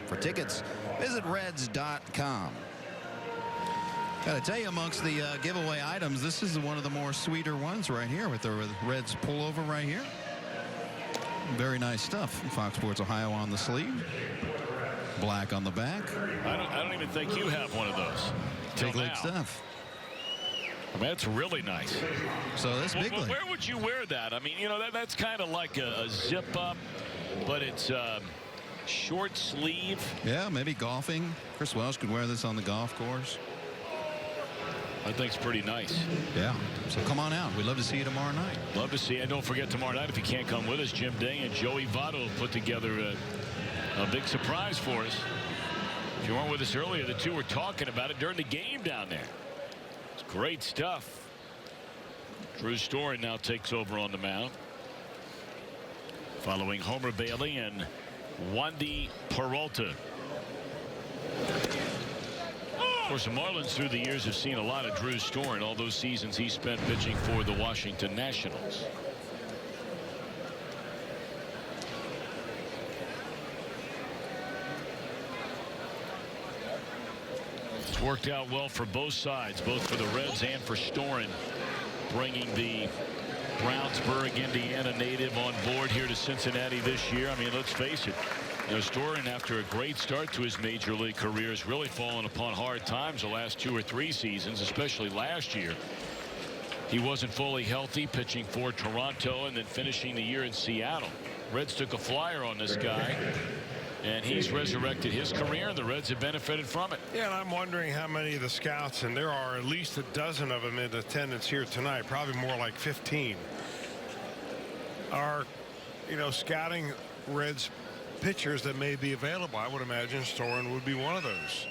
S4: For tickets, visit Reds.com. Gotta tell you, amongst the giveaway items, this is one of the more sweeter ones right here with the Reds pullover right here. Very nice stuff. Fox Sports Ohio on the sleeve. Black on the back.
S1: I don't even think you have one of those.
S4: Big league stuff.
S1: I mean, that's really nice.
S4: So that's big league.
S1: Where would you wear that? I mean, you know, that's kind of like a zip up, but it's short sleeve.
S4: Yeah, maybe golfing. Chris Welsh could wear this on the golf course.
S1: I think it's pretty nice.
S4: Yeah. So come on out. We'd love to see you tomorrow night.
S1: Love to see you. And don't forget tomorrow night, if you can't come with us, Jim Day and Joey Votto have put together a big surprise for us. If you weren't with us earlier, the two were talking about it during the game down there. It's great stuff. Drew Storen now takes over on the mound, following Homer Bailey and Wandy Peralta. Of course, the Marlins through the years have seen a lot of Drew Storen. All those seasons he spent pitching for the Washington Nationals. It's worked out well for both sides, both for the Reds and for Storen, bringing the Brownsburg, Indiana native on board here to Cincinnati this year. I mean, let's face it, you know, Storen, after a great start to his major league career, has really fallen upon hard times the last 2 or 3 seasons, especially last year. He wasn't fully healthy, pitching for Toronto and then finishing the year in Seattle. Reds took a flyer on this guy, and he's resurrected his career, and the Reds have benefited from it.
S2: Yeah, and I'm wondering how many of the scouts, and there are at least a dozen of them in attendance here tonight, probably more like 15, are, you know, scouting Reds pitchers that may be available. I would imagine Storen would be one of those.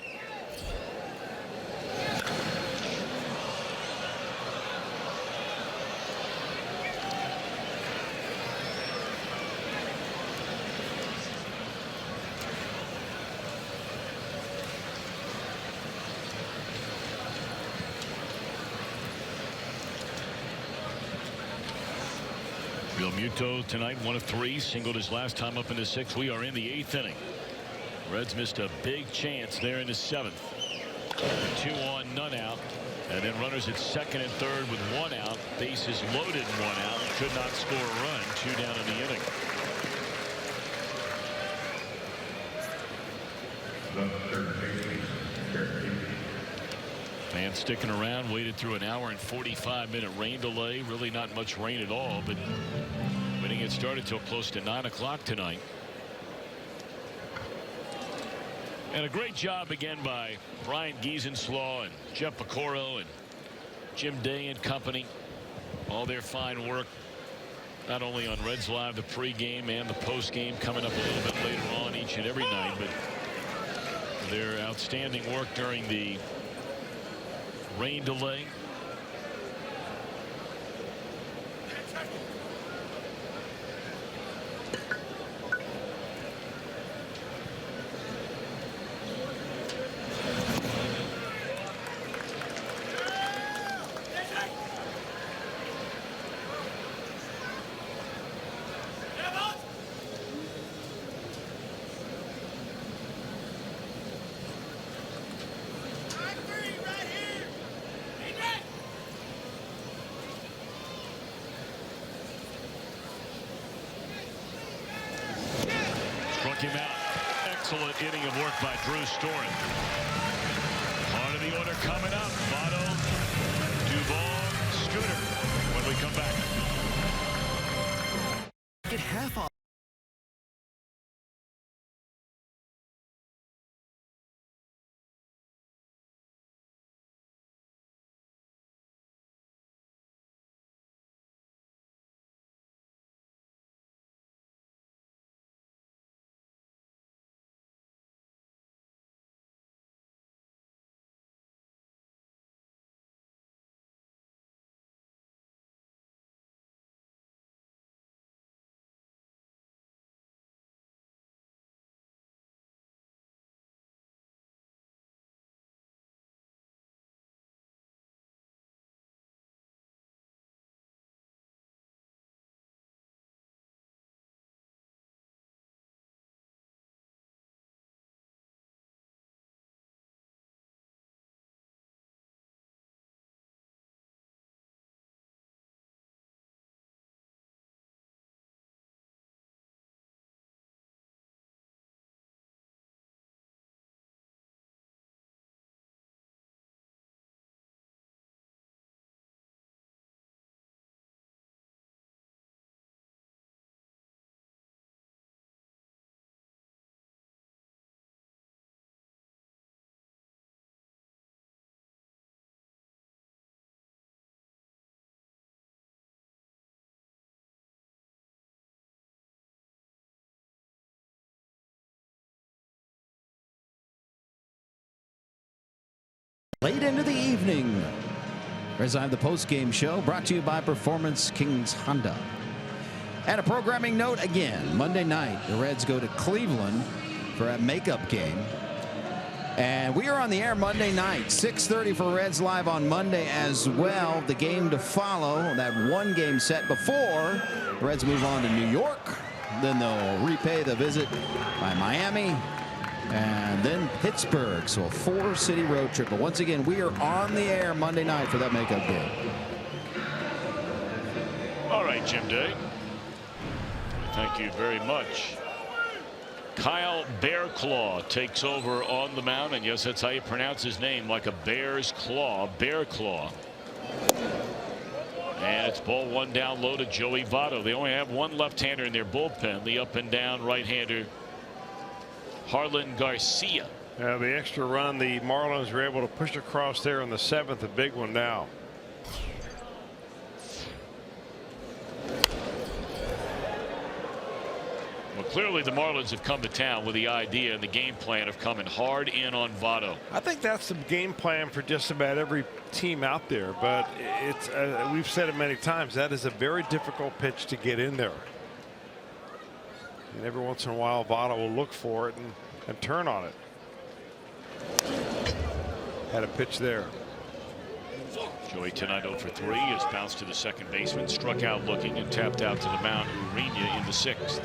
S1: Muto tonight, 1 of 3, singled his last time up in the 6th. We are in the 8th inning. Reds missed a big chance there in the 7th. 2 on, none out, and then runners at 2nd and 3rd with 1 out. Bases loaded and 1 out. Could not score a run. 2 down in the inning. Fans sticking around, waited through an hour and 45-minute rain delay. Really not much rain at all, but we didn't get started till close to 9 o'clock tonight. And a great job again by Brian Giesenslaw and Jeff Pecoro and Jim Day and company. All their fine work, not only on Reds Live, the pregame and the postgame, coming up a little bit later on each and every night, but their outstanding work during the rain delay. Him out. Excellent inning of work by Drew Storen. Part of the order coming up. Votto, Duvall, Scooter when we come back.
S5: Get half off.
S4: Late into the evening, as I have the post-game show brought to you by Performance Kings Honda. And a programming note again, Monday night, the Reds go to Cleveland for a makeup game. And we are on the air Monday night, 6:30 for Reds Live on Monday as well. The game to follow, that one game set before the Reds move on to New York. Then they'll repay the visit by Miami and then Pittsburgh. So a 4-city road trip. But once again, we are on the air Monday night for that makeup game.
S1: All right, Jim Day. Thank you very much. Kyle Bearclaw takes over on the mound, and yes, that's how you pronounce his name, like a bear's claw. Bearclaw. And it's ball one down low to Joey Votto. They only have one left-hander in their bullpen, the up and down right-hander Harlan Garcia.
S2: The extra run the Marlins were able to push across there in the 7th, a big one now.
S1: Well, clearly the Marlins have come to town with the idea and the game plan of coming hard in on Votto.
S2: I think that's the game plan for just about every team out there, but it's we've said it many times, that is a very difficult pitch to get in there. And every once in a while Votto will look for it and turn on it. Had a pitch there.
S1: Joey tonight 0 for 3 has bounced to the second baseman, struck out looking and tapped out to the mound. Urena in the 6th.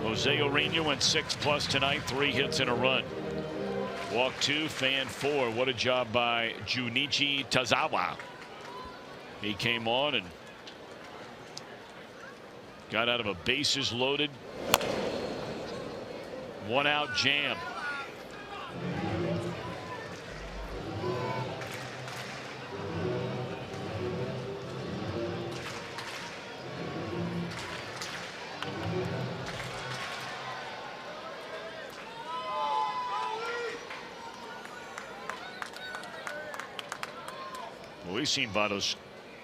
S1: Jose Urena went 6+ tonight, 3 hits and a run. Walk 2, fan 4. What a job by Junichi Tazawa. He came on and got out of a bases loaded 1-out jam. Well, we've seen Votto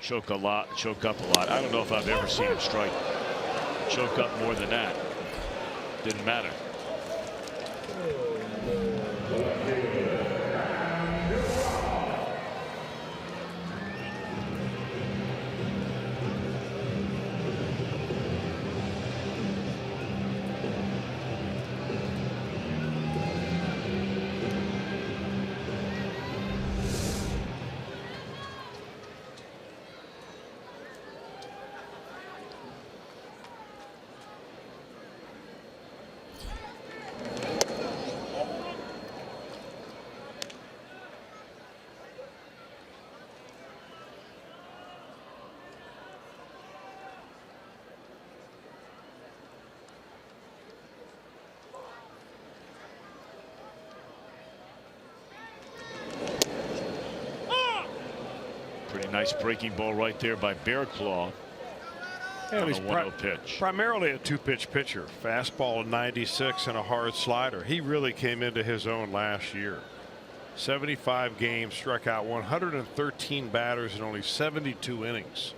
S1: choke up a lot. I don't know if I've ever seen him choke up more than that. Didn't matter. Pretty nice breaking ball right there by Bearclaw.
S2: And he's
S1: 1-0 pitch.
S2: Primarily a 2-pitch pitcher. Fastball at 96 and a hard slider. He really came into his own last year. 75 games, struck out 113 batters in only 72 innings.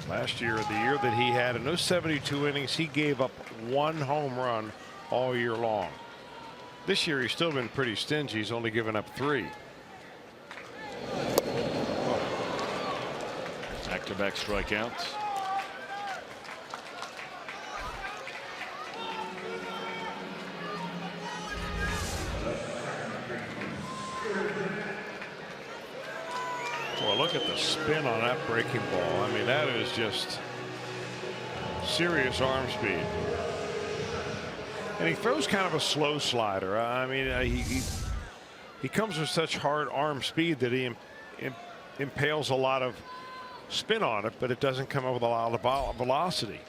S2: Last year, the year that he had in those 72 innings, he gave up 1 home run all year long. This year, he's still been pretty stingy. He's only given up 3.
S1: Back-to-back strikeouts.
S2: Well, look at the spin on that breaking ball. I mean, that is just serious arm speed. And he throws kind of a slow slider. I mean, he comes with such hard arm speed that he impales a lot of spin on it, but it doesn't come up with a lot of velocity.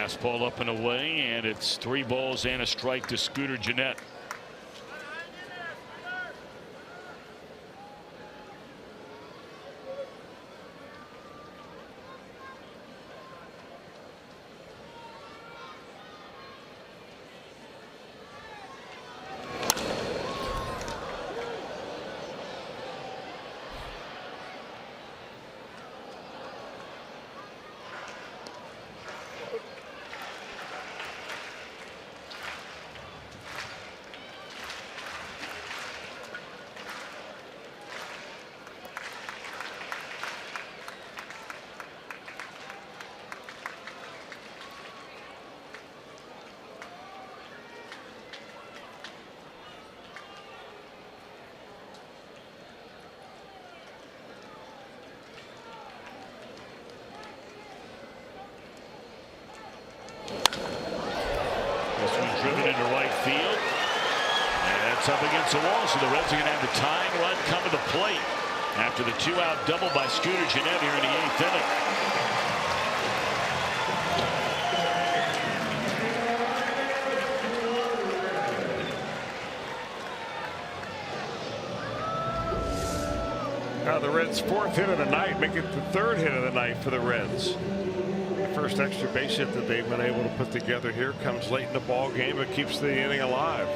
S1: Fastball up and away, and it's 3 balls and a strike to Scooter Gennett. Driven into right field. And it's up against the wall, so the Reds are going to have the tying run come to the plate after the 2-out double by Scooter Gennett here in the 8th inning.
S2: Now the Reds' 4th hit of the night, make it the 3rd hit of the night for the Reds. First extra base hit that they've been able to put together here comes late in the ball game. It keeps the inning alive.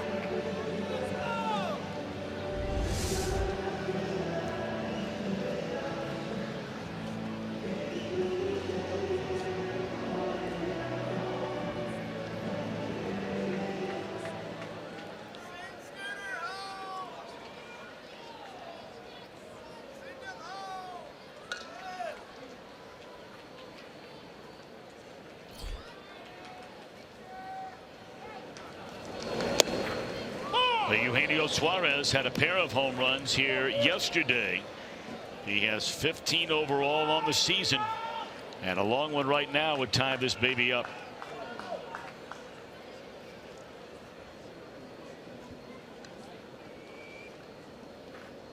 S1: Eugenio Suarez had a pair of home runs here yesterday. He has 15 overall on the season, and a long one right now would tie this baby up.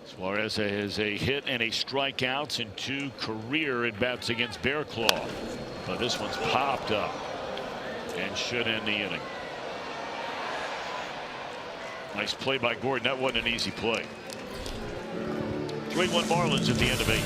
S1: Suarez has a hit and a strikeouts in 2 career at bats against Bear Claw, but this one's popped up and should end the inning. Nice play by Gordon. That wasn't an easy play. 3-1 Marlins at the end of 8.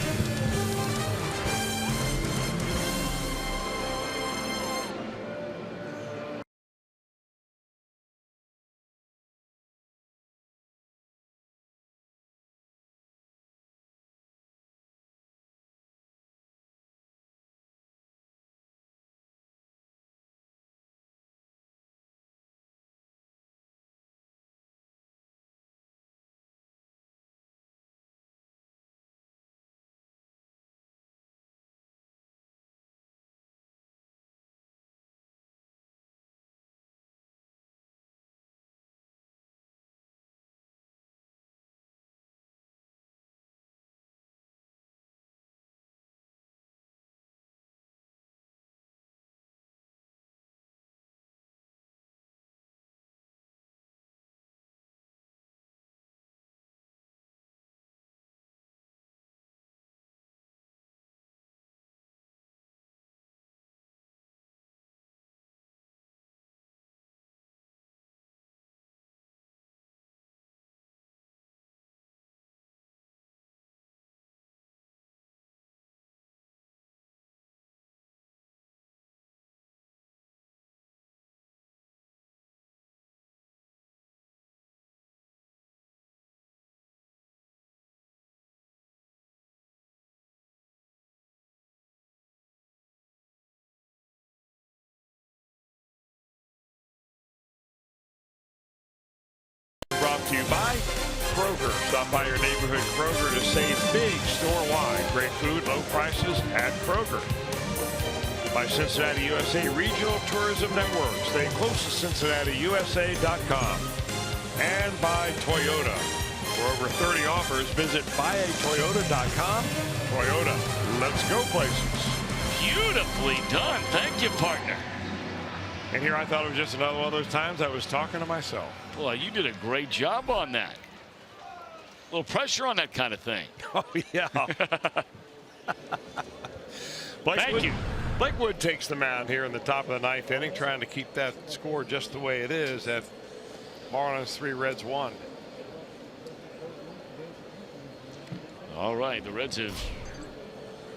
S2: Brought to you by Kroger. Stop by your neighborhood Kroger to save big store-wide. Great food, low prices at Kroger. By Cincinnati USA Regional Tourism Network. Stay close to CincinnatiUSA.com. And by Toyota. For over 30 offers, visit buyatoyota.com. Toyota, let's go places.
S1: Beautifully done. Thank you, partner.
S2: And here I thought it was just another one of those times I was talking to myself.
S1: Boy, you did a great job on that. A little pressure on that kind of thing.
S2: Oh, yeah.
S1: Thank you.
S2: Blake Wood takes the mound here in the top of the 9th inning, trying to keep that score just the way it is at Marlins 3, Reds 1.
S1: All right, the Reds have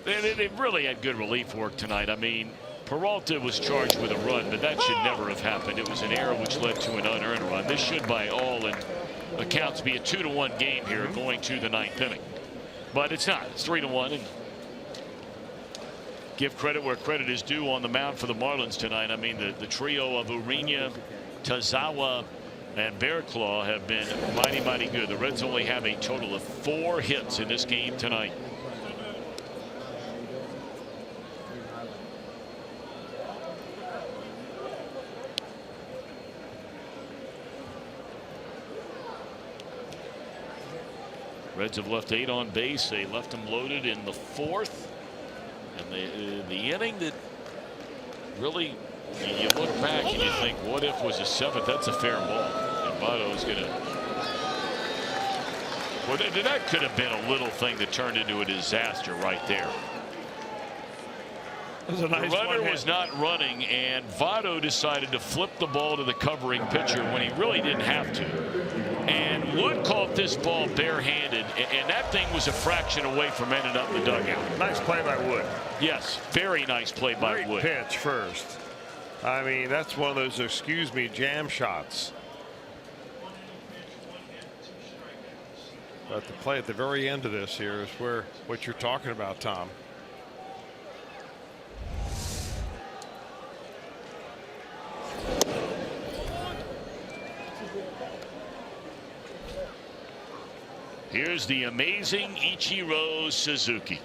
S1: they've really had good relief work tonight. I mean, Peralta was charged with a run, but that should never have happened. It was an error which led to an unearned run. This should, by all accounts, be a 2-1 game here going to the 9th inning. But it's not. It's 3-1. And give credit where credit is due on the mound for the Marlins tonight. I mean, the trio of Urena, Tazawa, and Bearclaw have been mighty, mighty good. The Reds only have a total of 4 hits in this game tonight. Reds have left 8 on base. They left them loaded in the 4th. And the inning that really, you look back and you think, what if was a 7th? That's a fair ball. And Votto's going to. Well, that could have been a little thing that turned into a disaster right there.
S2: The
S1: runner was not running, and Votto decided to flip the ball to the covering pitcher when he really didn't have to. And Wood caught this ball barehanded, and that thing was a fraction away from ending up in the dugout.
S2: Nice play by Wood.
S1: Yes, very nice play by Wood.
S2: Great pitch first. I mean, that's one of those excuse me jam shots. But the play at the very end of this here is where what you're talking about, Tom.
S1: Here's the amazing Ichiro Suzuki.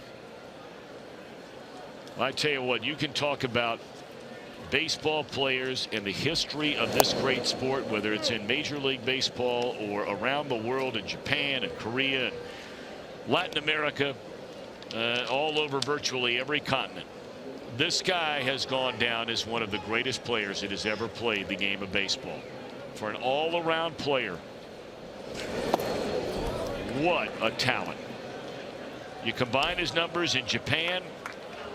S1: I tell you what, you can talk about baseball players and the history of this great sport, whether it's in Major League Baseball or around the world in Japan and Korea and Latin America, all over virtually every continent. This guy has gone down as one of the greatest players that has ever played the game of baseball. For an all-around player, what a talent. You combine his numbers in Japan,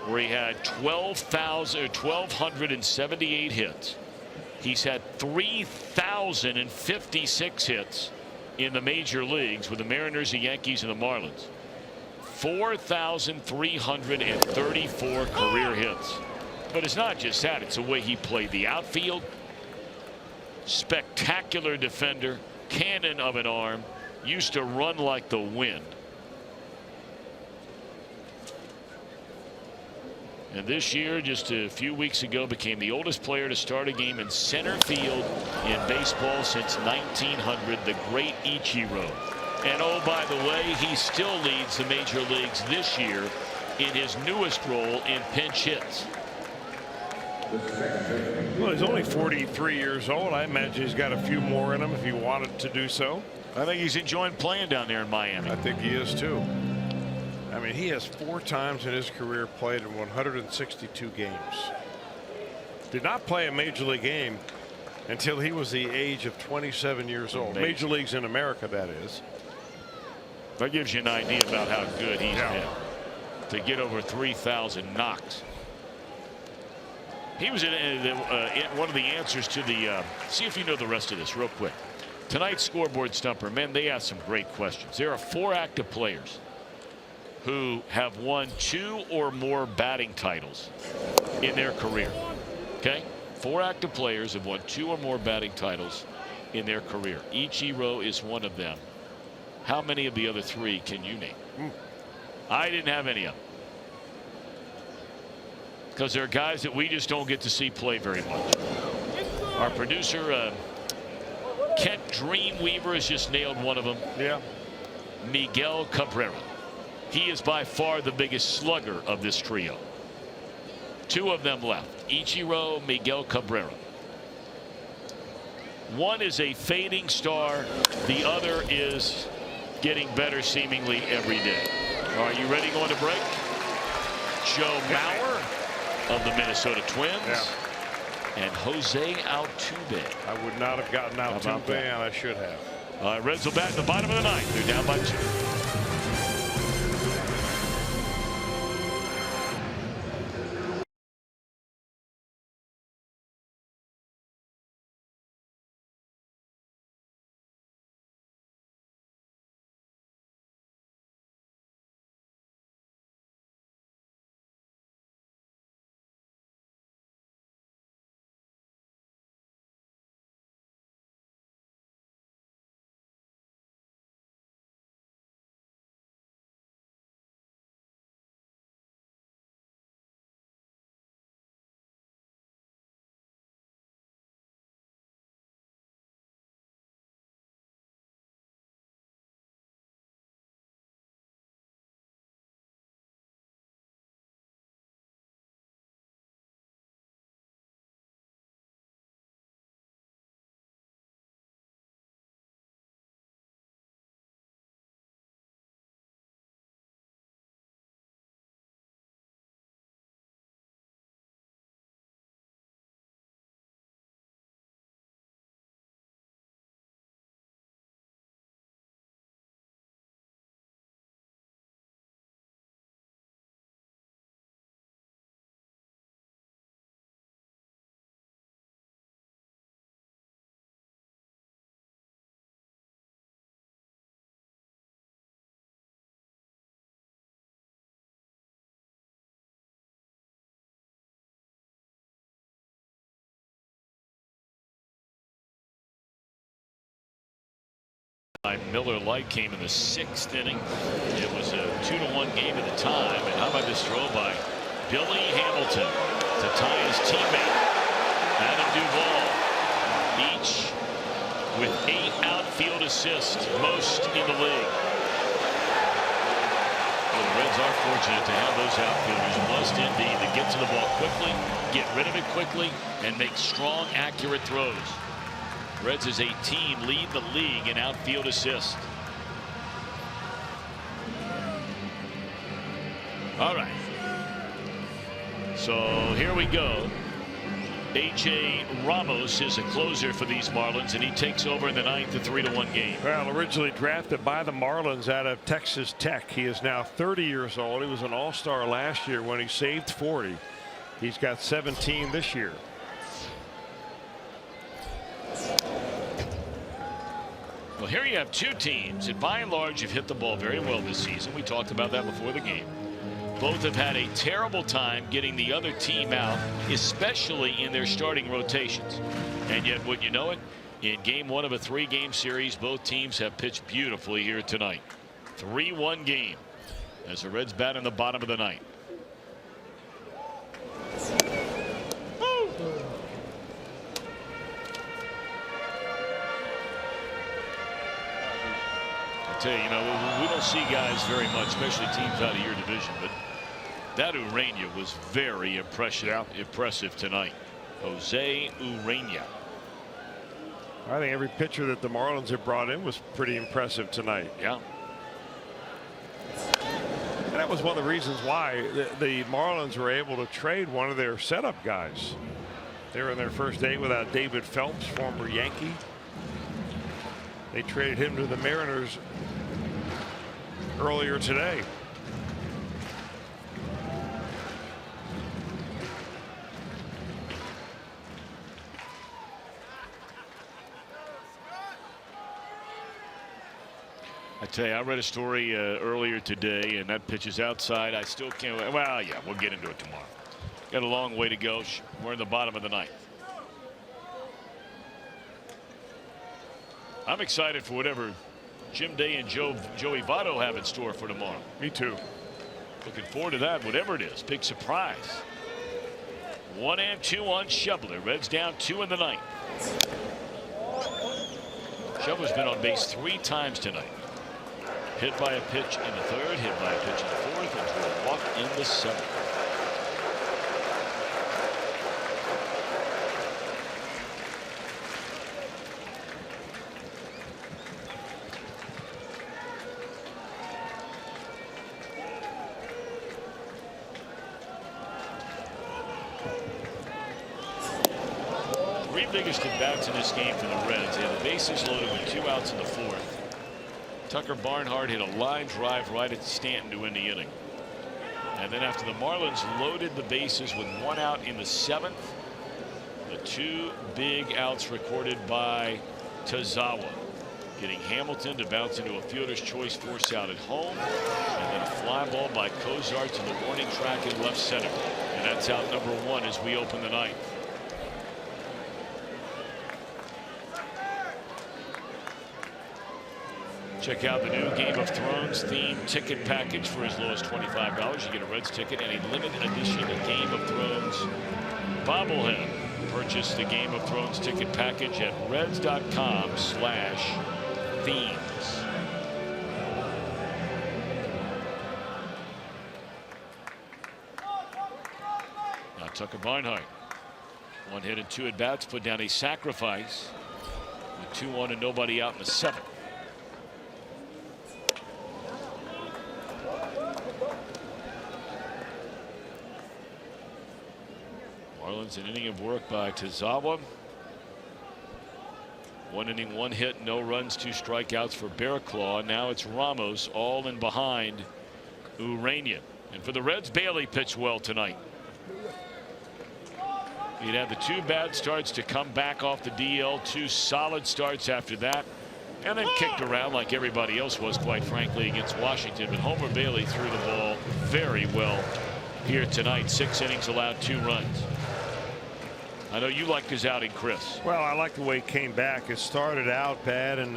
S1: where he had 1,278 hits. He's had 3,056 hits in the major leagues with the Mariners, the Yankees, and the Marlins. 4,334 career hits. But it's not just that, it's the way he played the outfield. Spectacular defender, cannon of an arm, used to run like the wind. And this year, just a few weeks ago, became the oldest player to start a game in center field in baseball since 1900, the great Ichiro. And oh, by the way, he still leads the major leagues this year in his newest role in pinch hits.
S2: Well, he's only 43 years old. I imagine he's got a few more in him if he wanted to do so.
S1: I think he's enjoying playing down there in Miami.
S2: I think he is too. I mean, he has 4 times in his career played in 162 games. Did not play a major league game until he was the age of 27 years old. Major leagues in America, that is.
S1: That gives you an idea about how good he's been. To get over 3,000 knocks. He was in one of the answers to the see if you know the rest of this real quick. Tonight's scoreboard stumper, man, they asked some great questions. There are 4 active players who have won 2 or more batting titles in their career. Okay, 4 active players have won 2 or more batting titles in their career. Ichiro is one of them. How many of the other 3 can you name? I didn't have any of them, because there are guys that we just don't get to see play very much. Our producer Kent Dreamweaver has just nailed one of them.
S2: Yeah.
S1: Miguel Cabrera. He is by far the biggest slugger of this trio. 2 of them left. Ichiro, Miguel Cabrera. One is a fading star. The other is getting better seemingly every day. Are you ready going to break? Joe Mauer of the Minnesota Twins.
S2: Yeah.
S1: And Jose Altuve.
S2: I would not have gotten Altuve, and I should have.
S1: Reds will bat in the bottom of the 9th. They're down by 2. Miller Lite came in the 6th inning. It was a 2-1 game at the time. And how about this throw by Billy Hamilton to tie his teammate Adam Duvall, each with 8 outfield assists, most in the league. Well, the Reds are fortunate to have those outfielders, must indeed, that get to the ball quickly, get rid of it quickly, and make strong, accurate throws. Reds as a team lead the league in outfield assists. All right. So here we go. A.J. Ramos is a closer for these Marlins, and he takes over in the 9th, a 3-1 game.
S2: Well, originally drafted by the Marlins out of Texas Tech. He is now 30 years old. He was an all-star last year when he saved 40. He's got 17 this year.
S1: Well, here you have 2 teams that by and large have hit the ball very well this season. We talked about that before the game. Both have had a terrible time getting the other team out, especially in their starting rotations. And yet, wouldn't you know it, in game 1 of a 3-game series, both teams have pitched beautifully here tonight. 3-1 game as the Reds bat in the bottom of the 9th. I tell you, we don't see guys very much, especially teams out of your division, but that Urania was very impressive tonight. Jose Urania.
S2: I think every pitcher that the Marlins have brought in was pretty impressive tonight.
S1: Yeah.
S2: And that was one of the reasons why the Marlins were able to trade one of their setup guys. They were in their first day without David Phelps, former Yankee. They traded him to the Mariners earlier today.
S1: I tell you, I read a story earlier today, and that pitch is outside. I still can't. Well, yeah, we'll get into it tomorrow. Got a long way to go. We're in the bottom of the 9th. I'm excited for whatever Jim Day and Joey Votto have in store for tomorrow.
S2: Me too.
S1: Looking forward to that, whatever it is. Big surprise. 1-2 on Shoveler. Reds down 2 in the 9th. Shoveler's been on base 3 times tonight. Hit by a pitch in the 3rd, hit by a pitch in the 4th, and drew a walk in the 7th. Biggest at bats in this game for the Reds. They had the bases loaded with 2 outs in the 4th. Tucker Barnhart hit a line drive right at Stanton to end the inning. And then after the Marlins loaded the bases with 1 out in the 7th, the 2 big outs recorded by Tazawa, getting Hamilton to bounce into a fielder's choice force out at home, and then a fly ball by Cozart to the warning track in left center. And that's out number 1 as we open the 9th. Check out the new Game of Thrones themed ticket package for as low as $25. You get a Reds ticket and a limited edition Game of Thrones bobblehead. Purchase the Game of Thrones ticket package at reds.com/themes. Now Tucker Barnhart. 1 hit and 2 at bats, put down a sacrifice with 2-1 and nobody out in the 7th. Marlins, an inning of work by Tazawa. 1 inning, 1 hit, no runs, 2 strikeouts for Bearclaw. Now it's Ramos all in behind Urania. And for the Reds, Bailey pitched well tonight. He'd had the 2 bad starts to come back off the DL, 2 solid starts after that, and then kicked around like everybody else was, quite frankly, against Washington. But Homer Bailey threw the ball very well here tonight. 6 innings, allowed 2 runs. I know you like his outing, Chris.
S2: Well, I like the way he came back. It started out bad, and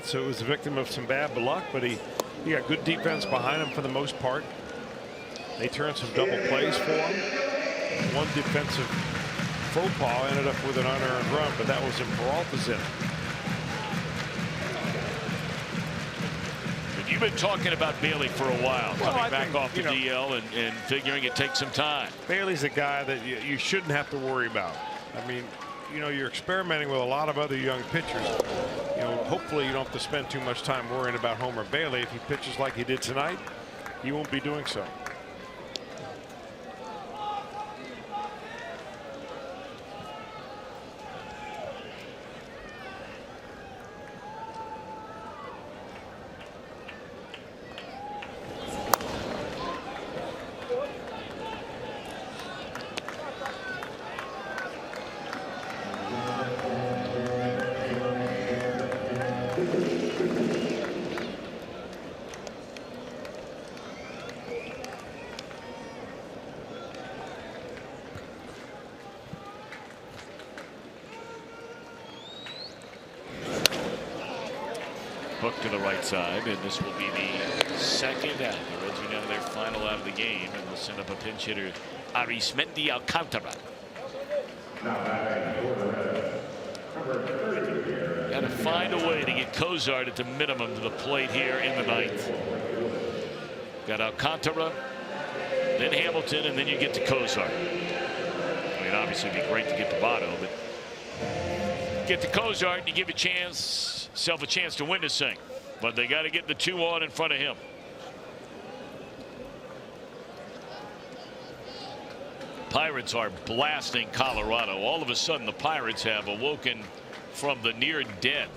S2: so he was a victim of some bad luck, but he got good defense behind him for the most part. They turned some double plays for him. One defensive faux pas ended up with an unearned run, but that was in Peralta's inning.
S1: You've been talking about Bailey for a while, coming back off the DL and figuring it takes some time.
S2: Bailey's a guy that you shouldn't have to worry about. I mean, you're experimenting with a lot of other young pitchers. Hopefully you don't have to spend too much time worrying about Homer Bailey. If he pitches like he did tonight, he won't be doing so.
S1: Hook to the right side, and this will be the second out. The Reds are now their final out of the game, and will send up a pinch hitter, Arismendi Alcantara. Got to find a way to get Cozart at the minimum to the plate here in the ninth. Got Alcantara, then Hamilton, and then you get to Cozart. I mean, obviously it'd be great to get to Votto, but get to Cozart and you give yourself a chance to win this thing. But they got to get the 2 on in front of him. Pirates are blasting Colorado. All of a sudden the Pirates have awoken from the near dead.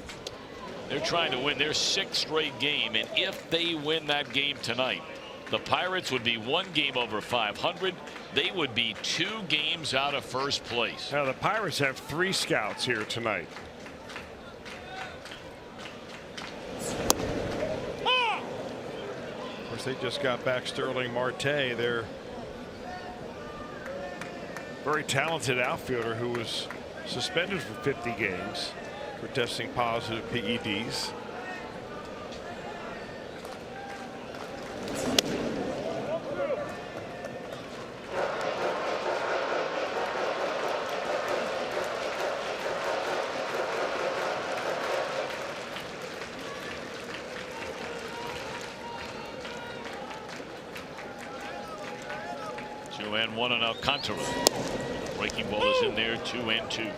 S1: They're trying to win their 6th straight game, and if they win that game tonight, the Pirates would be 1 game over 500. They would be 2 games out of first place.
S2: Now the Pirates have 3 scouts here tonight. Of course, they just got back Sterling Marte. They're very talented outfielder who was suspended for 50 games for testing positive PEDs.
S1: And 1 on Alcantara. Breaking ball is in there, 2-2.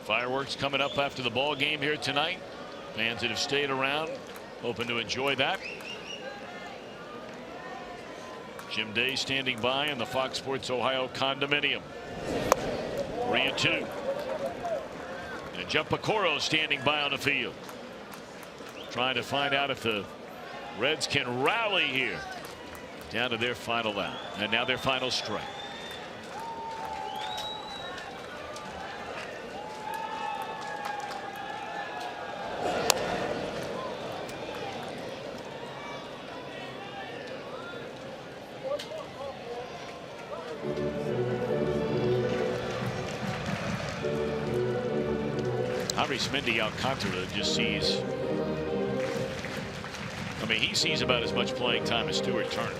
S1: Fireworks coming up after the ball game here tonight. Fans that have stayed around hoping to enjoy that. Jim Day standing by in the Fox Sports Ohio condominium. 3-2. And Jeff Piccolo standing by on the field, trying to find out if the Reds can rally here down to their final out, and now their final strike. Arismendi Alcantara just sees, I mean, he sees about as much playing time as Stuart Turner.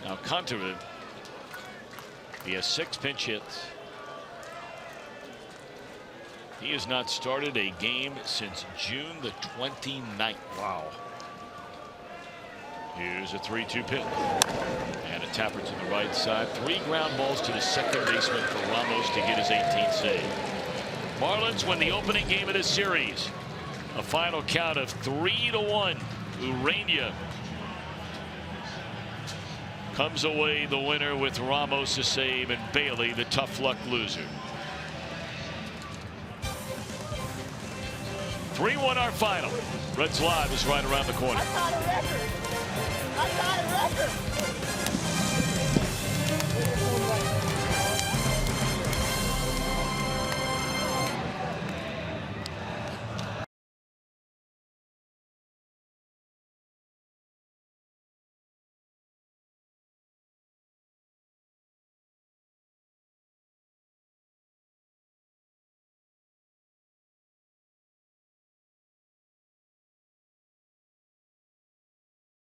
S1: Alcantara, he has 6 pinch hits. He has not started a game since June the 29th. Wow. Here's a 3-2 pitch. And a tapper to the right side. 3 ground balls to the second baseman for Ramos to get his 18th save. Marlins win the opening game of this series. A final count of 3-1. Urania comes away the winner with Ramos a save and Bailey the tough luck loser. 3-1 our final. Reds Live is right around the corner.
S6: I got a record. I got a record.